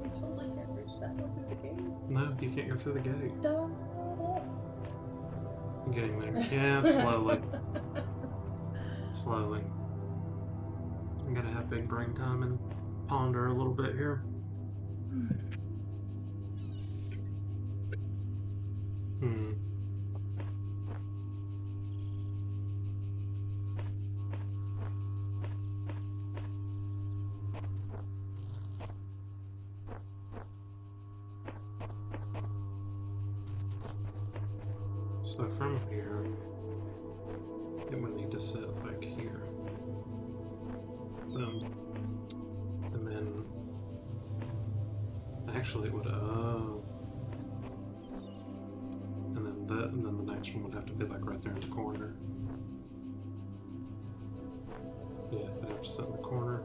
We totally can't reach that one through the gate. No, you can't go through the gate. Duh. I'm getting there. Yeah, slowly. Slowly. I'm gonna have big brain time and ponder a little bit here. So from here, it would need to sit like here. And then actually it would and then the next one would have to be like right there in the corner. Yeah, they'd have to sit in the corner.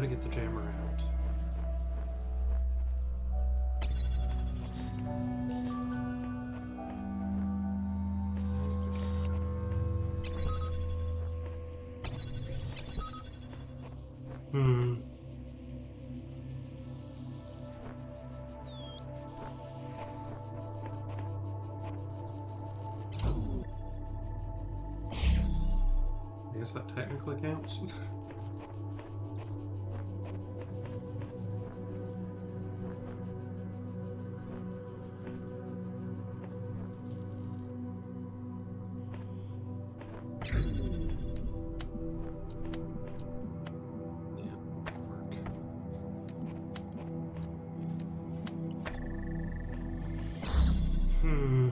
to get the jammer out. Hmm. I guess that technically counts. Hmm.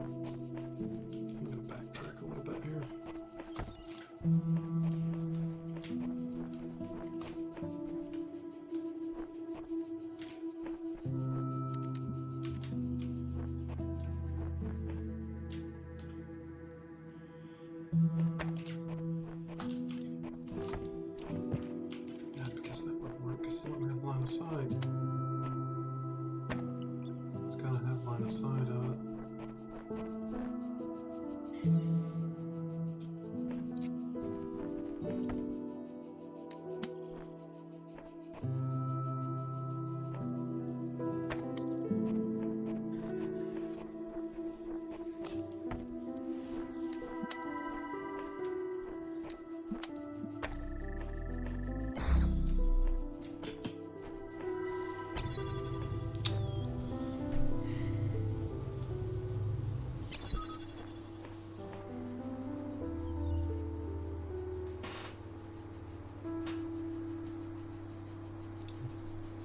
I'm gonna backtrack a little bit here. Yeah, because that wouldn't work because it wouldn't have line of sight. It's gotta have line of sight of it.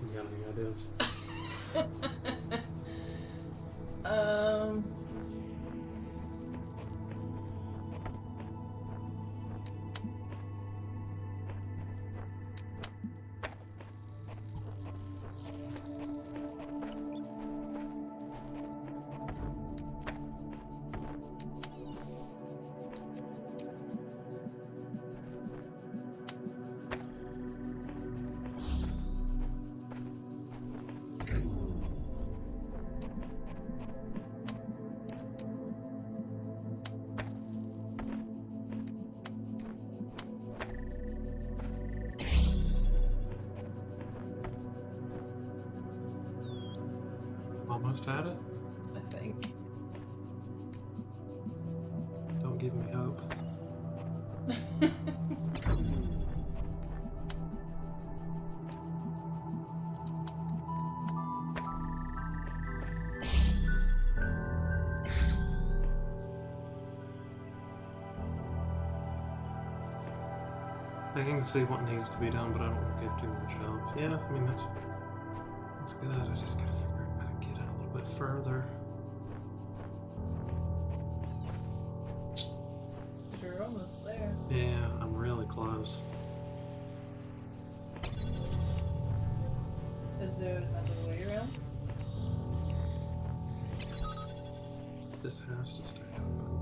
You got any ideas? um. Almost had it? I think. Don't give me hope. I can see what needs to be done, but I don't want to give too much help. Yeah, I mean, that's good. I just gotta figure out how to get it a little bit further. You're almost there. Yeah, I'm really close. Is there another way around? This has to stay open.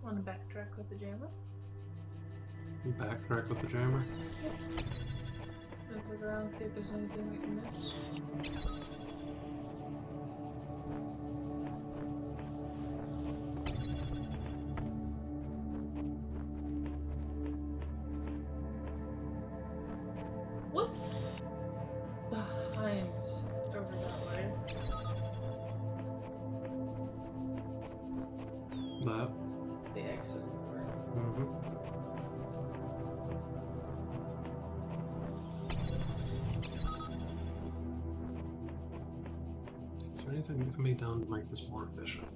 Want to backtrack with the jammer? Backtrack with the jammer. Look around, see if there's anything we can miss. it's behind over that way. That. The exit door. Mm-hmm. Is there anything that can be done to make this more efficient?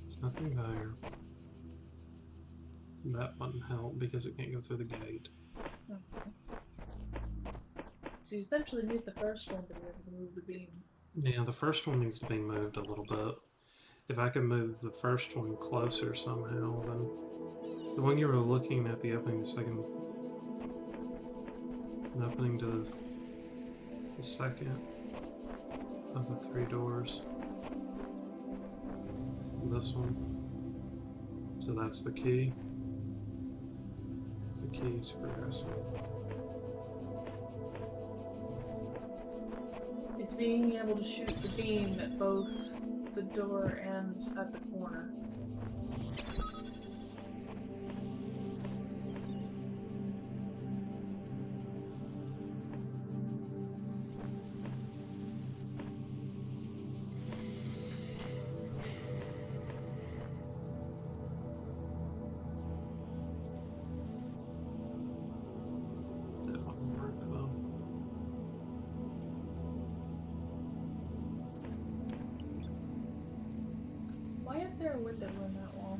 There's nothing there. That wouldn't help because it can't go through the gate. Okay. So you essentially need the first one to be able to move the beam. Yeah, the first one needs to be moved a little bit. If I can move the first one closer somehow, then the one you were looking at, the opening, the second, the opening to the second of the 3 doors. This one. So that's the key. It's the key to progressing. It's being able to shoot the beam at both the door and at the corner. That wouldn't work though. Why is there a window in that wall?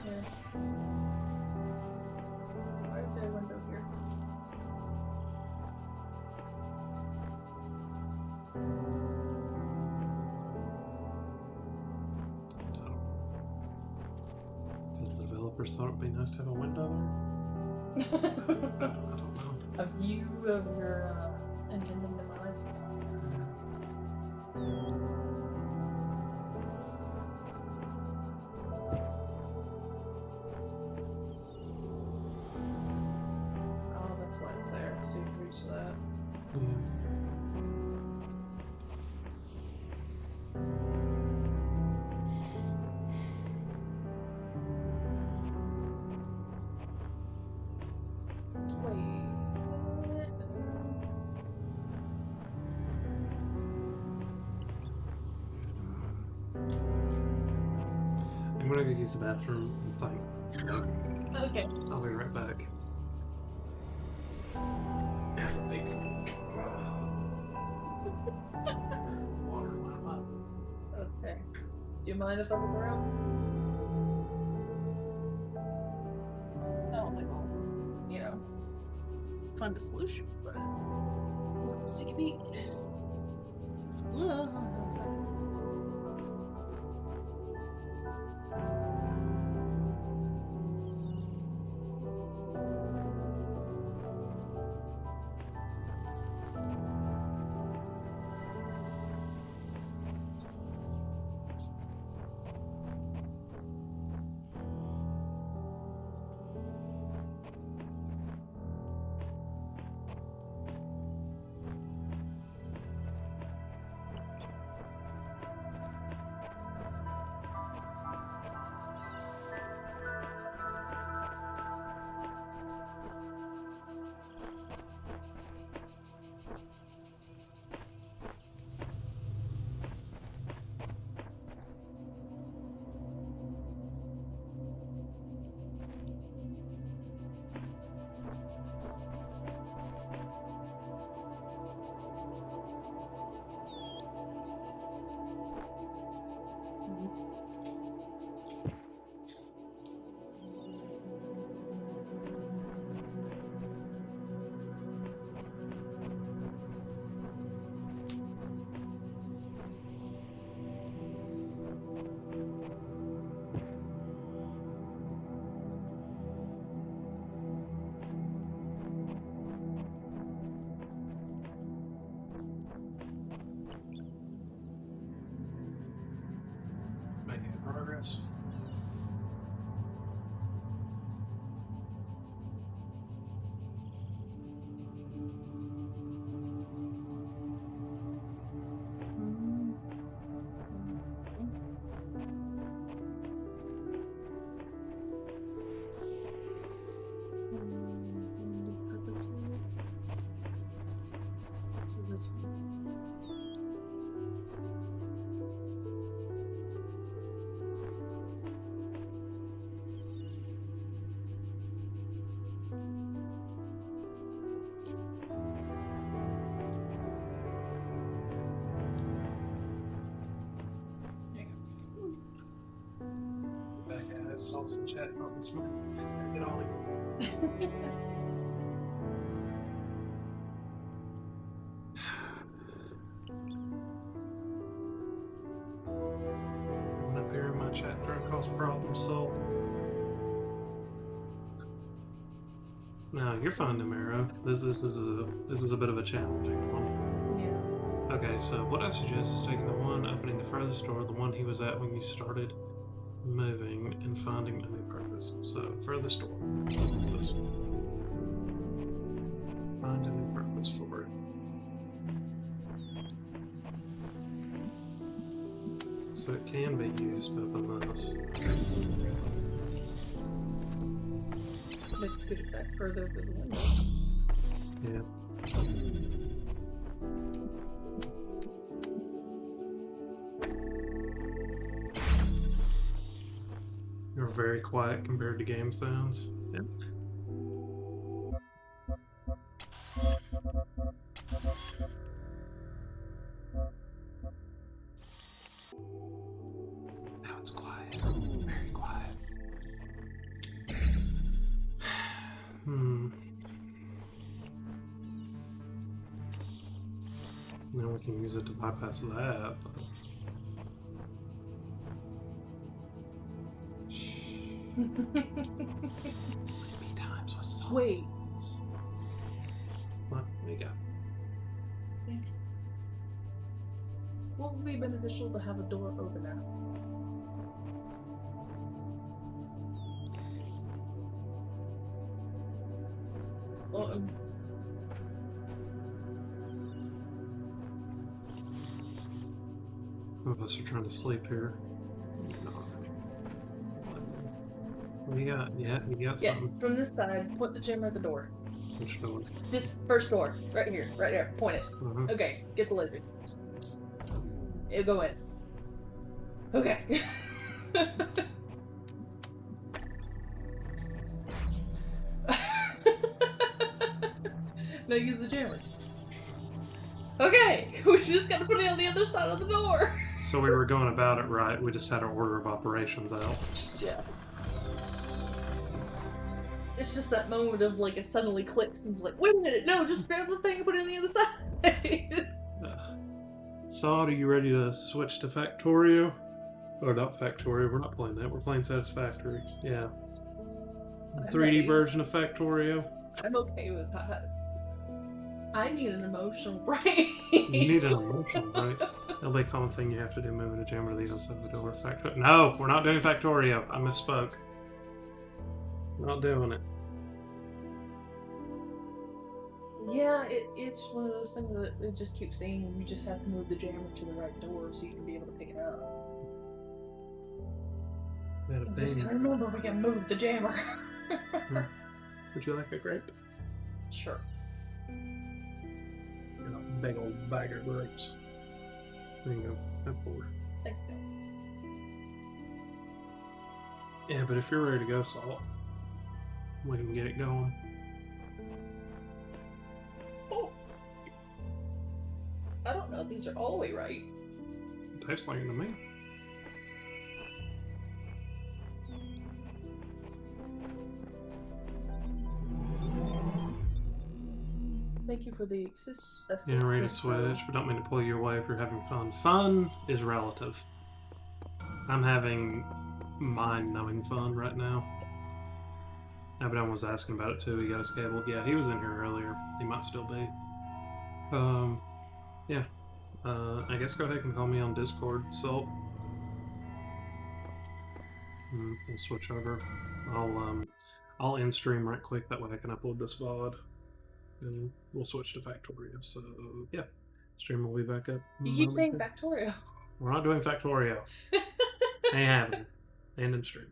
Here. Why is there a window here? Because the developers thought it'd be nice to have a window there. I don't know. A view of your impending demise. Oh, that's why it's there, so you can reach that. Wait. I'm gonna go use the bathroom and fight. Okay. I'll be right back. Okay. Do you mind if I look around? I don't think I'll, find a solution, but let's take a peek. Making progress. has salts in chat on this one. Get on it. Coming up here in my chat trying to cause problem solved. No, you're fine, Namero. This is a bit of a challenging one. Yeah. Okay, so what I suggest is taking the one opening the furthest door, the one he was at when you started moving, and finding a new purpose. So furthest door. What's this one? Find a new purpose for it. So it can be used to open this. Let's scoot it back further through the window. Yeah. You're very quiet compared to game sounds. Yeah. Now it's quiet. Very quiet. Now we can use it to bypass that. But... Sleepy times with salt. Wait. What do you got? What would be beneficial to have a door open now? Well, Some of us are trying to sleep here. What do you got? Yeah, you got yes, something. from this side, point the jammer at the door. Which door? This first door, right here, right there. Point it. Uh-huh. Okay, get the lizard. It'll go in. Okay. Now use the jammer. Okay, we just gotta put it on the other side of the door. So we were going about it right. We just had our order of operations out. Yeah. It's just that moment of like it suddenly clicks and it's like, wait a minute, no, just grab the thing and put it on the other side. Sod, are you ready to switch to Factorio? Or not Factorio, we're not playing that, we're playing Satisfactory. Yeah. I'm 3D ready. version of Factorio. I'm okay with that. I need an emotional break. You need an emotional break. That'll be a common thing you have to do, moving a jammer to the other side of the door. No, we're not doing Factorio. I misspoke. We're not doing it. Yeah, it's one of those things that it just keeps saying you just have to move the jammer to the right door so you can be able to pick it up. We had a Just bang. gotta remember we can move the jammer. Would you like a grape? Sure. Got a big old bag of grapes. There you go. Have 4. Thank you. Yeah, but if you're ready to go, Salt, we can get it going. Oh. I don't know if these are all the way right. It tastes like it to me. Thank you for the assist. Yeah, ready to switch, but don't mean to pull you away if you're having fun. Fun is relative. I'm having mind-numbing fun right now. Abaddon was asking about it too. He got his cable. Yeah, he was in here earlier. He might still be. Yeah. I guess go ahead and call me on Discord, Salt. We'll switch over. I'll end stream right quick. That way I can upload this VOD. And we'll switch to Factorio. So, yeah. Stream will be back up. You keep saying Factorio. We're not doing Factorio. Ain't happening. And in stream.